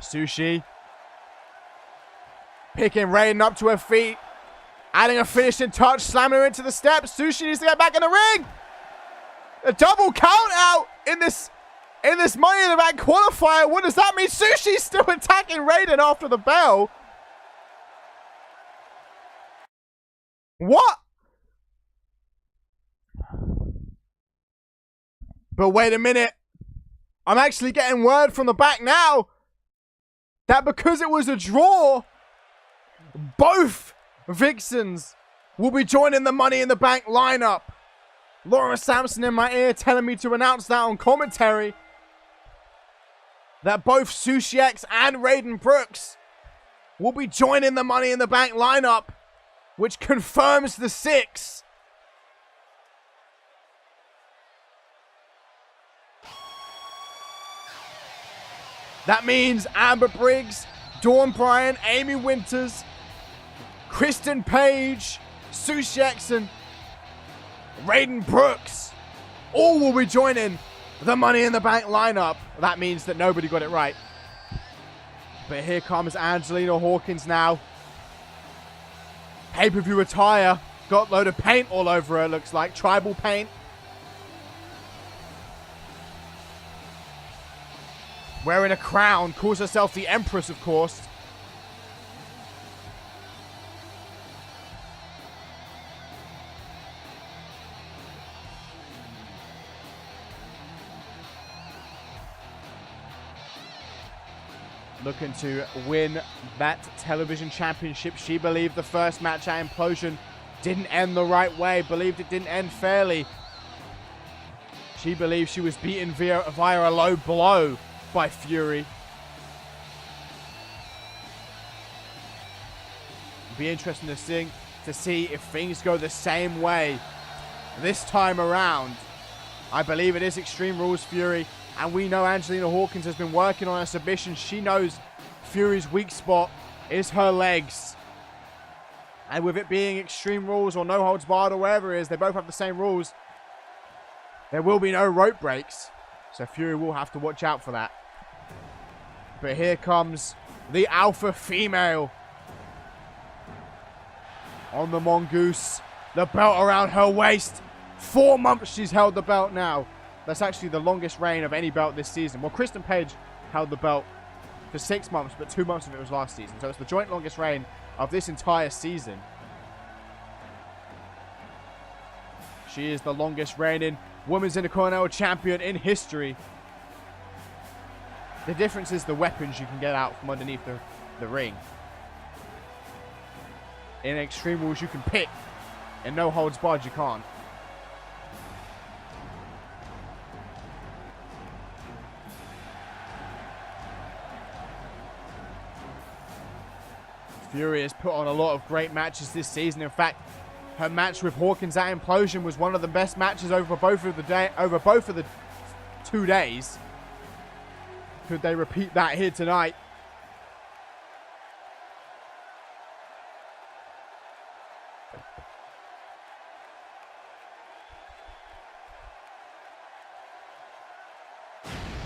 Sushi picking Raiden up to her feet. Adding a finishing touch. Slamming her into the steps. Sushi needs to get back in the ring. A double count out in this Money in the Bank qualifier. What does that mean? Sushi's still attacking Raiden after the bell. What? But wait a minute. I'm actually getting word from the back now that because it was a draw, both Vixens will be joining the Money in the Bank lineup. Laura Sampson in my ear telling me to announce that on commentary. That both Sushi X and Raiden Brooks will be joining the Money in the Bank lineup, which confirms the 6. That means Amber Briggs, Dawn Bryan, Amy Winters, Kristen Page, Sushi X, and Raiden Brooks all will be joining the Money in the Bank lineup. That means that nobody got it right. But here comes Angelina Hawkins now. Pay-per-view attire. Got a load of paint all over her, looks like. Tribal paint. Wearing a crown. Calls herself the Empress, of course. Looking to win that television championship. She believed the first match at Implosion didn't end the right way. Believed it didn't end fairly. She believed she was beaten via a low blow by Fury. It'll be interesting to see if things go the same way this time around. I believe it is Extreme Rules Fury. And we know Angelina Hawkins has been working on her submission. She knows Fury's weak spot is her legs. And with it being Extreme Rules or No Holds Barred or wherever it is, they both have the same rules. There will be no rope breaks. So Fury will have to watch out for that. But here comes the alpha female. On the Mongoose. The belt around her waist. 4 months she's held the belt now. That's actually the longest reign of any belt this season. Well, Kristen Page held the belt for 6 months, but 2 months of it was last season. So it's the joint longest reign of this entire season. She is the longest reigning Women's Intercontinental Champion in history. The difference is the weapons you can get out from underneath the ring. In Extreme Rules, you can pick. In No Holds Barred, you can't. Fury has put on a lot of great matches this season. In fact, her match with Hawkins at Implosion was one of the best matches over both of the 2 days. Could they repeat that here tonight?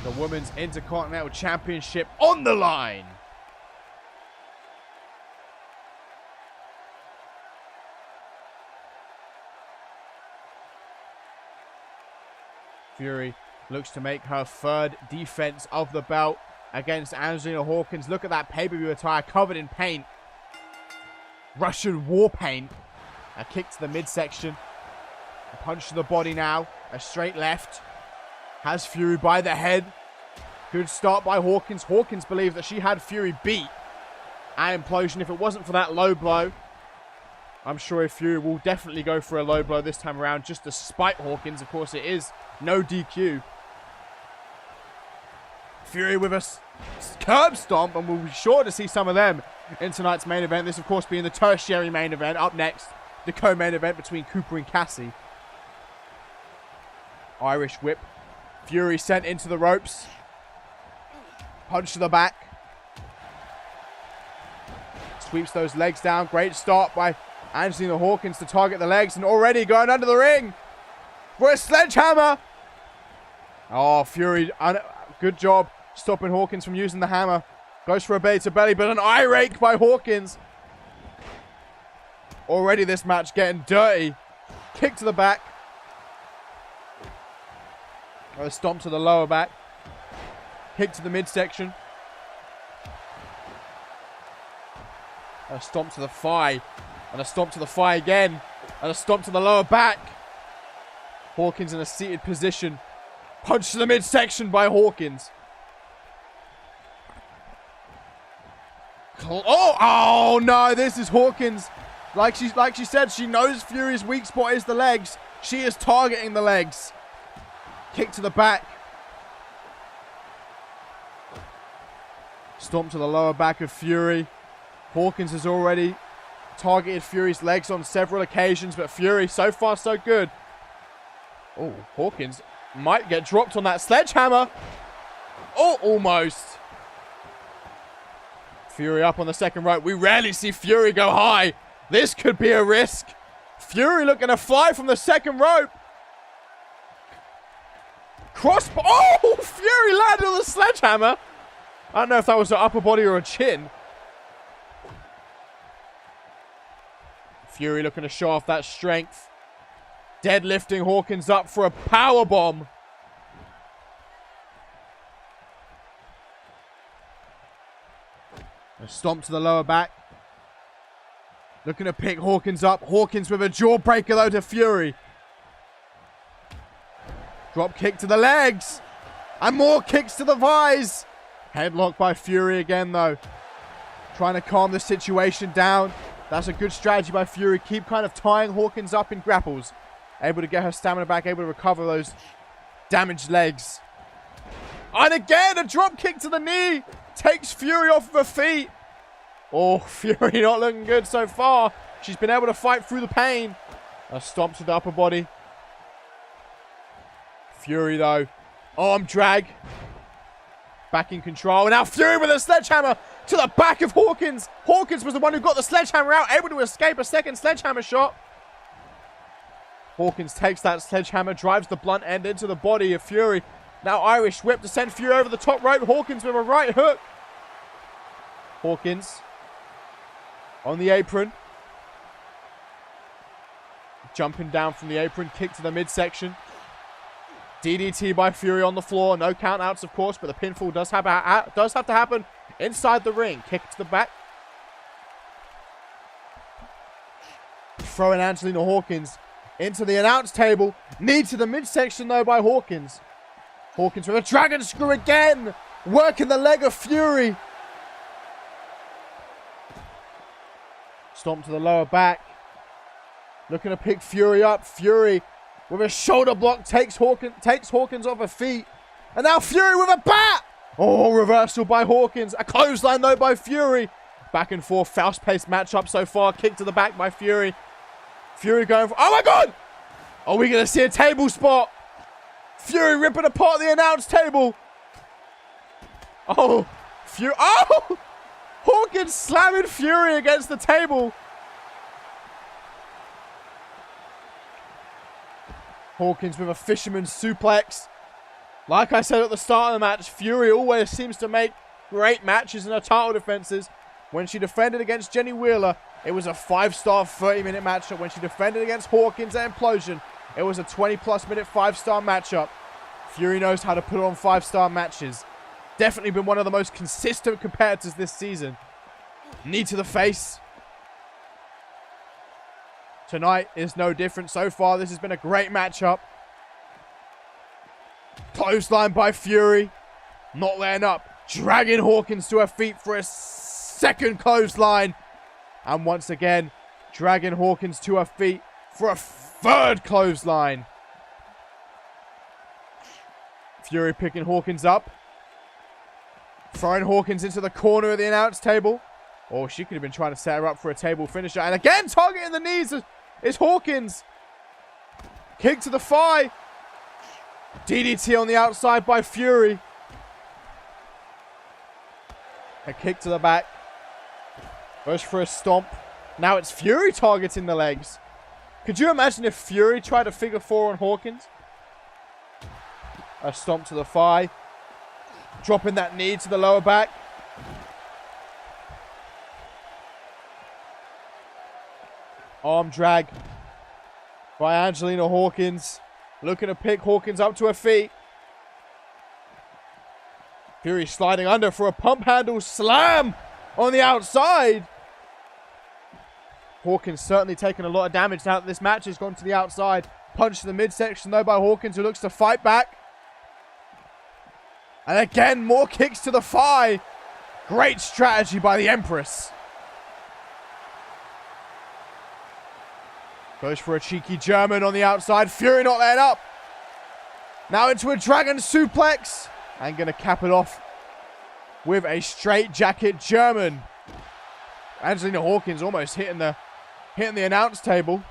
The Women's Intercontinental Championship on the line. Fury looks to make her 3rd defense of the belt against Angelina Hawkins. Look at that pay-per-view attire covered in paint. Russian war paint. A kick to the midsection. A punch to the body now. A straight left. Has Fury by the head. Good start by Hawkins. Hawkins believed that she had Fury beat at Implosion if it wasn't for that low blow. I'm sure Fury will definitely go for a low blow this time around just to spite Hawkins. Of course, it is no DQ. Fury with a curb stomp, and we'll be sure to see some of them in tonight's main event. This, of course, being the tertiary main event. Up next, the co-main event between Cooper and Cassie. Irish whip. Fury sent into the ropes. Punch to the back. Sweeps those legs down. Great start by Angelina Hawkins to target the legs, and already going under the ring for a sledgehammer. Oh, Fury, good job stopping Hawkins from using the hammer. Goes for a belly to belly, but an eye rake by Hawkins. Already this match getting dirty. Kick to the back. A stomp to the lower back. Kick to the midsection. A stomp to the thigh. And a stomp to the thigh again. And a stomp to the lower back. Hawkins in a seated position. Punch to the midsection by Hawkins. Oh no, this is Hawkins. Like she said, she knows Fury's weak spot is the legs. She is targeting the legs. Kick to the back. Stomp to the lower back of Fury. Hawkins has already targeted Fury's legs on several occasions, but Fury, so far so good. Oh, Hawkins might get dropped on that sledgehammer. Oh, almost. Fury up on the second rope. We rarely see Fury go high. This could be a risk. Fury looking to fly from the second rope. Oh, Fury landed on the sledgehammer. I don't know if that was an upper body or a chin. Fury looking to show off that strength. Deadlifting Hawkins up for a power bomb. A stomp to the lower back. Looking to pick Hawkins up. Hawkins with a jawbreaker though to Fury. Drop kick to the legs. And more kicks to the thighs. Headlock by Fury again though. Trying to calm the situation down. That's a good strategy by Fury. Keep kind of tying Hawkins up in grapples. Able to get her stamina back. Able to recover those damaged legs. And again, a drop kick to the knee. Takes Fury off of her feet. Oh, Fury not looking good so far. She's been able to fight through the pain. A stomp to the upper body. Fury though. Arm drag. Back in control. And now Fury with a sledgehammer to the back of Hawkins. Hawkins was the one who got the sledgehammer out. Able to escape a second sledgehammer shot. Hawkins takes that sledgehammer. Drives the blunt end into the body of Fury. Now Irish whip to send Fury over the top rope. Hawkins with a right hook. Hawkins on the apron. jumping down from the apron, kick to the midsection. DDT by Fury on the floor. No countouts, of course, but the pinfall does have to happen inside the ring. Kick to the back. Throwing Angelina Hawkins into the announce table. Knee to the midsection, though, by Hawkins. Hawkins with a dragon screw again. Working the leg of Fury. Stomp to the lower back. Looking to pick Fury up. Fury with a shoulder block takes Hawkins off her feet. And now Fury with a bat. Oh, reversal by Hawkins. A clothesline, though, by Fury. Back and forth, fast-paced matchup so far. Kick to the back by Fury. Fury going for... Oh, my God! Are we going to see a table spot? Fury ripping apart the announce table. Oh, Fury... Oh! Hawkins slamming Fury against the table. Hawkins with a fisherman suplex. Like I said at the start of the match, Fury always seems to make great matches in her title defenses. When she defended against Jenny Wheeler, it was a 5-star 30-minute matchup. When she defended against Hawkins at Implosion, it was a 20-plus minute 5-star matchup. Fury knows how to put on 5-star matches. Definitely been one of the most consistent competitors this season. Knee to the face. Tonight is no different so far. This has been a great matchup. Clothesline by Fury. Not letting up. Dragging Hawkins to her feet for a second clothesline. And once again, dragging Hawkins to her feet for a third clothesline. Fury picking Hawkins up. Throwing Hawkins into the corner of the announce table. Oh, she could have been trying to set her up for a table finisher. And again, targeting the knees is Hawkins. Kick to the thigh. DDT on the outside by Fury. A kick to the back. Goes for a stomp. Now it's Fury targeting the legs. Could you imagine if Fury tried a figure 4 on Hawkins? A stomp to the thigh. Dropping that knee to the lower back. Arm drag by Angelina Hawkins. Looking to pick Hawkins up to her feet. Fury sliding under for a pump handle slam on the outside. Hawkins certainly taking a lot of damage now that this match has gone to the outside. Punch to the midsection though by Hawkins, who looks to fight back. And again, more kicks to the thigh. Great strategy by the Empress. Goes for a cheeky German on the outside. Fury not letting up. Now into a dragon suplex. And going to cap it off with a straight jacket German. Angelina Hawkins almost hitting the announce table.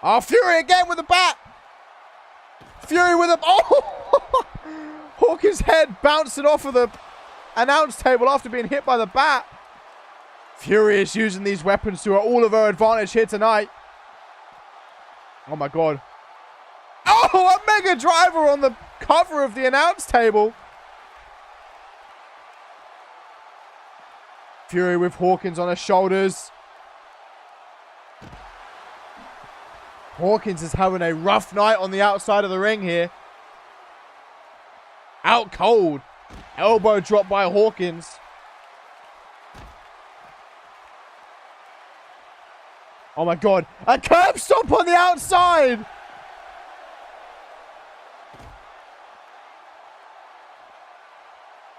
Oh, Fury again with the bat. Fury with a... Oh! Hawkins' head bouncing off of the announce table after being hit by the bat. Fury is using these weapons to all of her advantage here tonight. Oh my God. Oh, a mega driver on the cover of the announce table. Fury with Hawkins on her shoulders. Hawkins is having a rough night on the outside of the ring here. Out cold. Elbow drop by Hawkins. Oh my God. A curb stomp on the outside.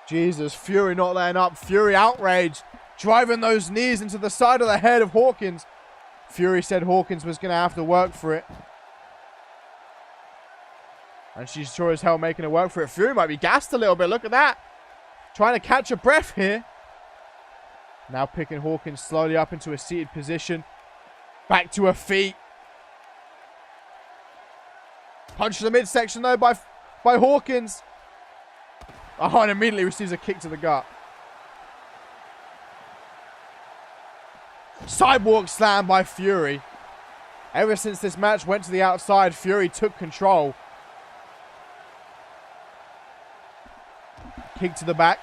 Jesus, Fury not letting up. Fury outraged. Driving those knees into the side of the head of Hawkins. Fury said Hawkins was going to have to work for it. And she's sure as hell making her work for it. Fury might be gassed a little bit. Look at that. Trying to catch a breath here. Now picking Hawkins slowly up into a seated position. Back to her feet. Punch to the midsection though by Hawkins. Oh, and immediately receives a kick to the gut. Sidewalk slam by Fury. Ever since this match went to the outside, Fury took control. Kick to the back.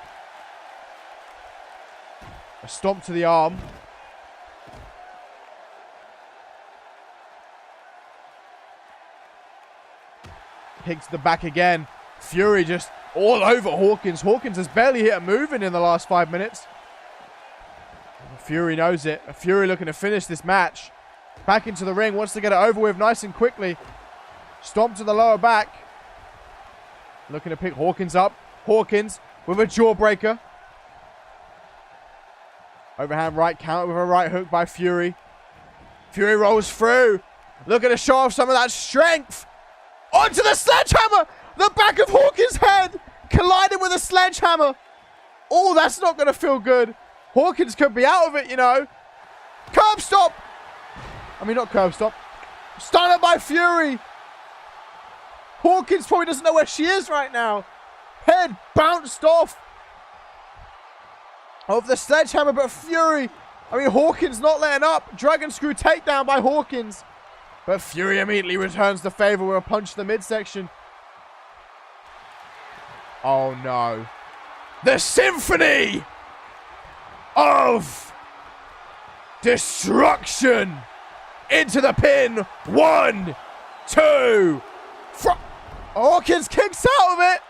A stomp to the arm. Kick to the back again. Fury just all over Hawkins. Hawkins has barely hit a move in the last 5 minutes. Fury knows it. Fury looking to finish this match. Back into the ring. Wants to get it over with nice and quickly. Stomp to the lower back. Looking to pick Hawkins up. Hawkins with a jawbreaker. Overhand right counter with a right hook by Fury. Fury rolls through. Looking to show off some of that strength. Onto the sledgehammer. The back of Hawkins' head colliding with a sledgehammer. Oh, that's not going to feel good. Hawkins could be out of it, you know. Curb stop. I mean, not curb stop. Stunner by Fury. Hawkins probably doesn't know where she is right now. Head bounced off of the sledgehammer, but Fury, I mean, Hawkins not letting up. Dragon screw takedown by Hawkins. But Fury immediately returns the favor with a punch to the midsection. Oh no. The symphony of destruction into the pin. 1, 2. Hawkins kicks out of it.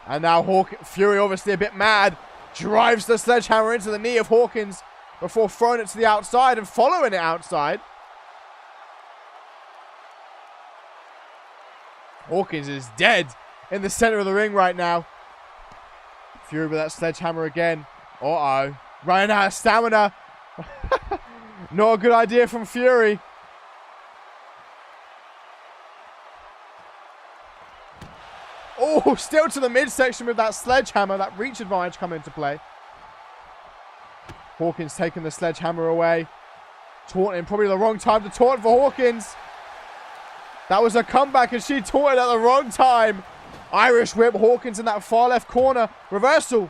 And now Fury, obviously a bit mad, drives the sledgehammer into the knee of Hawkins before throwing it to the outside and following it outside. Hawkins is dead in the center of the ring right now. Fury with that sledgehammer again. Uh-oh. Running out of stamina. Not a good idea from Fury. Oh, still to the midsection with that sledgehammer. That reach advantage coming into play. Hawkins taking the sledgehammer away. Taunting. Probably the wrong time to taunt for Hawkins. That was a comeback and she taunted at the wrong time. Irish whip. Hawkins in that far left corner. Reversal.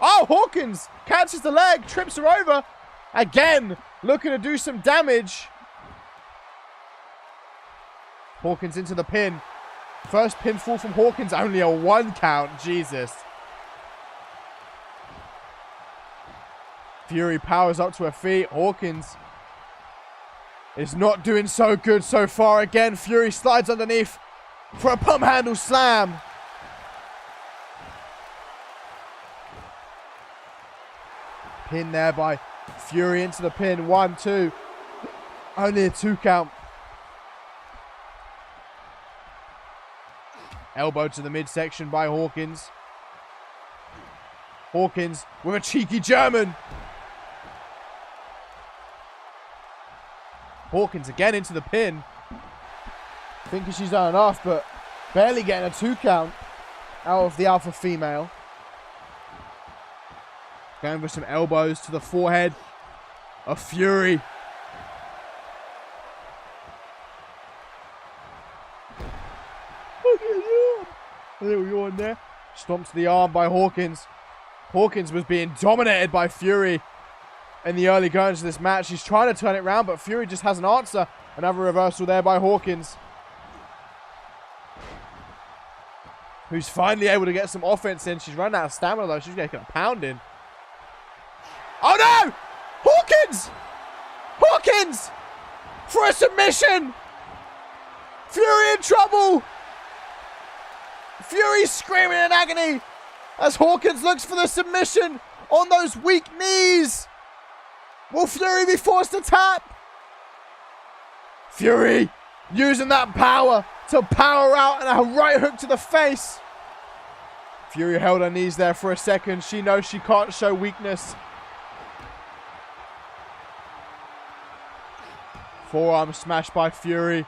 Oh, Hawkins catches the leg. Trips her over. Again, looking to do some damage. Hawkins into the pin. First pinfall from Hawkins. Only a 1 count. Jesus. Fury powers up to her feet. Hawkins is not doing so good so far. Again, Fury slides underneath for a pump handle slam. Pin there by Fury into the pin. 1, 2. Only a 2 count. Elbow to the midsection by Hawkins. Hawkins with a cheeky German. Hawkins again into the pin. Thinking she's done enough, but barely getting a 2 count out of the alpha female. Going for some elbows to the forehead of Fury. A little yawn there. Stomps the arm by Hawkins. Hawkins was being dominated by Fury in the early goings of this match. He's trying to turn it around, but Fury just has an answer. Another reversal there by Hawkins, who's finally able to get some offense in. She's running out of stamina, though. She's getting a pounding. Oh, no! Hawkins! Hawkins! For a submission! Fury in trouble! Fury screaming in agony as Hawkins looks for the submission on those weak knees. Will Fury be forced to tap? Fury using that power to power out and a right hook to the face. Fury held her knees there for a second. She knows she can't show weakness. Forearm smash by Fury.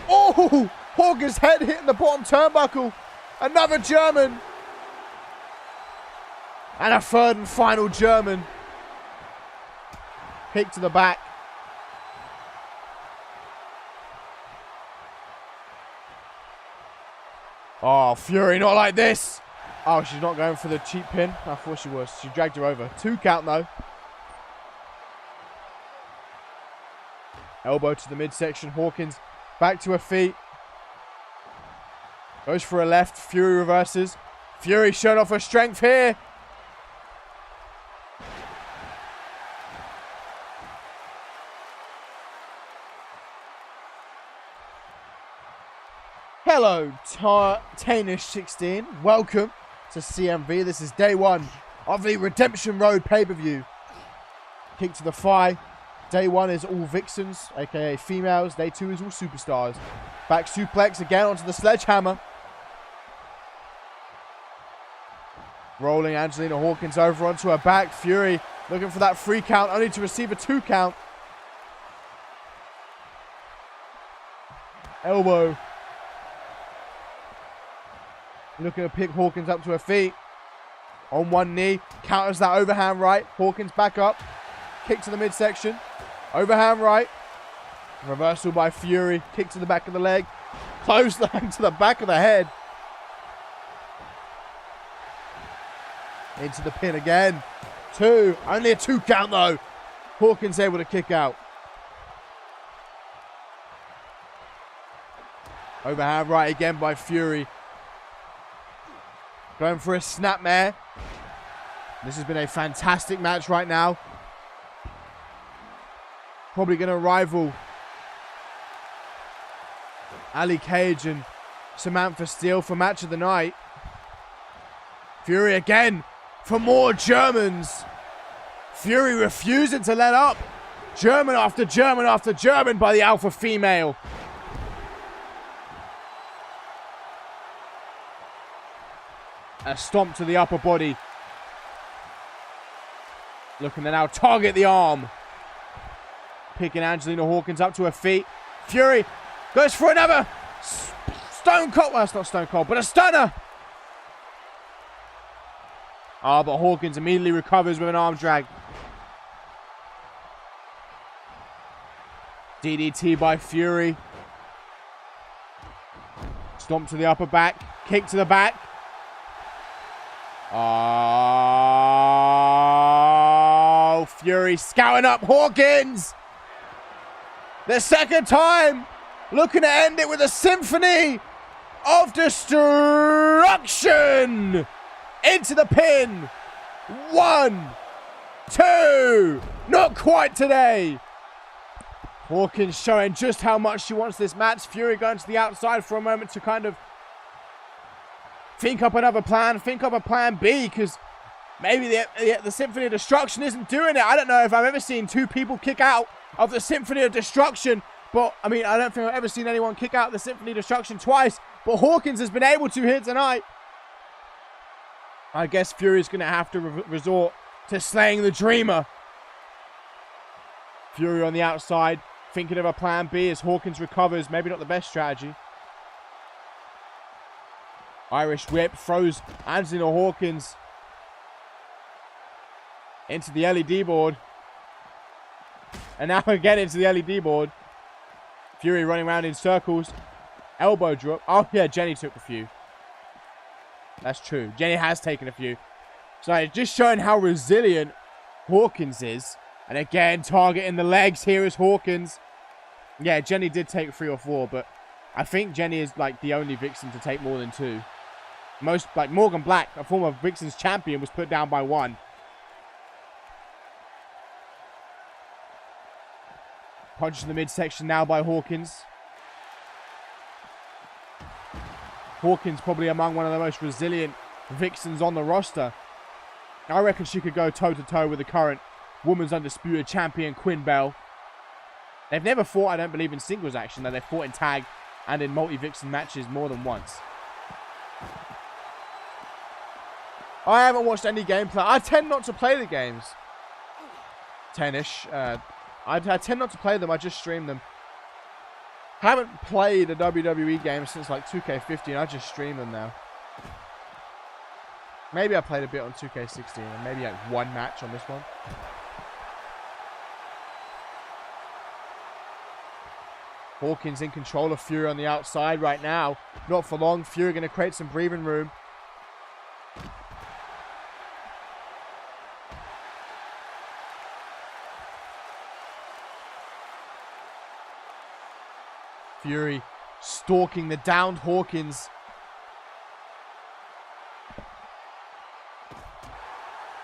Oh! Hawkins' head hitting the bottom turnbuckle. Another German. And a third and final German. Kick to the back. Oh, Fury, not like this. Oh, she's not going for the cheap pin. I thought she was. She dragged her over. 2 count, though. Elbow to the midsection. Hawkins back to her feet. Goes for a left. Fury reverses. Fury showing off her strength here. Hello, Tanish16. Welcome to CMV. This is day 1 of the Redemption Road pay-per-view. Kick to the thigh. Day 1 is all vixens, aka females. Day 2 is all superstars. Back suplex again onto the sledgehammer. Rolling Angelina Hawkins over onto her back. Fury looking for that 3 count, only to receive a 2 count. Elbow. Looking to pick Hawkins up to her feet. On one knee. Counters that overhand right. Hawkins back up. Kick to the midsection. Overhand right. Reversal by Fury. Kick to the back of the leg. Clothesline to the back of the head. Into the pin again. 2. Only a 2 count though. Hawkins able to kick out. Overhand right again by Fury. Going for a snapmare. This has been a fantastic match right now. Probably going to rival Ali Cage and Samantha Steele for match of the night. Fury again for more Germans. Fury refusing to let up. German after German after German by the alpha female. A stomp to the upper body. Looking to now target the arm. Picking Angelina Hawkins up to her feet. Fury goes for another Stone Cold. Well, that's not Stone Cold, but a stunner. Ah, but Hawkins immediately recovers with an arm drag. DDT by Fury. Stomp to the upper back. Kick to the back. Oh, Fury scouting up Hawkins. The second time. Looking to end it with a symphony of destruction. Into the pin. 1, 2. Not quite today. Hawkins showing just how much she wants this match. Fury going to the outside for a moment to kind of think up another plan. Think up a plan B, because maybe the Symphony of Destruction isn't doing it. I don't know if I've ever seen 2 people kick out of the Symphony of Destruction. But, I mean, I don't think I've ever seen anyone kick out the Symphony of Destruction twice. But Hawkins has been able to here tonight. I guess Fury's going to have to resort to slaying the Dreamer. Fury on the outside, thinking of a plan B as Hawkins recovers. Maybe not the best strategy. Irish whip throws Angelina Hawkins into the LED board. And now again into the LED board. Fury running around in circles. Elbow drop. Oh, yeah, Jenny took a few. That's true. Jenny has taken a few. So just showing how resilient Hawkins is. And again, targeting the legs. Here is Hawkins. Yeah, Jenny did take 3 or 4, but I think Jenny is like the only Vixen to take more than 2. Most, like Morgan Black, a former Vixen's champion, was put down by 1. Punch in the midsection now by Hawkins. Hawkins probably among one of the most resilient Vixens on the roster. I reckon she could go toe-to-toe with the current Women's Undisputed Champion, Quinn Bell. They've never fought, I don't believe, in singles action, though they've fought in tag and in multi-Vixen matches more than once. I haven't watched any gameplay. I tend not to play the games. Tennis. I tend not to play them. I just stream them. Haven't played a WWE game since like 2K15. I just stream them now. Maybe I played a bit on 2K16 and maybe like 1 match on this one. Hawkins in control of Fury on the outside right now. Not for long. Fury going to create some breathing room. Fury stalking the downed Hawkins.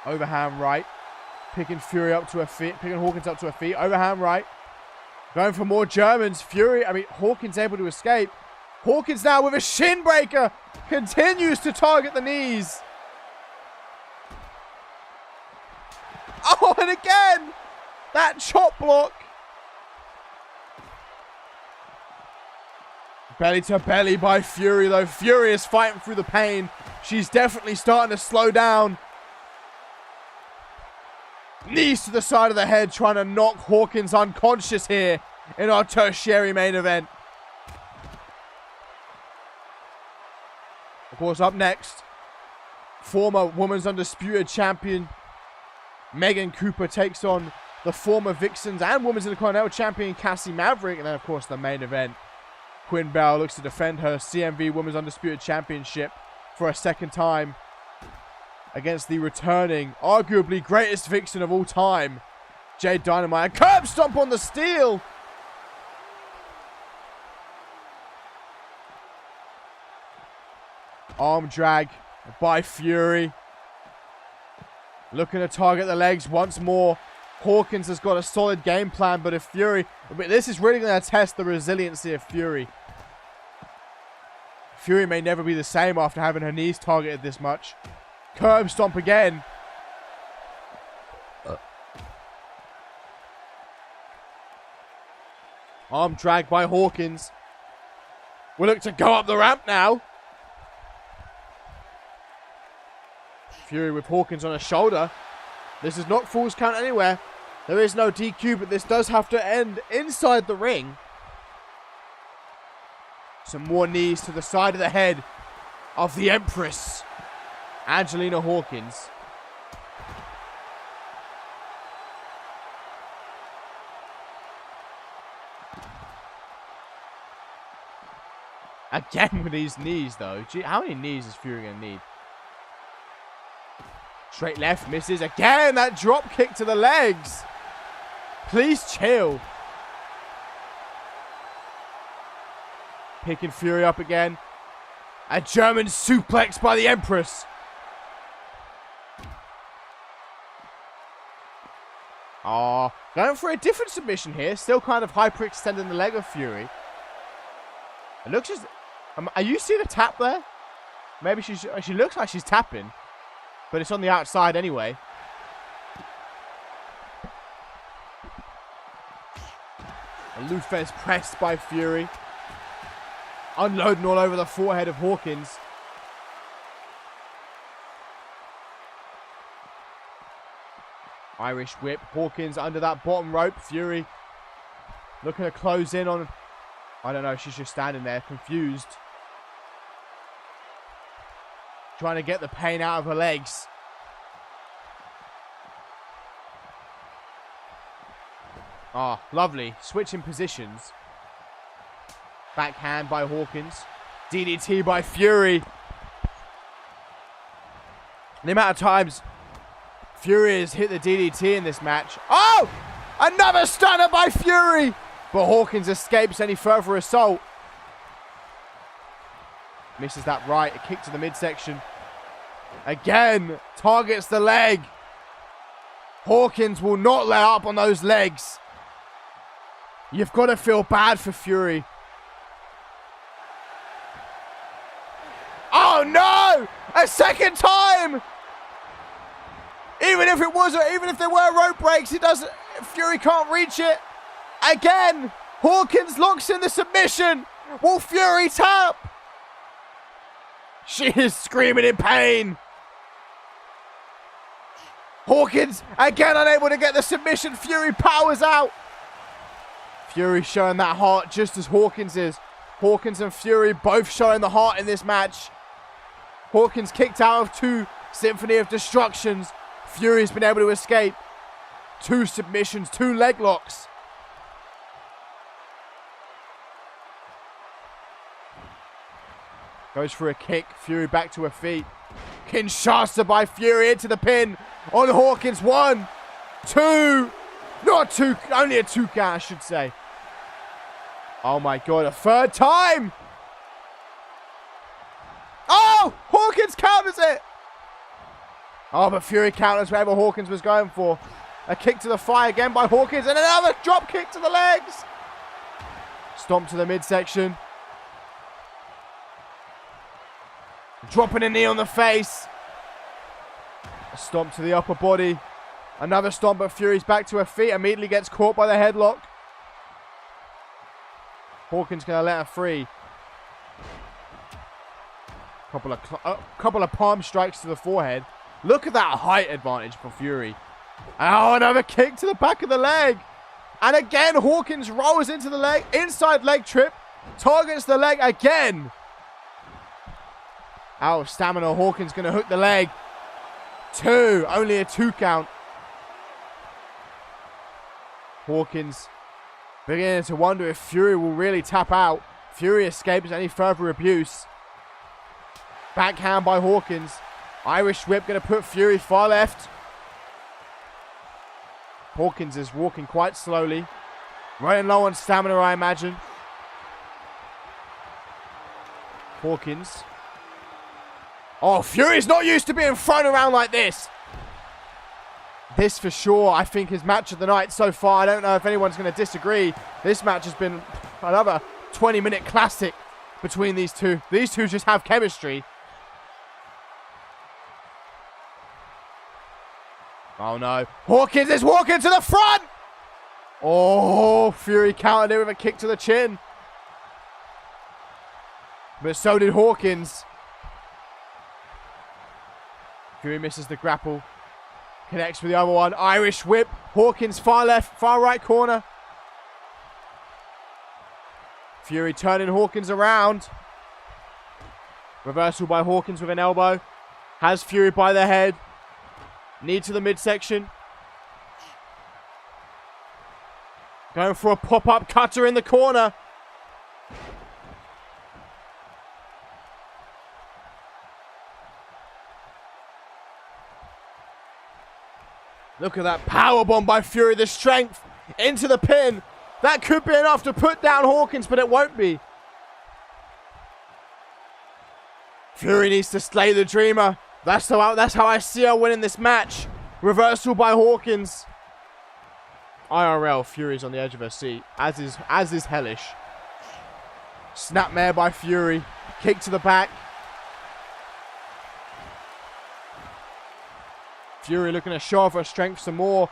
Overhand right. Picking Fury up to her feet. Picking Hawkins up to her feet. Overhand right. Going for more Germans. Hawkins able to escape. Hawkins now with a shin breaker. Continues to target the knees. Oh, and again. That chop block. Belly to belly by Fury, though. Fury is fighting through the pain. She's definitely starting to slow down. Knees to the side of the head, trying to knock Hawkins unconscious here in our tertiary main event. Of course, up next, former Women's Undisputed Champion Megan Cooper takes on the former Vixens and Women's Intercontinental Champion Cassie Maverick. And then, of course, the main event, Quinn Bell looks to defend her CMV Women's Undisputed Championship for a second time against the returning, arguably greatest Vixen of all time, Jade Dynamite. Curb stomp on the steel. Arm drag by Fury. Looking to target the legs once more. Hawkins has got a solid game plan, but if Fury... This is really going to test the resiliency of Fury. Fury may never be the same after having her knees targeted this much. Curb stomp again. Arm drag by Hawkins. We look to go up the ramp now. Fury with Hawkins on her shoulder. This is not Falls Count anywhere. There is no DQ, but this does have to end inside the ring. Some more knees to the side of the head of the Empress, Angelina Hawkins. Again with these knees, though. Gee, how many knees is Fury going to need? Straight left, misses. Again, that drop kick to the legs. Please chill. Picking Fury up again. A German suplex by the Empress. Going for a different submission here. Still kind of hyperextending the leg of Fury. It looks just... are you seeing a tap there? Maybe she looks like she's tapping. But it's on the outside anyway. A Lufez pressed by Fury. Unloading all over the forehead of Hawkins. Irish whip. Hawkins under that bottom rope. Fury looking to close in on... I don't know. She's just standing there confused. Trying to get the pain out of her legs. Lovely. Switching positions. Backhand by Hawkins. DDT by Fury. The amount of times Fury has hit the DDT in this match. Oh! Another stunner by Fury! But Hawkins escapes any further assault. Misses that right. A kick to the midsection. Again, targets the leg. Hawkins will not let up on those legs. You've got to feel bad for Fury. Oh no! A second time! Even if there were rope breaks, Fury can't reach it. Again, Hawkins locks in the submission. Will Fury tap? She is screaming in pain. Hawkins, again unable to get the submission. Fury powers out. Fury showing that heart just as Hawkins is. Hawkins and Fury both showing the heart in this match. Hawkins kicked out of 2 Symphony of Destructions. Fury's been able to escape. 2 submissions, 2 leg locks. Goes for a kick. Fury back to her feet. Kinshasa by Fury into the pin on Hawkins. 1, 2. Not 2. Only a 2 count, I should say. Oh my god. A 3rd time. Oh! Hawkins counters it. Oh, but Fury counters whatever Hawkins was going for. A kick to the thigh again by Hawkins, and another drop kick to the legs. Stomp to the midsection. Dropping a knee on the face. A stomp to the upper body. Another stomp, but Fury's back to her feet. Immediately gets caught by the headlock. Hawkins going to let her free. Couple of palm strikes to the forehead. Look at that height advantage for Fury. Oh, another kick to the back of the leg. And again, Hawkins rolls into the leg. Inside leg trip. Targets the leg again. Out of stamina, Hawkins going to hook the leg. 2. Only a 2 count. Hawkins beginning to wonder if Fury will really tap out. Fury escapes any further abuse. Backhand by Hawkins. Irish whip going to put Fury far left. Hawkins is walking quite slowly. Running low on stamina, I imagine. Hawkins. Oh, Fury's not used to being thrown around like this. This for sure, I think, is match of the night so far. I don't know if anyone's going to disagree. This match has been another 20-minute classic between these two. These two just have chemistry. Oh no. Hawkins is walking to the front. Oh, Fury countered it with a kick to the chin. But so did Hawkins. Fury misses the grapple. Connects with the other one. Irish whip. Hawkins far left, far right corner. Fury turning Hawkins around. Reversal by Hawkins with an elbow. Has Fury by the head. Knee to the midsection. Going for a pop-up cutter in the corner. Look at that powerbomb by Fury. The strength into the pin. That could be enough to put down Hawkins, but it won't be. Fury needs to slay the Dreamer. That's how I see her winning this match. Reversal by Hawkins. IRL, Fury's on the edge of her seat, as is Hellish. Snapmare by Fury. Kick to the back. Fury looking to show off her strength some more.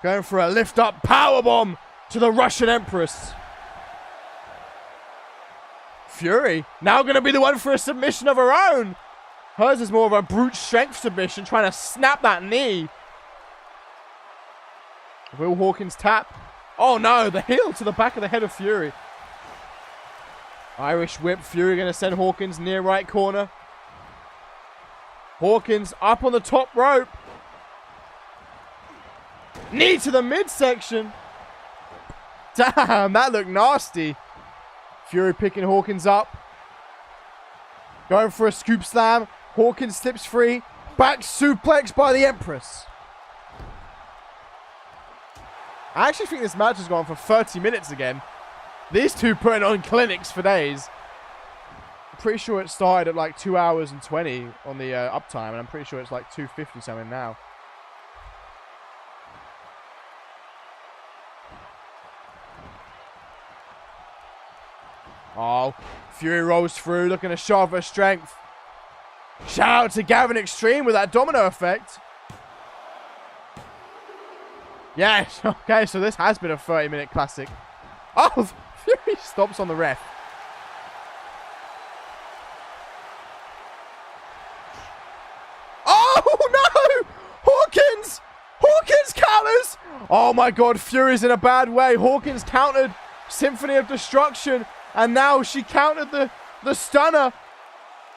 Going for a lift-up powerbomb to the Russian Empress. Fury now going to be the one for a submission of her own. Hers is more of a brute strength submission, trying to snap that knee. Will Hawkins tap? Oh no, the heel to the back of the head of Fury. Irish whip, Fury going to send Hawkins near right corner. Hawkins up on the top rope. Knee to the midsection. Damn, that looked nasty. Fury picking Hawkins up. Going for a scoop slam. Hawkins slips free. Back suplex by the Empress. I actually think this match has gone for 30 minutes again. These two putting on clinics for days. I'm pretty sure it started at like 2 hours and 20 on the uptime. And I'm pretty sure it's like 2:50 something now. Oh, Fury rolls through, looking to show off her strength. Shout out to Gavin Extreme with that domino effect. Yes, okay, so this has been a 30-minute classic. Oh, Fury stops on the ref. Oh, no! Hawkins! Hawkins counters! Oh, my God, Fury's in a bad way. Hawkins countered Symphony of Destruction. And now she countered the stunner.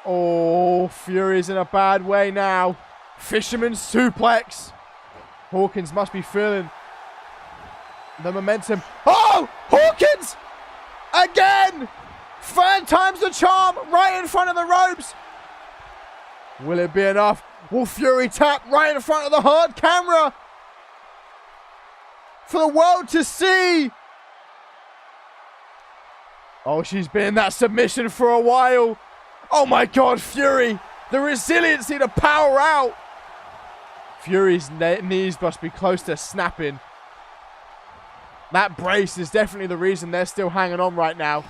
Oh, Fury's in a bad way now. Fisherman suplex. Hawkins must be feeling the momentum. Oh, Hawkins! Again! 3rd time's the charm, right in front of the ropes. Will it be enough? Will Fury tap right in front of the hard camera? For the world to see. Oh, she's been in that submission for a while. Oh my God, Fury. The resiliency to power out. Fury's knees must be close to snapping. That brace is definitely the reason they're still hanging on right now.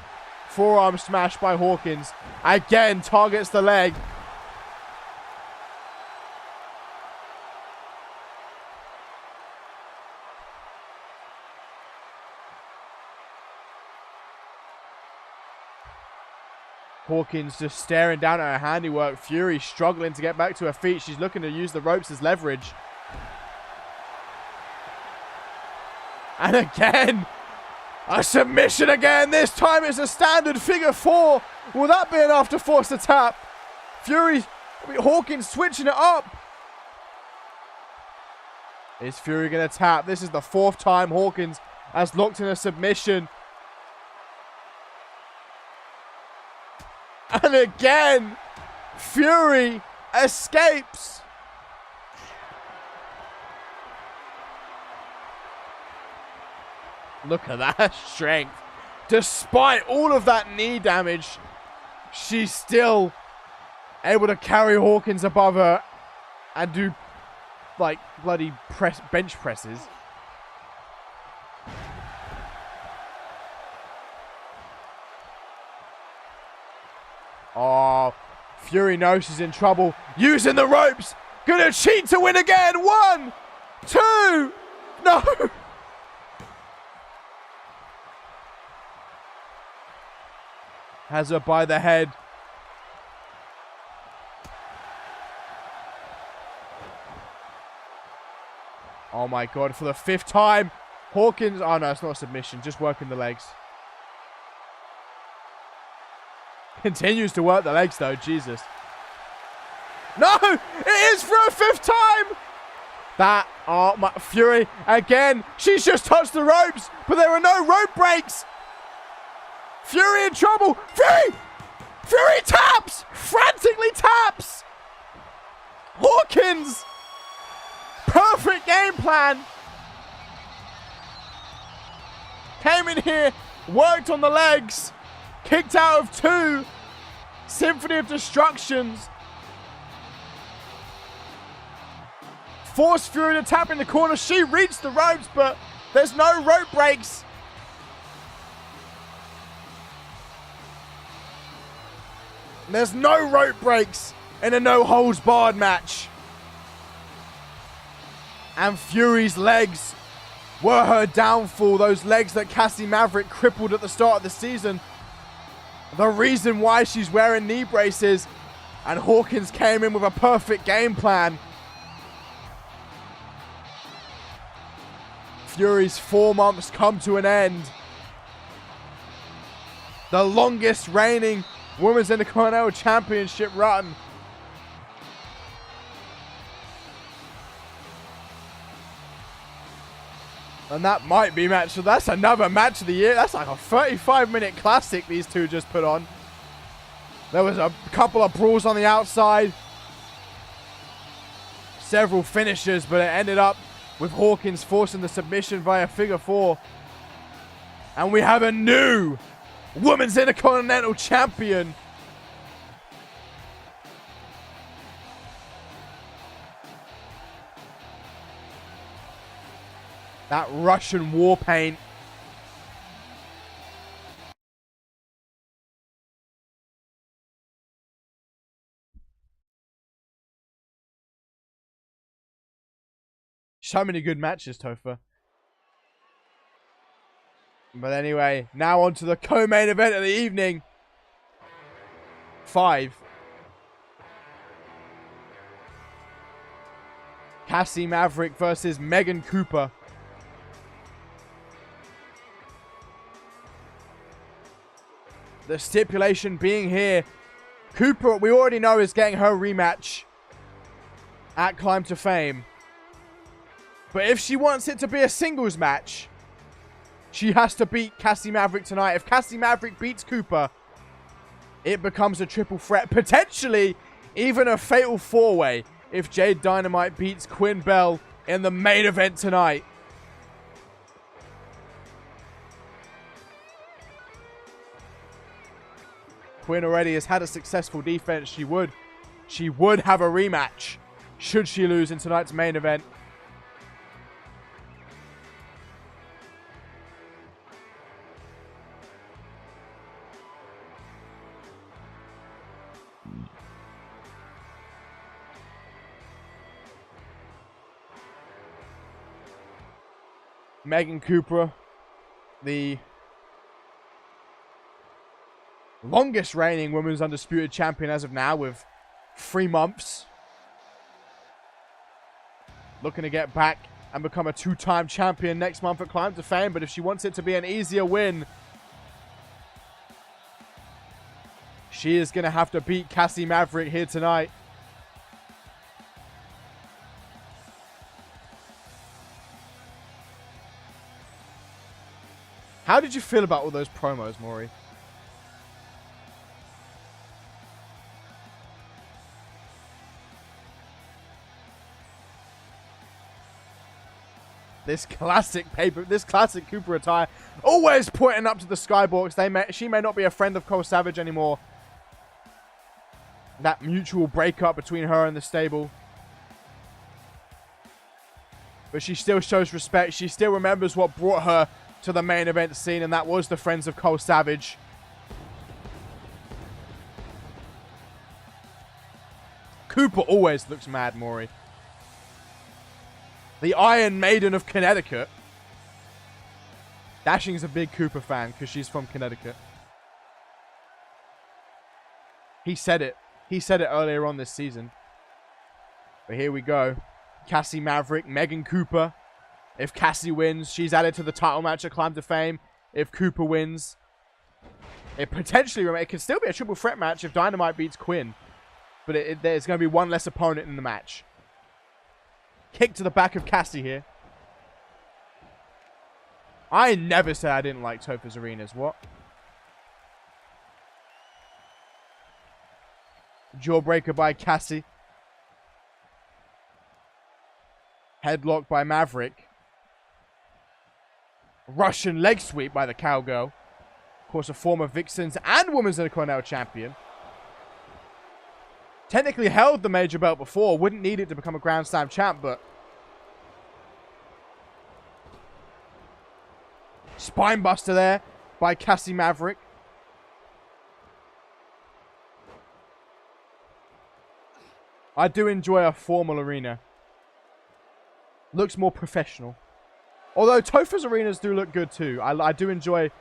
Forearm smash by Hawkins. Again, targets the leg. Hawkins just staring down at her handiwork. Fury struggling to get back to her feet. She's looking to use the ropes as leverage. And again, a submission again. This time it's a standard figure 4. Will that be enough to force the tap? Hawkins switching it up. Is Fury going to tap? This is the 4th time Hawkins has locked in a submission. And again, Fury escapes. Look at that strength. Despite all of that knee damage, she's still able to carry Hawkins above her and do like bloody bench presses. Oh, Fury knows she's in trouble. Using the ropes. Gonna cheat to win again. 1, 2. No. Has her by the head. Oh my God, for the 5th time. Hawkins. Oh no, it's not a submission. Just working the legs. Continues to work the legs though, Jesus. No! It is for a 5th time! Fury, again, she's just touched the ropes, but there are no rope breaks! Fury in trouble! Fury taps! Frantically taps! Hawkins! Perfect game plan! Came in here, worked on the legs, kicked out of 2. Symphony of Destructions. Forced Fury to tap in the corner. She reached the ropes, but there's no rope breaks. There's no rope breaks in a no-holds-barred match. And Fury's legs were her downfall. Those legs that Cassie Maverick crippled at the start of the season. The reason why she's wearing knee braces. And Hawkins came in with a perfect game plan. Fury's 4 months come to an end. The longest reigning Women's Intercontinental Championship run. And that might be match. So that's another match of the year. That's like a 35-minute classic these two just put on. There was a couple of brawls on the outside. Several finishes, but it ended up with Hawkins forcing the submission via figure 4. And we have a new Women's Intercontinental Champion. That Russian war paint. So many good matches, Topher. But anyway, now on to the co-main event of the evening. 5. Cassie Maverick versus Megan Cooper. The stipulation being here, Cooper, we already know, is getting her rematch at Climb to Fame. But if she wants it to be a singles match, she has to beat Cassie Maverick tonight. If Cassie Maverick beats Cooper, it becomes a triple threat. Potentially even a fatal 4-way if Jade Dynamite beats Quinn Bell in the main event tonight. Quinn already has had a successful defense. She would have a rematch should she lose in tonight's main event. Megan Cooper, the longest reigning women's undisputed champion as of now, with 3 months. Looking to get back and become a 2-time champion next month at Climb to Fame. But if she wants it to be an easier win, she is going to have to beat Cassie Maverick here tonight. How did you feel about all those promos, Maury? This classic Cooper attire, always pointing up to the skybox. She may not be a friend of Cole Savage anymore. That mutual breakup between her and the stable. But she still shows respect. She still remembers what brought her to the main event scene, and that was the friends of Cole Savage. Cooper always looks mad, Maury. The Iron Maiden of Connecticut. Dashing's a big Cooper fan because she's from Connecticut. He said it. He said it earlier on this season. But here we go. Cassie Maverick, Megan Cooper. If Cassie wins, she's added to the title match at Climb to Fame. If Cooper wins, it could still be a triple threat match if Dynamite beats Quinn. But there's going to be one less opponent in the match. Kick to the back of Cassie here. I never said I didn't like Topher's Arenas. What? Jawbreaker by Cassie. Headlock by Maverick. Russian leg sweep by the Cowgirl. Of course, a former Vixens and Women's Intercontinental Champion. Technically held the major belt before. Wouldn't need it to become a Grand Slam champ, but... Spinebuster there by Cassie Maverick. I do enjoy a formal arena. Looks more professional. Although Topher's arenas do look good too. I do enjoy...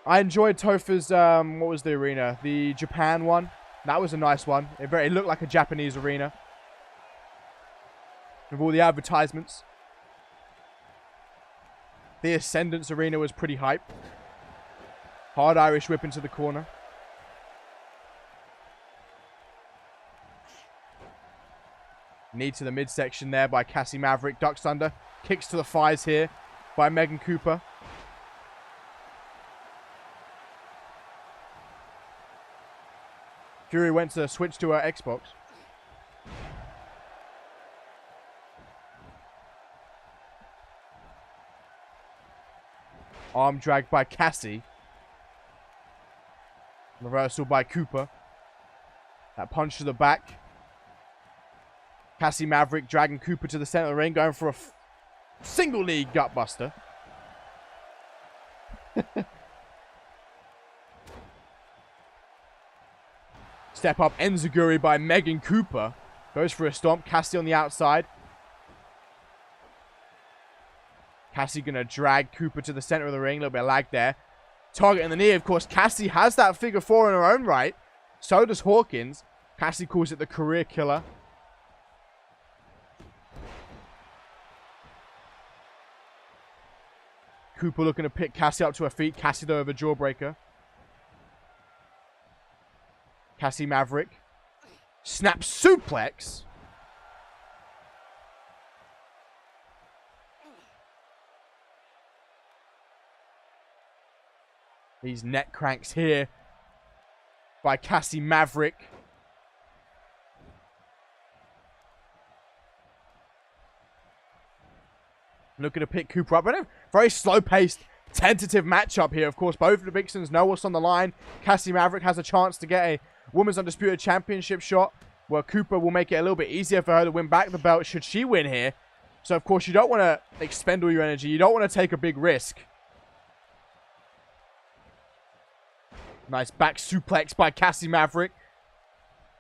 I enjoyed Topher's, what was the arena? The Japan one. That was a nice one. It looked like a Japanese arena. With all the advertisements. The Ascendance arena was pretty hype. Hard Irish whip into the corner. Knee to the midsection there by Cassie Maverick. Ducks under. Kicks to the thighs here by Megan Cooper. Fury went to switch to her Xbox. Arm drag by Cassie. Reversal by Cooper. That punch to the back. Cassie Maverick dragging Cooper to the center of the ring, going for a single leg gutbuster. Step up Enziguri by Megan Cooper. Goes for a stomp. Cassie on the outside. Cassie going to drag Cooper to the center of the ring. A little bit of lag there. Target in the knee. Of course, Cassie has that figure 4 in her own right. So does Hawkins. Cassie calls it the career killer. Cooper looking to pick Cassie up to her feet. Cassie though with a jawbreaker. Cassie Maverick. Snap suplex. These neck cranks here by Cassie Maverick. Looking to pick Cooper up. But a very slow-paced, tentative matchup here. Of course, both of the Vixens know what's on the line. Cassie Maverick has a chance to get a Women's Undisputed Championship shot. where Cooper will make it a little bit easier for her to win back the belt should she win here. So, of course, you don't want to expend all your energy. You don't want to take a big risk. Nice back suplex by Cassie Maverick.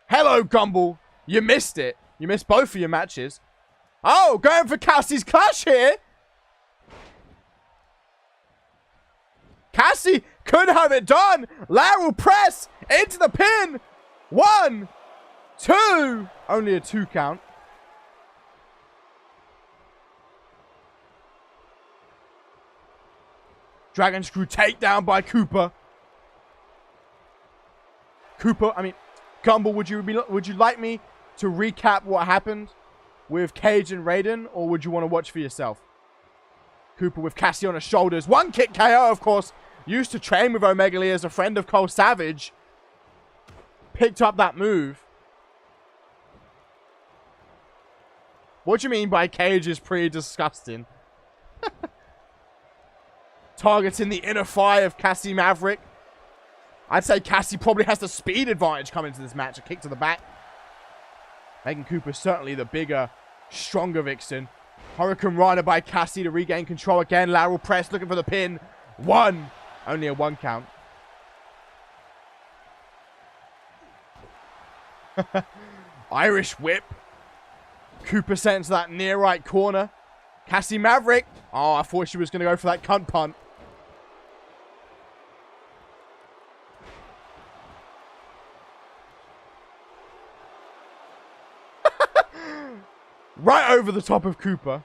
Hello, Gumball. You missed it. You missed both of your matches. Oh, going for Cassie's clutch here. Cassie could have it done. Lateral press into the pin. 1, 2. Only a 2 count. Dragon Screw takedown by Cooper. Gumball, would you like me to recap what happened with Cage and Raiden, or would you want to watch for yourself? Cooper with Cassie on her shoulders. 1 kick KO, of course. Used to train with Omega Lee as a friend of Cole Savage. Picked up that move. What do you mean by Cage is pretty disgusting? Targeting the inner thigh of Cassie Maverick. I'd say Cassie probably has the speed advantage coming into this match. A kick to the back. Megan Cooper certainly the bigger, stronger Vixen. Hurricane Rana by Cassie to regain control again. Lateral press looking for the pin. 1. Only a 1 count. Irish whip. Cooper sent into that near right corner. Cassie Maverick. Oh, I thought she was going to go for that cunt punt. Right over the top of Cooper.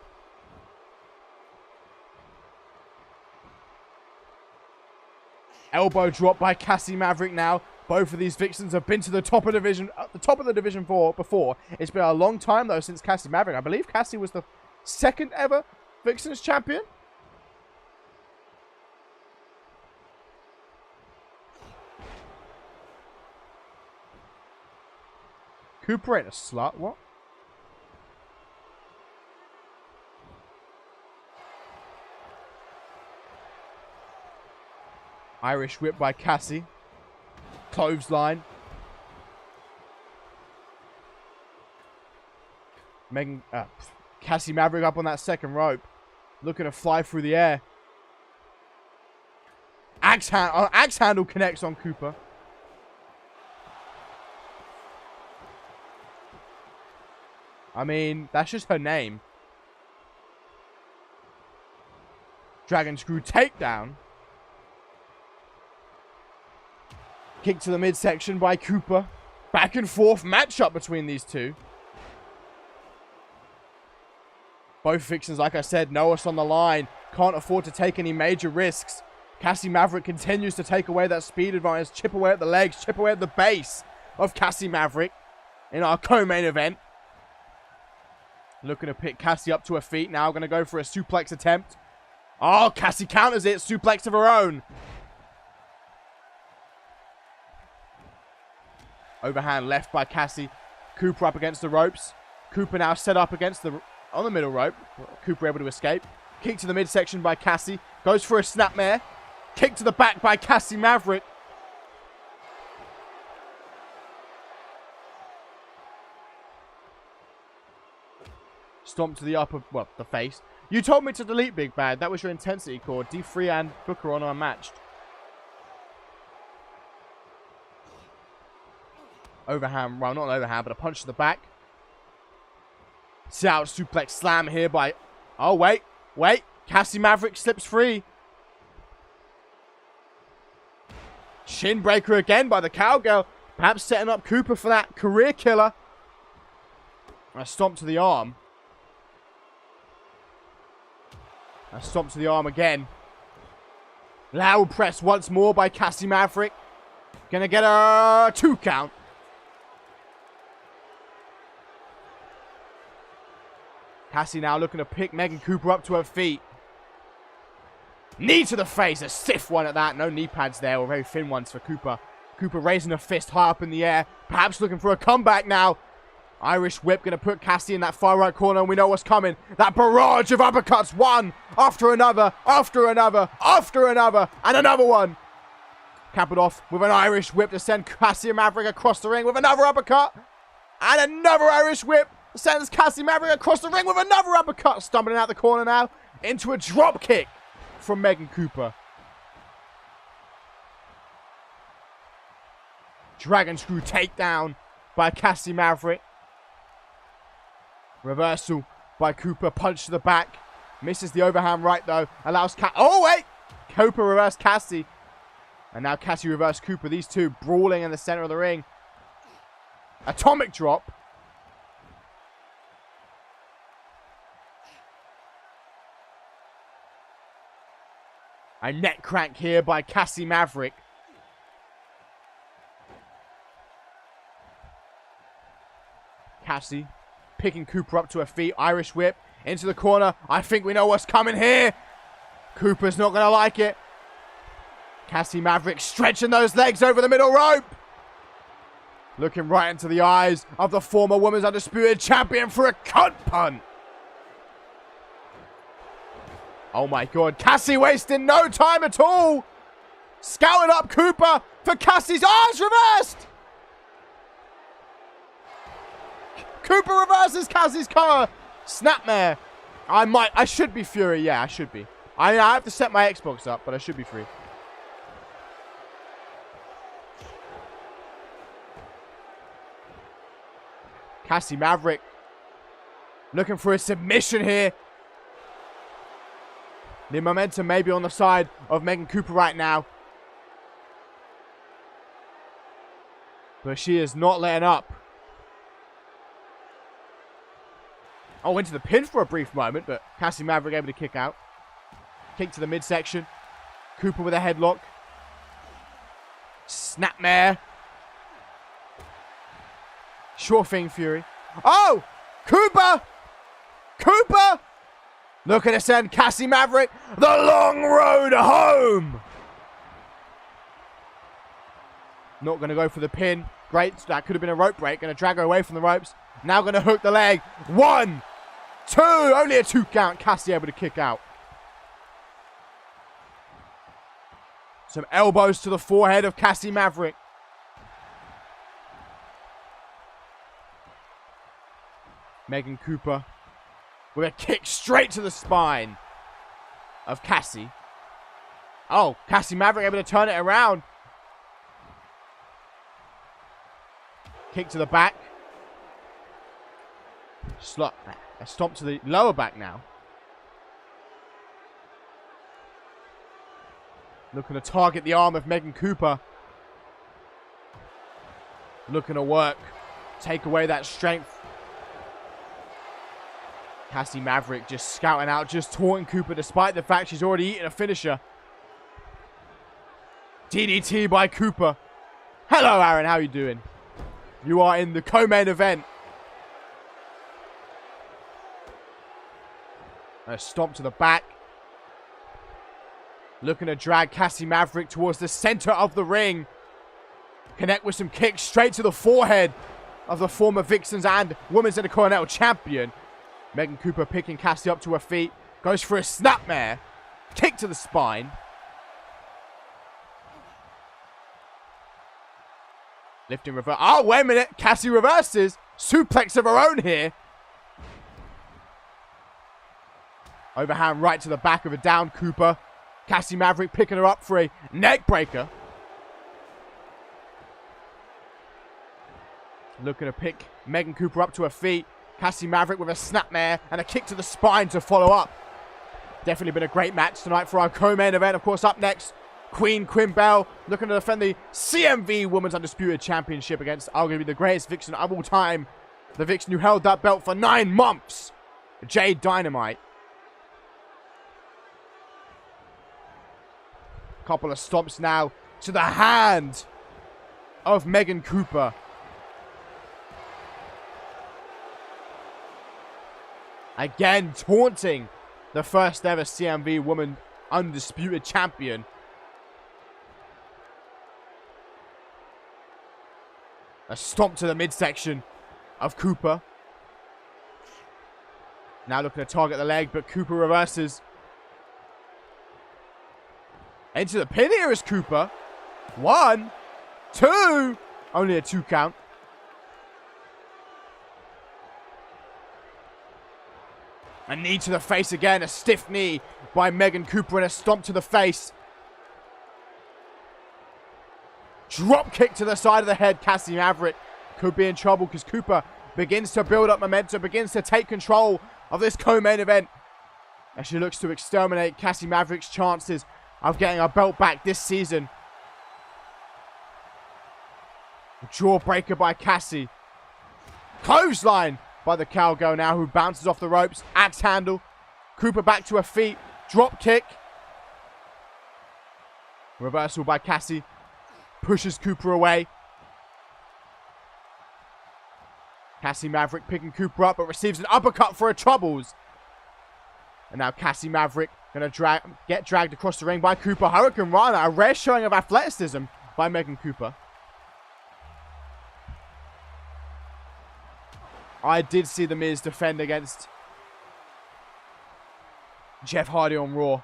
Elbow drop by Cassie Maverick now. Both of these Vixens have been to the top of the Division 4 before. It's been a long time, though, since Cassie Maverick. I believe Cassie was the 2nd ever Vixens champion. Cooper ain't a slut. What? Irish whip by Cassie. Clothesline. Cassie Maverick up on that 2nd rope. Looking to fly through the air. Axe handle connects on Cooper. I mean, that's just her name. Dragon Screw takedown. Kick to the midsection by Cooper. Back and forth matchup between these two. Both Vixens, like I said, know us on the line. Can't afford to take any major risks. Cassie Maverick continues to take away that speed advantage. Chip away at the legs. Chip away at the base of Cassie Maverick in our co-main event. Looking to pick Cassie up to her feet now. Going to go for a suplex attempt. Oh, Cassie counters it. Suplex of her own. Overhand left by Cassie. Cooper up against the ropes. Cooper now set up against on the middle rope. Cooper able to escape. Kick to the midsection by Cassie. Goes for a snapmare. Kick to the back by Cassie Maverick. Stomp to the upper, well, the face. You told me to delete Big Bad. That was your intensity core. D3 and Booker on unmatched. Overhand, well, not an overhand, but a punch to the back. See out suplex slam here by... Oh, wait. Cassie Maverick slips free. Shin breaker again by the cowgirl. Perhaps setting up Cooper for that career killer. A stomp to the arm. A stomp to the arm again. Loud press once more by Cassie Maverick. Gonna get a 2 count. Cassie now looking to pick Megan Cooper up to her feet. Knee to the face. A stiff one at that. No knee pads there, or very thin ones for Cooper. Cooper raising her fist high up in the air. Perhaps looking for a comeback now. Irish whip going to put Cassie in that far right corner, and we know what's coming. That barrage of uppercuts. One after another, after another, after another, and another one. Cap it off with an Irish whip to send Cassie Maverick across the ring with another uppercut. And another Irish whip sends Cassie Maverick across the ring with another uppercut. Stumbling out the corner now into a drop kick from Megan Cooper. Dragon screw takedown by Cassie Maverick. Reversal by Cooper. Punch to the back. Misses the overhand right though. Allows oh wait! Cooper reversed Cassie. And now Cassie reversed Cooper. These two brawling in the center of the ring. Atomic drop. A neck crank here by Cassie Maverick. Cassie picking Cooper up to her feet. Irish whip into the corner. I think we know what's coming here. Cooper's not going to like it. Cassie Maverick stretching those legs over the middle rope. Looking right into the eyes of the former Women's Undisputed Champion for a cunt punt. Oh my god. Cassie wasting no time at all. Scouting up Cooper for Cassie's eyes reversed. Cooper reverses Cassie's cover. Snapmare. I should be Fury. Yeah, I should be. I have to set my Xbox up, but I should be free. Cassie Maverick looking for a submission here. The momentum may be on the side of Megan Cooper right now. But she is not letting up. Oh, into the pin for a brief moment, but Cassie Maverick able to kick out. Kick to the midsection. Cooper with a headlock. Snapmare. Sure thing, Fury. Oh! Cooper! Cooper! Looking to send Cassie Maverick the long road home. Not going to go for the pin. Great. That could have been a rope break. Going to drag her away from the ropes. Now going to hook the leg. 1, 2. Only a 2 count. Cassie able to kick out. Some elbows to the forehead of Cassie Maverick. Megan Cooper with a kick straight to the spine of Cassie. Oh, Cassie Maverick able to turn it around. Kick to the back. A stomp to the lower back now. Looking to target the arm of Megan Cooper. Looking to work. Take away that strength. Cassie Maverick just scouting out, just taunting Cooper despite the fact she's already eaten a finisher. DDT by Cooper. Hello, Aaron. How you doing? You are in the co-main event. A stomp to the back. Looking to drag Cassie Maverick towards the center of the ring. Connect with some kicks straight to the forehead of the former Vixens and Women's Intercontinental Champion. Megan Cooper picking Cassie up to her feet. Goes for a snapmare. Kick to the spine. Lifting reverse. Oh, wait a minute. Cassie reverses. Suplex of her own here. Overhand right to the back of a down Cooper. Cassie Maverick picking her up for a neck breaker. Looking to pick Megan Cooper up to her feet. Cassie Maverick with a snapmare and a kick to the spine to follow up. Definitely been a great match tonight for our co-main event. Of course, up next, Queen Bell looking to defend the CMV Women's Undisputed Championship against arguably the greatest Vixen of all time. The Vixen who held that belt for 9 months. Jade Dynamite. Couple of stomps now to the hand of Megan Cooper. Again, taunting the first ever CMV Women Undisputed Champion. A stomp to the midsection of Cooper. Now looking to target the leg, but Cooper reverses. Into the pin here is Cooper. 1, 2. Only a 2 count. A knee to the face again. A stiff knee by Megan Cooper and a stomp to the face. Drop kick to the side of the head. Cassie Maverick could be in trouble because Cooper begins to build up momentum, begins to take control of this co-main event as she looks to exterminate Cassie Maverick's chances of getting her belt back this season. Jawbreaker by Cassie. Clothesline by the cowgirl now, who bounces off the ropes. Axe handle. Cooper back to her feet. Drop kick. Reversal by Cassie. Pushes Cooper away. Cassie Maverick picking Cooper up, but receives an uppercut for her troubles. And now Cassie Maverick going to get dragged across the ring by Cooper. Hurricane Rana, a rare showing of athleticism by Megan Cooper. I did see The Miz defend against Jeff Hardy on Raw.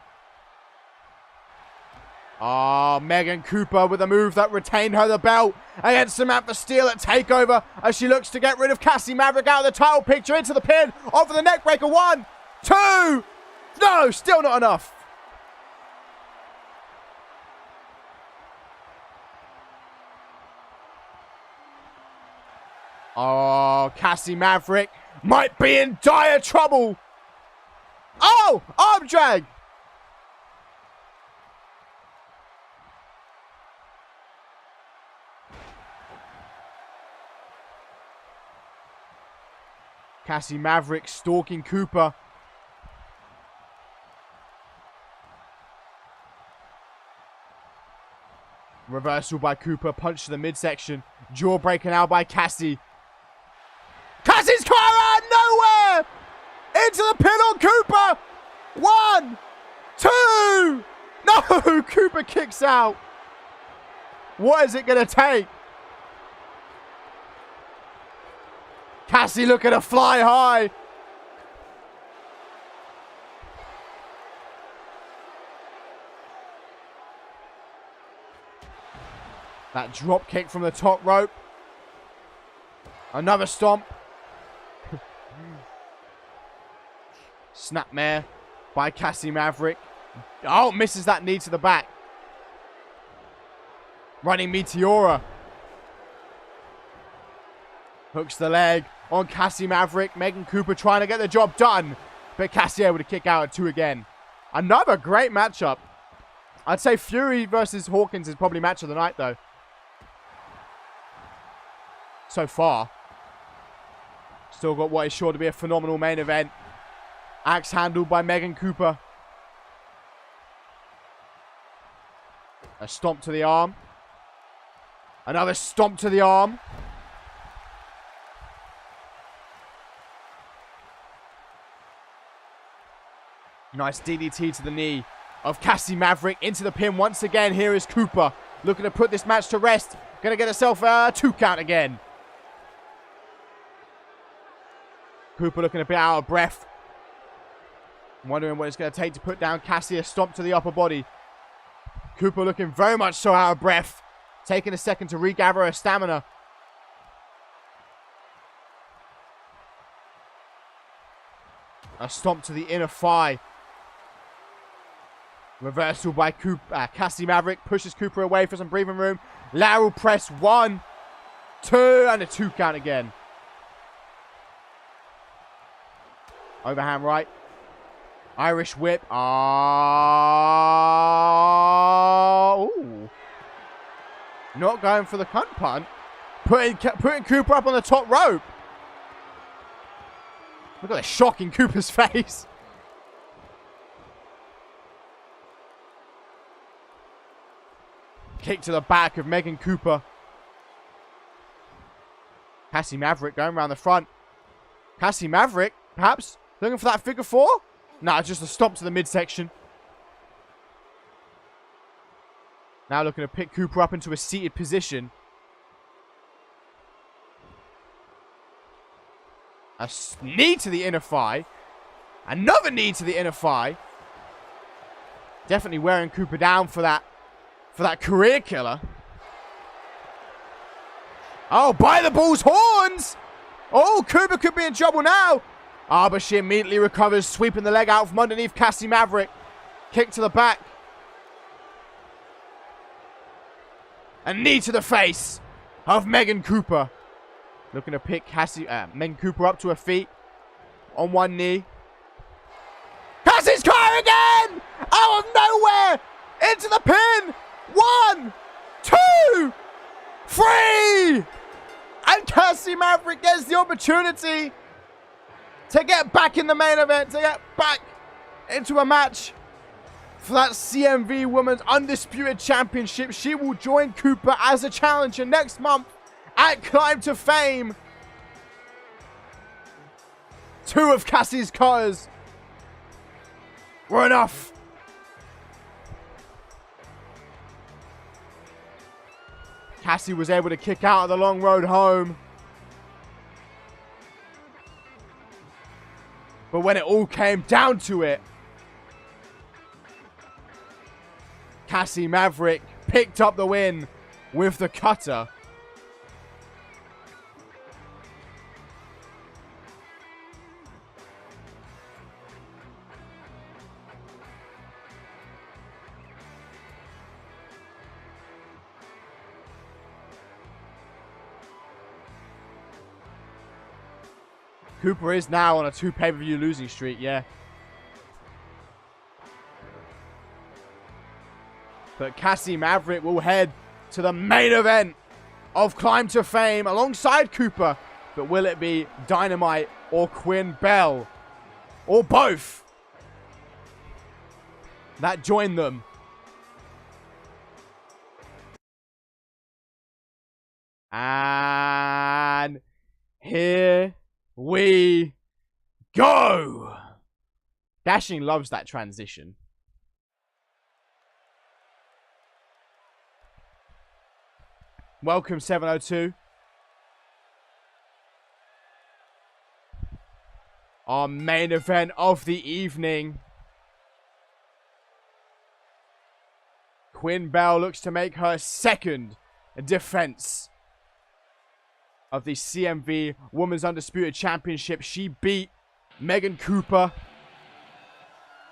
Megan Cooper with a move that retained her the belt against Samantha Steele at TakeOver as she looks to get rid of Cassie Maverick out of the title picture, into the pin, off of the neckbreaker. 1, 2, no, still not enough. Cassie Maverick might be in dire trouble. Arm drag. Cassie Maverick stalking Cooper. Reversal by Cooper. Punch to the midsection. Jawbreaker now by Cassie. Cassie's car out of nowhere! Into the pin on Cooper! 1, 2! No! Cooper kicks out. What is it going to take? Cassie looking to fly high. That drop kick from the top rope. Another stomp. Snapmare by Cassie Maverick. Oh, misses that knee to the back. Running Meteora. Hooks the leg on Cassie Maverick. Megan Cooper trying to get the job done, but Cassie able to kick out at 2 again. Another great matchup. I'd say Fury versus Hawkins is probably match of the night, though. So far. Still got what is sure to be a phenomenal main event. Axe handled by Megan Cooper. A stomp to the arm. Another stomp to the arm. Nice DDT to the knee of Cassie Maverick. Into the pin once again. Here is Cooper looking to put this match to rest. Going to get herself a 2 count again. Cooper looking a bit out of breath. Wondering what it's going to take to put down Cassie. A stomp to the upper body. Cooper looking very much so out of breath. Taking a second to regather her stamina. A stomp to the inner thigh. Reversal by Cassie Maverick. Pushes Cooper away for some breathing room. Lateral press. 1, 2, and a 2 count again. Overhand right. Irish whip. Ooh. Not going for the cunt punt. Putting Cooper up on the top rope. Look at the shock in Cooper's face. Kick to the back of Megan Cooper. Cassie Maverick going around the front. Cassie Maverick, perhaps, looking for that figure 4? Nah, just a stomp to the midsection. Now looking to pick Cooper up into a seated position. A knee to the inner thigh. Another knee to the inner thigh. Definitely wearing Cooper down for that career killer. Oh, by the bull's horns! Oh, Cooper could be in trouble now. Ah, but she immediately recovers, sweeping the leg out from underneath Cassie Maverick. Kick to the back. A knee to the face of Megan Cooper. Looking to pick Megan Cooper up to her feet. On one knee. Cassie's car again! Out of nowhere! Into the pin! 1, 2, 3! And Cassie Maverick gets the opportunity to get back in the main event, to get back into a match for that CMV Women's Undisputed Championship. She will join Cooper as a challenger next month at Climb to Fame. 2 of Cassie's cutters were enough. Cassie was able to kick out of the long road home. But when it all came down to it, Cassie Maverick picked up the win with the cutter. Cooper is now on a 2 pay-per-view losing streak, yeah. But Cassie Maverick will head to the main event of Climb to Fame alongside Cooper. But will it be Dynamite or Quinn Bell? Or both? That join them. And here we go. Dashing loves that transition. Welcome 702. Our main event of the evening. Quinn Bell looks to make her second defense of the CMV Women's Undisputed Championship. She beat Megan Cooper.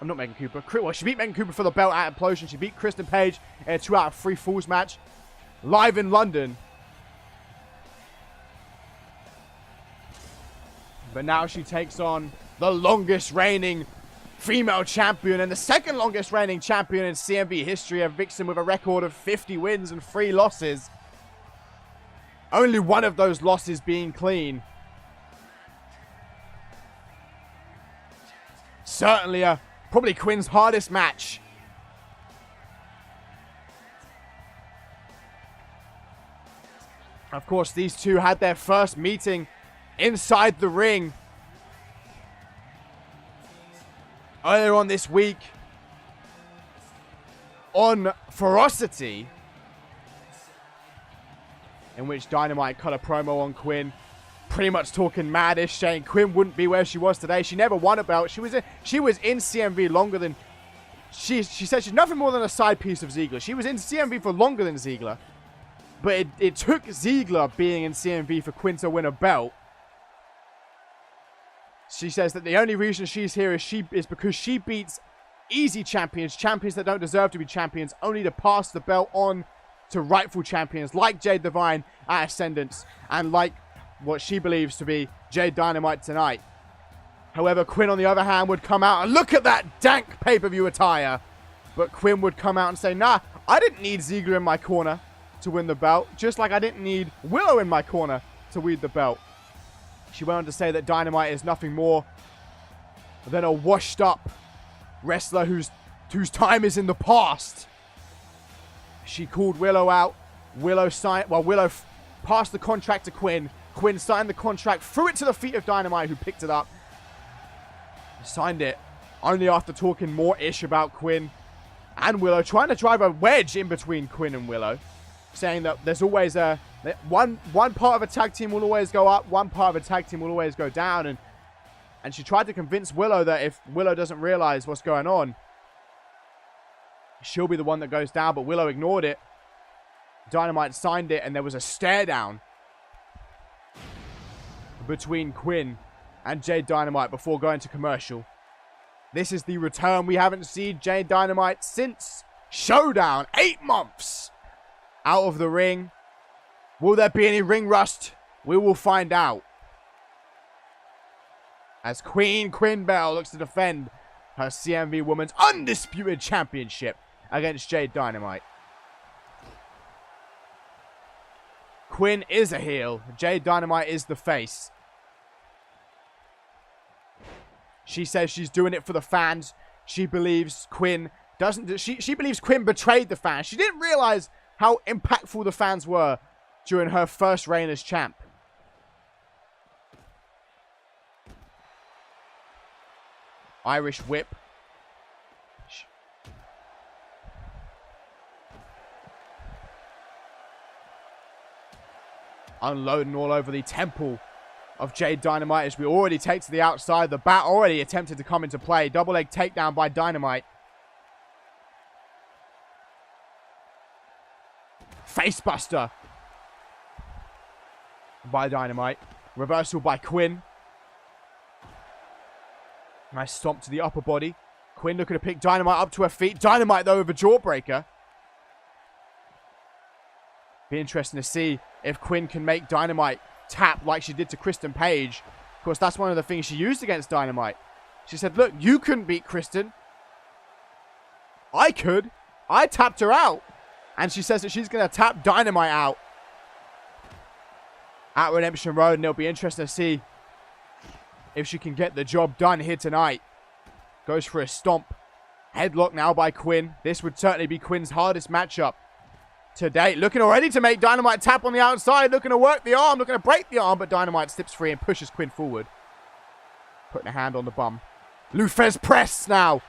I'm not Megan Cooper. Well, she beat Megan Cooper for the belt at Implosion. She beat Kristen Page in a 2 out of 3 falls match live in London. But now she takes on the longest reigning female champion and the second longest reigning champion in CMV history, a vixen with a record of 50 wins and 3 losses. Only one of those losses being clean. Certainly probably Quinn's hardest match. Of course, these two had their first meeting inside the ring earlier on this week on Ferocity, in which Dynamite cut a promo on Quinn, pretty much talking maddish, saying Quinn wouldn't be where she was today. She never won a belt. She was in CMV longer than... She said she's nothing more than a side piece of Ziggler. She was in CMV for longer than Ziggler. But it took Ziggler being in CMV for Quinn to win a belt. She says that the only reason she's here is because she beats easy champions that don't deserve to be champions, only to pass the belt on to rightful champions like Jade Divine at Ascendance and like what she believes to be Jade Dynamite tonight. However, Quinn, on the other hand, would come out and look at that dank pay-per-view attire. But Quinn would come out and say, nah, I didn't need Ziggler in my corner to win the belt, just like I didn't need Willow in my corner to win the belt. She went on to say that Dynamite is nothing more than a washed-up wrestler whose time is in the past. She called Willow out. Willow passed the contract to Quinn. Quinn signed the contract, threw it to the feet of Dynamite, who picked it up. Signed it only after talking more ish about Quinn and Willow, trying to drive a wedge in between Quinn and Willow, saying that there's always one part of a tag team will always go up, one part of a tag team will always go down, and she tried to convince Willow that if Willow doesn't realize what's going on, she'll be the one that goes down, but Willow ignored it. Dynamite signed it, and there was a stare down between Quinn and Jade Dynamite before going to commercial. This is the return. We haven't seen Jade Dynamite since Showdown. 8 months out of the ring. Will there be any ring rust? We will find out. As Queen Bell looks to defend her CMV Women's Undisputed Championship against Jade Dynamite. Quinn is a heel. Jade Dynamite is the face. She says she's doing it for the fans. She believes Quinn doesn't. She believes Quinn betrayed the fans. She didn't realize how impactful the fans were during her first reign as champ. Irish whip. Unloading all over the temple of Jade Dynamite as we already take to the outside. The bat already attempted to come into play. Double leg takedown by Dynamite. Facebuster by Dynamite. Reversal by Quinn. Nice stomp to the upper body. Quinn looking to pick Dynamite up to her feet. Dynamite, though, with a jawbreaker. Be interesting to see if Quinn can make Dynamite tap like she did to Kristen Page. Of course, that's one of the things she used against Dynamite. She said, look, you couldn't beat Kristen. I could. I tapped her out. And she says that she's going to tap Dynamite out at Redemption Road. And it'll be interesting to see if she can get the job done here tonight. Goes for a stomp. Headlock now by Quinn. This would certainly be Quinn's hardest matchup to date. Looking already to make Dynamite tap on the outside. Looking to work the arm. Looking to break the arm. But Dynamite slips free and pushes Quinn forward. Putting a hand on the bum. Lufez press now.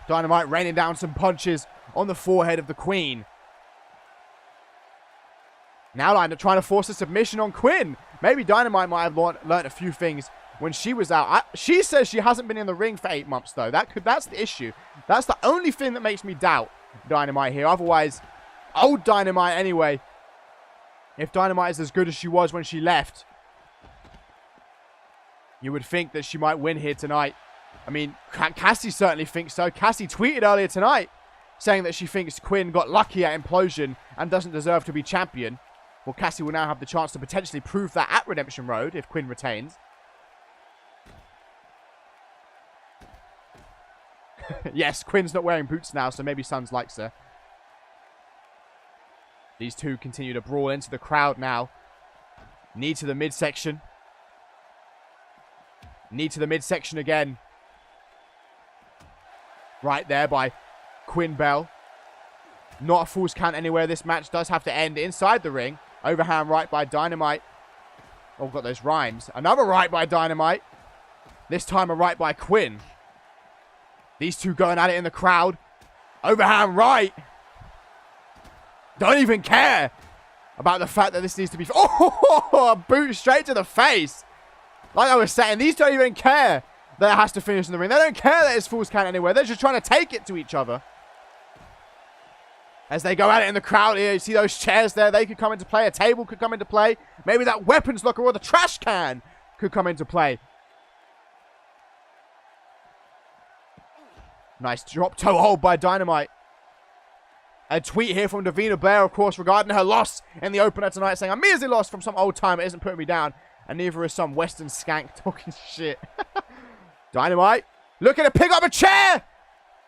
Dynamite raining down some punches on the forehead of the Queen. Now trying to force a submission on Quinn. Maybe Dynamite might have learned a few things when she was out. She says she hasn't been in the ring for 8 months, though. That's the issue. That's the only thing that makes me doubt Dynamite here. Otherwise, old Dynamite anyway. If Dynamite is as good as she was when she left, you would think that she might win here tonight. I mean, Cassie certainly thinks so. Cassie tweeted earlier tonight saying that she thinks Quinn got lucky at Implosion and doesn't deserve to be champion. Well, Cassie will now have the chance to potentially prove that at Redemption Road if Quinn retains. Yes, Quinn's not wearing boots now, so maybe Sons likes her. These two continue to brawl into the crowd now. Knee to the midsection. Knee to the midsection again. Right there by Quinn Bell. Not a false count anywhere. This match does have to end inside the ring. Overhand right by Dynamite. Oh, got those rhymes. Another right by Dynamite. This time a right by Quinn. These two going at it in the crowd. Overhand right. Don't even care about the fact that this needs to be... Oh, a boot straight to the face. Like I was saying, these don't even care that it has to finish in the ring. They don't care that it's falls count anywhere. They're just trying to take it to each other. As they go at it in the crowd here, you see those chairs there. They could come into play. A table could come into play. Maybe that weapons locker or the trash can could come into play. Nice drop toe hold by Dynamite. A tweet here from Davina Blair, of course, regarding her loss in the opener tonight, saying, "A measly loss from some old timer isn't putting me down, and neither is some Western skank talking shit." Dynamite looking to pick up a chair.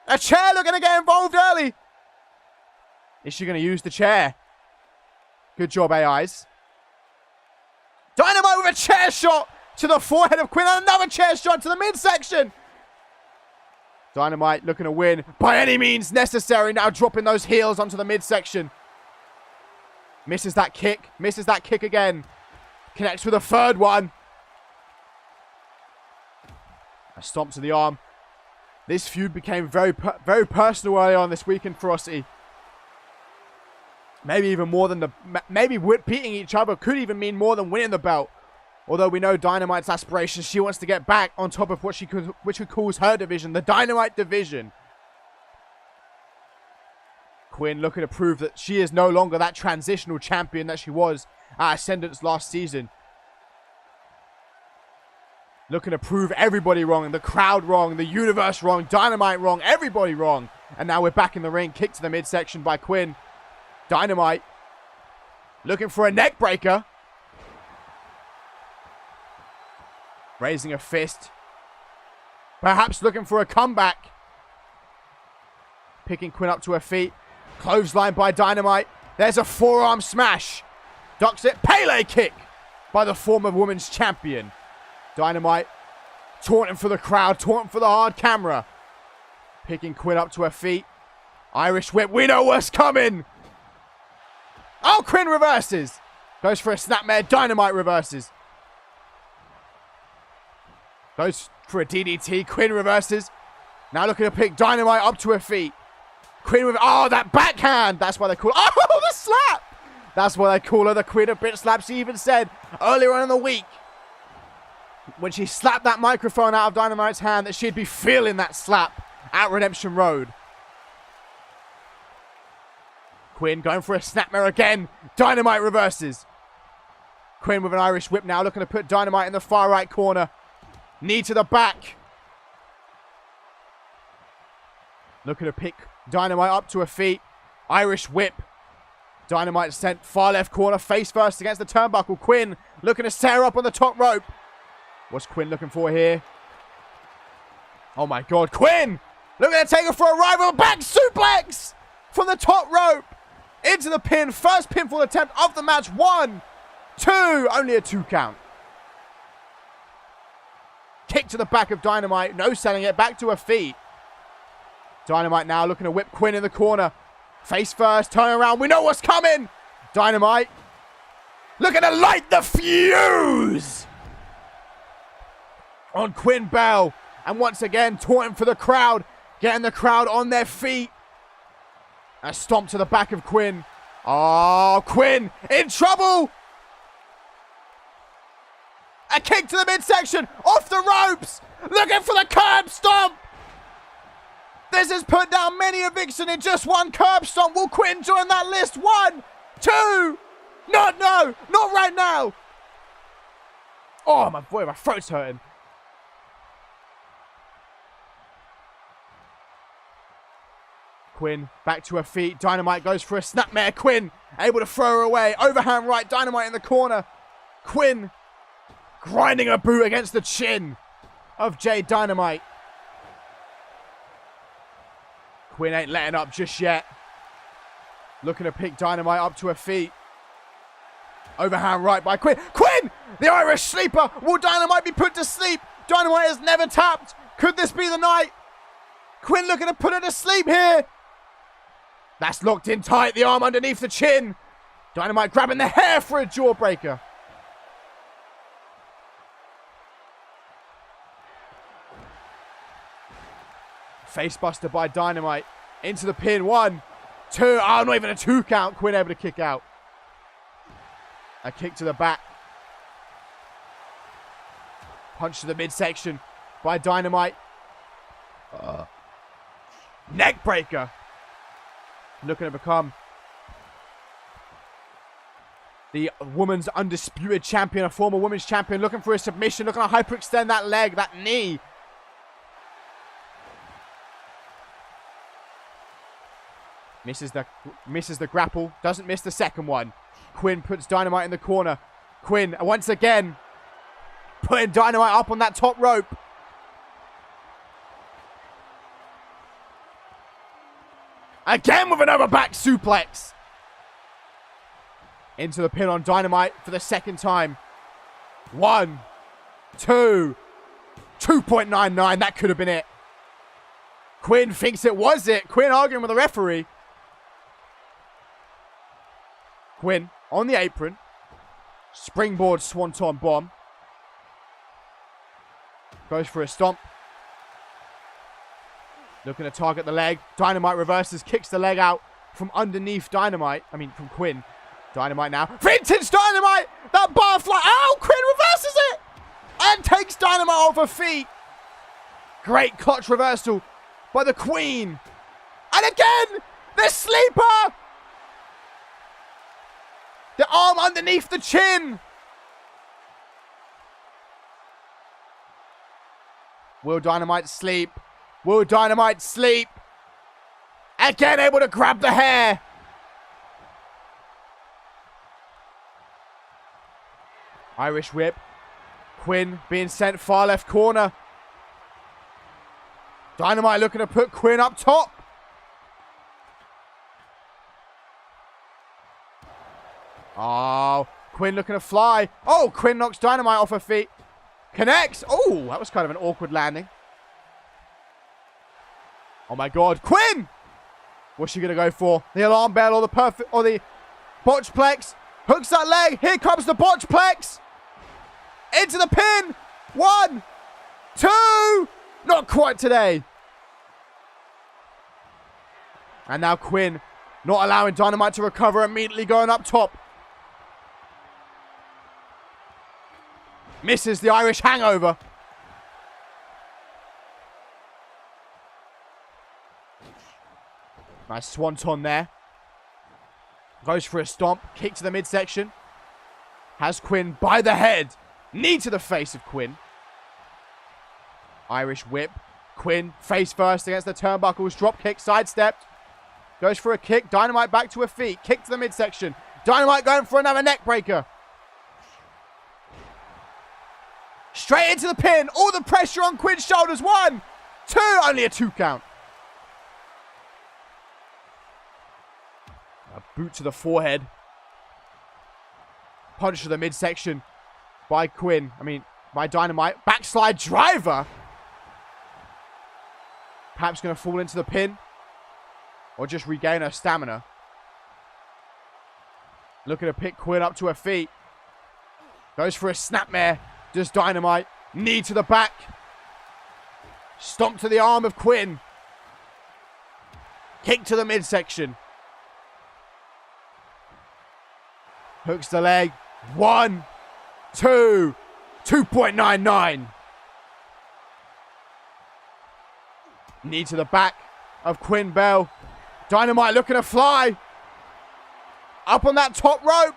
A chair looking to get involved early. Is she going to use the chair? Good job, AIs. Dynamite with a chair shot to the forehead of Quinn. And another chair shot to the midsection. Dynamite looking to win by any means necessary. Now dropping those heels onto the midsection. Misses that kick. Misses that kick again. Connects with a third one. A stomp to the arm. This feud became very personal early on this weekend for Aussie. Maybe even more than maybe beating each other could even mean more than winning the belt. Although we know Dynamite's aspirations, she wants to get back on top of which she calls her division, the Dynamite division. Quinn looking to prove that she is no longer that transitional champion that she was at Ascendance last season. Looking to prove everybody wrong. The crowd wrong. The universe wrong. Dynamite wrong. Everybody wrong. And now we're back in the ring. Kick to the midsection by Quinn. Dynamite. Looking for a neck breaker. Raising a fist. Perhaps looking for a comeback. Picking Quinn up to her feet. Clothesline by Dynamite. There's a forearm smash. Ducks it. Pele kick by the former women's champion. Dynamite taunting for the crowd. Taunting for the hard camera. Picking Quinn up to her feet. Irish whip. We know what's coming. Oh, Quinn reverses. Goes for a snapmare. Dynamite reverses. Goes for a DDT. Quinn reverses. Now looking to pick Dynamite up to her feet. Quinn with... Oh, that backhand. That's why they call... Oh, the slap. That's why they call her the Queen of Bitch Slap. She even said earlier on in the week, when she slapped that microphone out of Dynamite's hand, that she'd be feeling that slap at Redemption Road. Quinn going for a snapmare again. Dynamite reverses. Quinn with an Irish whip now, looking to put Dynamite in the far right corner. Knee to the back. Looking to pick Dynamite up to her feet. Irish whip. Dynamite sent far left corner, face first against the turnbuckle. Quinn looking to set her up on the top rope. What's Quinn looking for here? Oh my God, Quinn! Looking to take her for a rival back suplex from the top rope into the pin. First pinfall attempt of the match. 1, 2, only a 2 count. Kick to the back of Dynamite. No selling it. Back to her feet. Dynamite now looking to whip Quinn in the corner. Face first. Turn around. We know what's coming. Dynamite looking to light the fuse on Quinn Bell. And once again, taunting for the crowd. Getting the crowd on their feet. A stomp to the back of Quinn. Oh, Quinn in trouble. A kick to the midsection. Off the ropes. Looking for the curb stomp. This has put down many a vixen in just one curb stomp. Will Quinn join that list? 1, 2. No, not right now. Oh, my boy, my throat's hurting. Quinn back to her feet. Dynamite goes for a snapmare. Quinn able to throw her away. Overhand right. Dynamite in the corner. Quinn grinding a boot against the chin of Jade Dynamite. Quinn ain't letting up just yet. Looking to pick Dynamite up to her feet. Overhand right by Quinn. Quinn! The Irish sleeper! Will Dynamite be put to sleep? Dynamite has never tapped. Could this be the night? Quinn looking to put her to sleep here. That's locked in tight. The arm underneath the chin. Dynamite grabbing the hair for a jawbreaker. Facebuster by Dynamite. Into the pin. 1, 2. Oh, not even a 2 count. Quinn able to kick out. A kick to the back. Punch to the midsection by Dynamite. Neck breaker. Looking to become the woman's undisputed champion. A former women's champion. Looking for a submission. Looking to hyperextend that leg. That knee. Misses the grapple. Doesn't miss the second one. Quinn puts Dynamite in the corner. Quinn, once again, putting Dynamite up on that top rope. Again with another back suplex. Into the pin on Dynamite for the second time. 1, 2. 2.99. That could have been it. Quinn thinks it was it. Quinn arguing with the referee. Quinn on the apron. Springboard swanton bomb. Goes for a stomp. Looking to target the leg. Dynamite reverses. Kicks the leg out from underneath Dynamite. I mean, from Quinn. Dynamite now. Vintage Dynamite! That barfly. Oh, Quinn reverses it! And takes Dynamite off her feet. Great clutch reversal by the Queen. And again, the sleeper! The arm underneath the chin. Will Dynamite sleep? Will Dynamite sleep? Again, able to grab the hair. Irish whip. Quinn being sent far left corner. Dynamite looking to put Quinn up top. Oh, Quinn looking to fly. Oh, Quinn knocks Dynamite off her feet. Connects. Oh, that was kind of an awkward landing. Oh my God, Quinn! What's she gonna go for? The alarm bell or the botchplex? Hooks that leg. Here comes the botchplex. Into the pin. 1, 2. Not quite today. And now Quinn not allowing Dynamite to recover, immediately going up top. Misses the Irish hangover. Nice swanton there. Goes for a stomp. Kick to the midsection. Has Quinn by the head. Knee to the face of Quinn. Irish whip. Quinn face first against the turnbuckles. Drop kick. Sidestepped. Goes for a kick. Dynamite back to her feet. Kick to the midsection. Dynamite going for another neck breaker. Straight into the pin. All the pressure on Quinn's shoulders. 1, 2. Only a 2 count. A boot to the forehead. Punch to the midsection by Quinn. By Dynamite. Backslide driver. Perhaps going to fall into the pin. Or just regain her stamina. Looking to pick Quinn up to her feet. Goes for a snapmare. Does Dynamite. Knee to the back. Stomp to the arm of Quinn. Kick to the midsection. Hooks the leg. 1, 2. 2.99. Knee to the back of Quinn Bell. Dynamite looking to fly. Up on that top rope.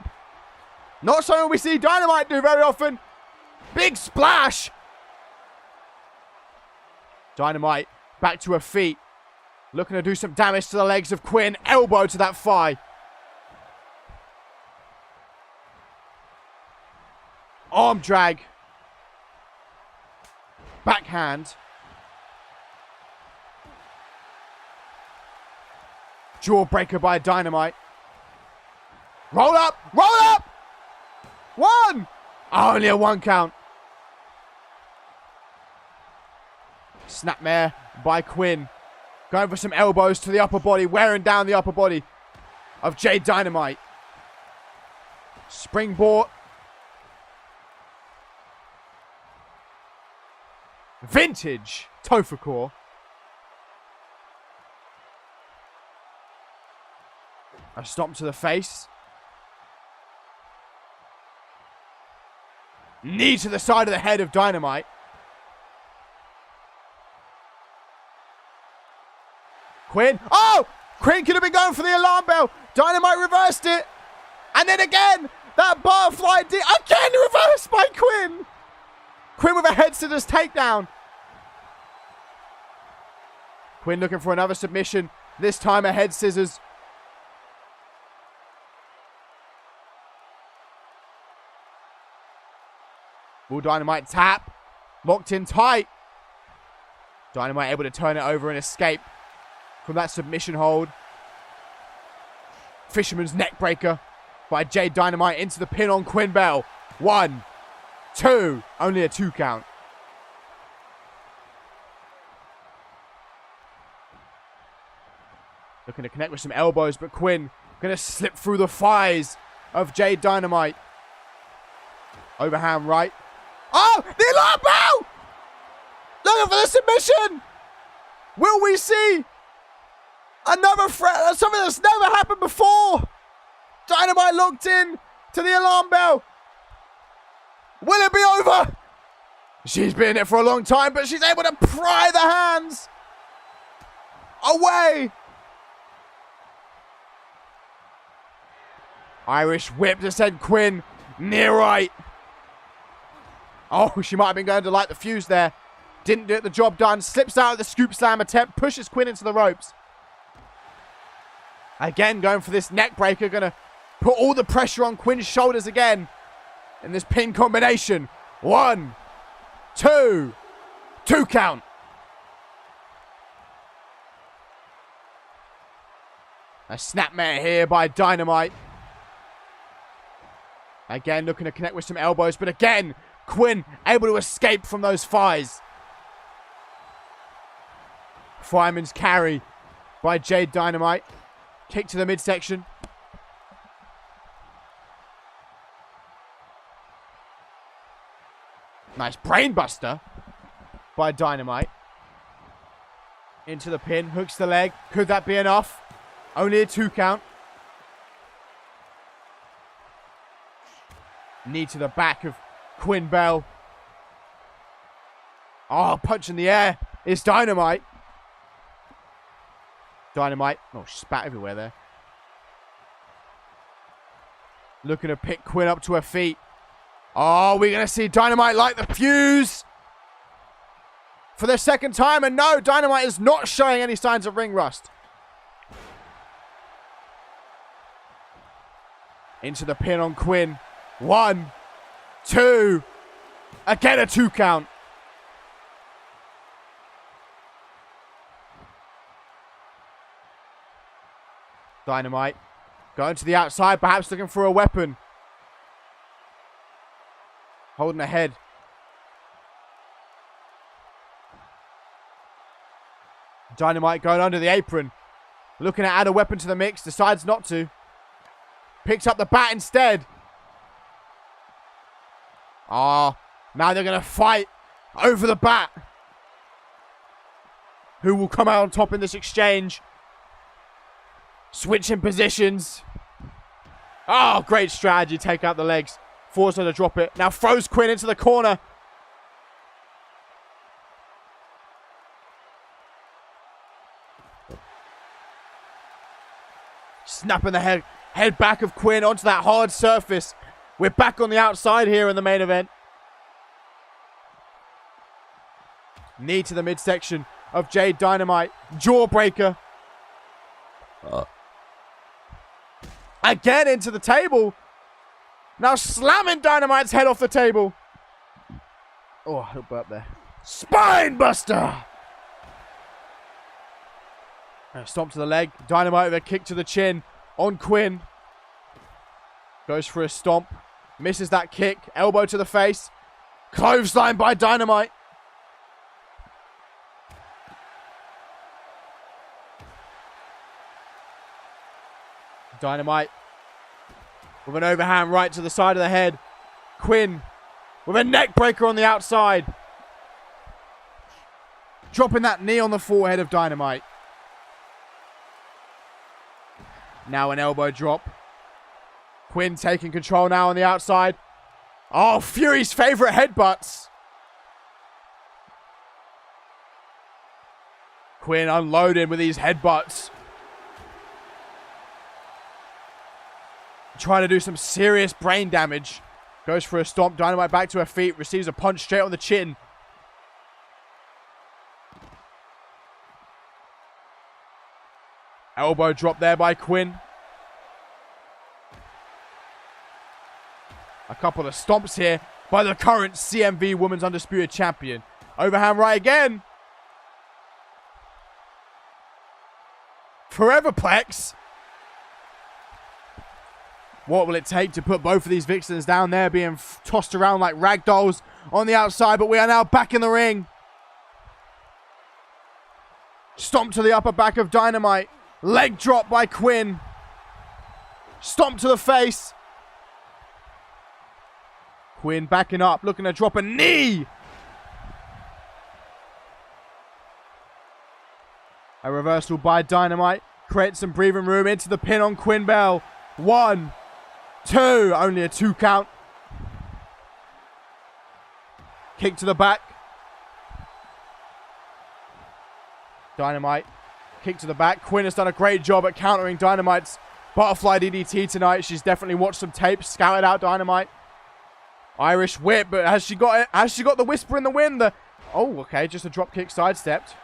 Not something we see Dynamite do very often. Big splash. Dynamite back to her feet. Looking to do some damage to the legs of Quinn. Elbow to that thigh. Arm drag. Backhand. Jawbreaker by Dynamite. Roll up. Roll up. 1. Only a 1 count. Snapmare by Quinn. Going for some elbows to the upper body. Wearing down the upper body of Jade Dynamite. Springboard. Vintage Tofacor. A stomp to the face. Knee to the side of the head of Dynamite. Quinn. Oh! Quinn could have been going for the alarm bell. Dynamite reversed it. And then again, that butterfly did. Again reversed by Quinn. Quinn with a head scissors takedown. Quinn looking for another submission. This time a head scissors. Will Dynamite tap. Locked in tight. Dynamite able to turn it over and escape from that submission hold. Fisherman's neck breaker by Jade Dynamite into the pin on Quinn Bell. 1, 2. Only a 2 count. Looking to connect with some elbows, but Quinn going to slip through the thighs of Jade Dynamite. Overhand right. Oh, the alarm bell! Looking for the submission. Will we see another threat? Something that's never happened before. Dynamite locked in to the alarm bell. Will it be over? She's been in it for a long time, but she's able to pry the hands away. Irish whip to send Quinn near right. Oh, she might have been going to light the fuse there. Didn't get the job done. Slips out of the scoop slam attempt. Pushes Quinn into the ropes. Again, going for this neck breaker. Going to put all the pressure on Quinn's shoulders again. In this pin combination. 1, 2. 2 count. A snapmare here by Dynamite. Again, looking to connect with some elbows. But again, Quinn able to escape from those thighs. Fireman's carry by Jade Dynamite. Kick to the midsection. Nice brainbuster by Dynamite. Into the pin. Hooks the leg. Could that be enough? Only a 2 count. Knee to the back of Quinn Bell. Oh, punch in the air. It's Dynamite. Dynamite. Oh, she spat everywhere there. Looking to pick Quinn up to her feet. Oh, we're going to see Dynamite light the fuse for the second time. And no, Dynamite is not showing any signs of ring rust. Into the pin on Quinn. 1, 2. Again, a 2 count. Dynamite going to the outside, perhaps looking for a weapon. Holding ahead. Dynamite going under the apron. Looking to add a weapon to the mix. Decides not to. Picks up the bat instead. Now they're going to fight over the bat. Who will come out on top in this exchange? Switching positions. Oh, great strategy. Take out the legs. Force her to drop it. Now throws Quinn into the corner. Snapping the head back of Quinn onto that hard surface. We're back on the outside here in the main event. Knee to the midsection of Jade Dynamite. Jawbreaker. Again into the table. Now slamming Dynamite's head off the table. Oh, a little burp there. Spine buster. Stomp to the leg. Dynamite with a kick to the chin on Quinn. Goes for a stomp. Misses that kick. Elbow to the face. Clothesline by Dynamite. Dynamite with an overhand right to the side of the head. Quinn with a neck breaker on the outside. Dropping that knee on the forehead of Dynamite. Now an elbow drop. Quinn taking control now on the outside. Oh, Fury's favorite headbutts. Quinn unloaded with these headbutts. Trying to do some serious brain damage. Goes for a stomp. Dynamite back to her feet. Receives a punch straight on the chin. Elbow drop there by Quinn. A couple of stomps here by the current CMV Women's Undisputed Champion. Overhand right again. Foreverplex. What will it take to put both of these vixens down there, being tossed around like rag dolls on the outside? But we are now back in the ring. Stomp to the upper back of Dynamite. Leg drop by Quinn. Stomp to the face. Quinn backing up, looking to drop a knee. A reversal by Dynamite. Creates some breathing room into the pin on Quinn Bell. 1, 2. Only a 2 count. Kick to the back. Dynamite. Kick to the back. Quinn has done a great job at countering Dynamite's butterfly DDT tonight. She's definitely watched some tapes, scouted out Dynamite. Irish whip, but has she got it? Has she got the whisper in the wind? The Oh, okay. Just a drop kick sidestepped.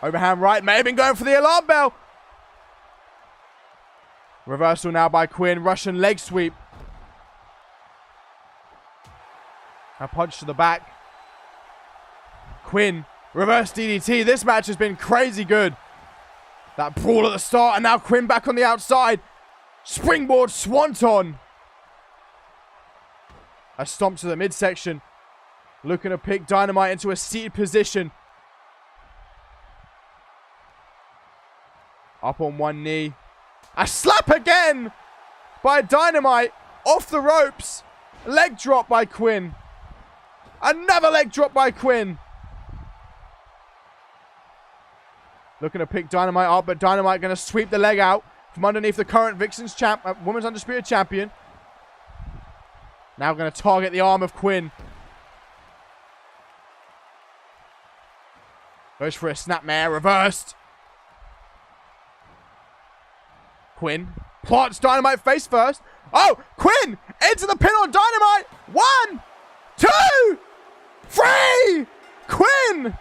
Overhand right. May have been going for the alarm bell. Reversal now by Quinn. Russian leg sweep. A punch to the back. Quinn. Reverse DDT. This match has been crazy good. That brawl at the start. And now Quinn back on the outside. Springboard swanton. A stomp to the midsection. Looking to pick Dynamite into a seated position. Up on one knee. A slap again by Dynamite. Off the ropes. Leg drop by Quinn. Another leg drop by Quinn. Looking to pick Dynamite up, but Dynamite going to sweep the leg out from underneath the current Vixen's Women's Undisputed Champion. Now going to target the arm of Quinn. Goes for a snapmare, reversed. Quinn plants Dynamite face first. Oh, Quinn into the pin on Dynamite. 1, 2, 3. Quinn.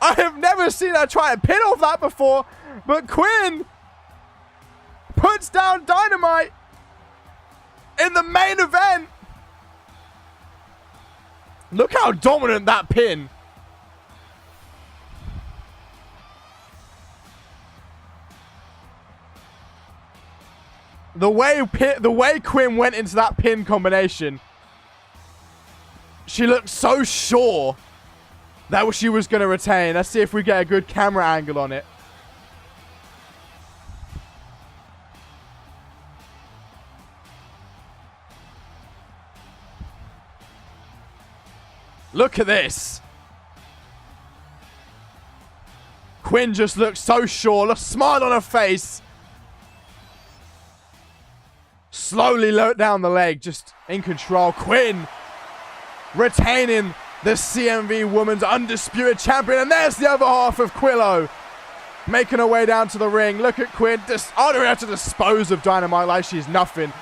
I have never seen her try and pin off that before, but Quinn puts down Dynamite in the main event. Look how dominant that pin. The way Quinn went into that pin combination, she looked so sure that she was going to retain. Let's see if we get a good camera angle on it. Look at this. Quinn just looks so sure. A smile on her face. Slowly lowered down the leg, just in control. Quinn retaining the CMV Women's Undisputed Champion. And there's the other half of Quillo making her way down to the ring. Look at Quinn. Ordering her to dispose of Dynamite like she's nothing.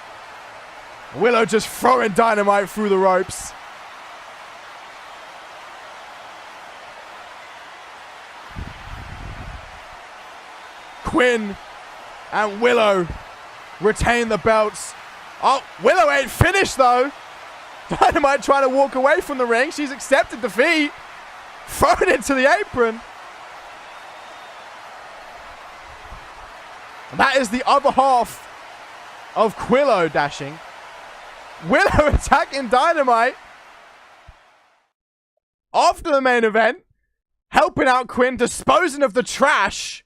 Willow just throwing Dynamite through the ropes. Quinn and Willow retain the belts. Oh, Willow ain't finished though. Dynamite trying to walk away from the ring. She's accepted defeat. Thrown into the apron. And that is the other half of Quillo dashing. Willow attacking Dynamite after the main event. Helping out Quinn, disposing of the trash.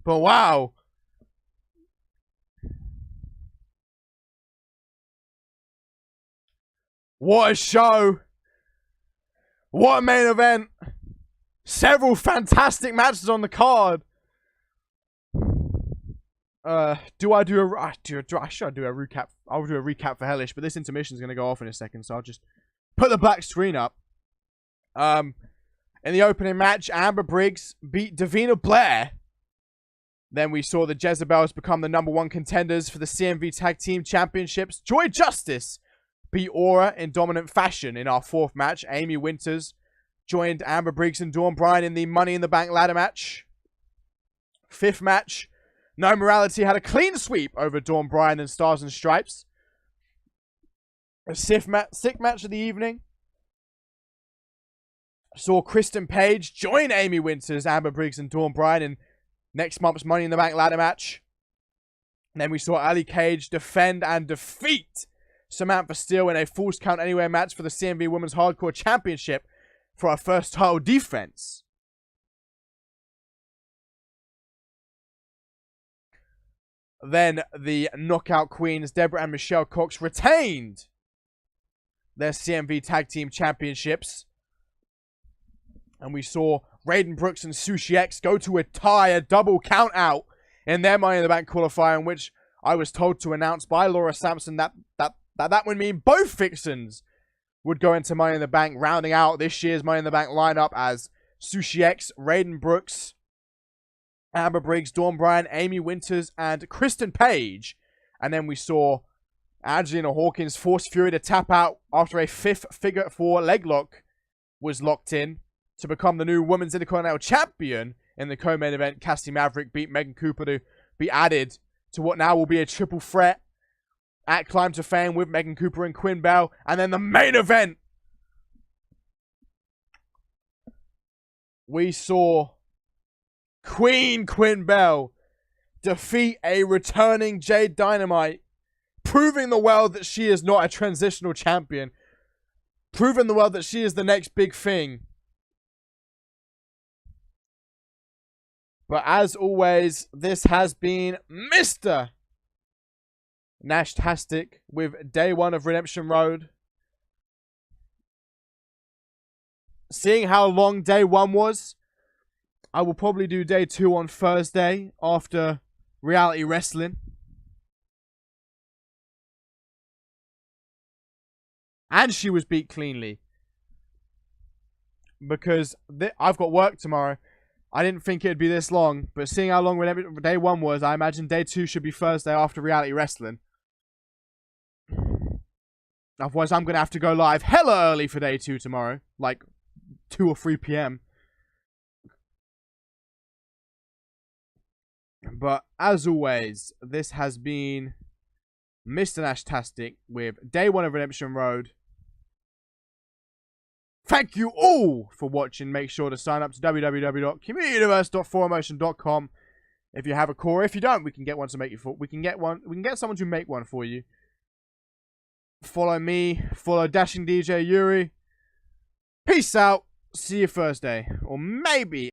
But wow. What a show. What a main event. Several fantastic matches on the card. Should I do a recap? I'll do a recap for Hellish, but this intermission is going to go off in a second, so I'll just put the black screen up. In the opening match, Amber Briggs beat Davina Blair. Then we saw the Jezebels become the #1 contenders for the CMV Tag Team Championships. Joy Justice beat Aura in dominant fashion in our 4th match. Amy Winters joined Amber Briggs and Dawn Bryan in the Money in the Bank ladder match. 5th match, No Morality had a clean sweep over Dawn Bryan and Stars and Stripes. A 6th match of the evening saw Kristen Page join Amy Winters, Amber Briggs and Dawn Bryan in next month's Money in the Bank ladder match. And then we saw Ali Cage defend and defeat Samantha Steele in a Falls Count Anywhere match for the CMV Women's Hardcore Championship for our first title defense. Then the Knockout Queens, Deborah and Michelle Cox, retained their CMV Tag Team Championships. And we saw Raiden Brooks and Sushi X go to a tie, a double count out in their Money in the Bank qualifier, in which I was told to announce by Laura Sampson that would mean both Vixens would go into Money in the Bank, rounding out this year's Money in the Bank lineup as Sushi X, Raiden Brooks, Amber Briggs, Dawn Bryan, Amy Winters, and Kristen Page. And then we saw Angelina Hawkins forced Fury to tap out after a 5th figure 4 leg lock was locked in to become the new Women's Intercontinental Champion. In the co-main event, Cassie Maverick beat Megan Cooper to be added to what now will be a triple threat at Climb to Fame with Megan Cooper and Quinn Bell. And then the main event, we saw Quinn Bell defeat a returning Jade Dynamite, proving the world that she is not a transitional champion, proving the world that she is the next big thing. But as always, this has been Mr. Nashtastic with day 1 of Redemption Road. Seeing how long day 1 was, I will probably do day 2 on Thursday after Reality Wrestling. And she was beat cleanly. Because I've got work tomorrow. I didn't think it'd be this long, but seeing how long day 1 was, I imagine day 2 should be Thursday after Reality Wrestling. Otherwise, I'm going to have to go live hella early for day 2 tomorrow. Like 2 or 3 p.m. But as always, this has been Mr. Nashtastic with day 1 of Redemption Road. Thank you all for watching. Make sure to sign up to www.communityuniverse.4emotion.com if you have a core. If you don't, we can get one to make you for. We can get someone to make one for you. Follow me. Follow Dashing DJ Yuri. Peace out. See you Thursday, or maybe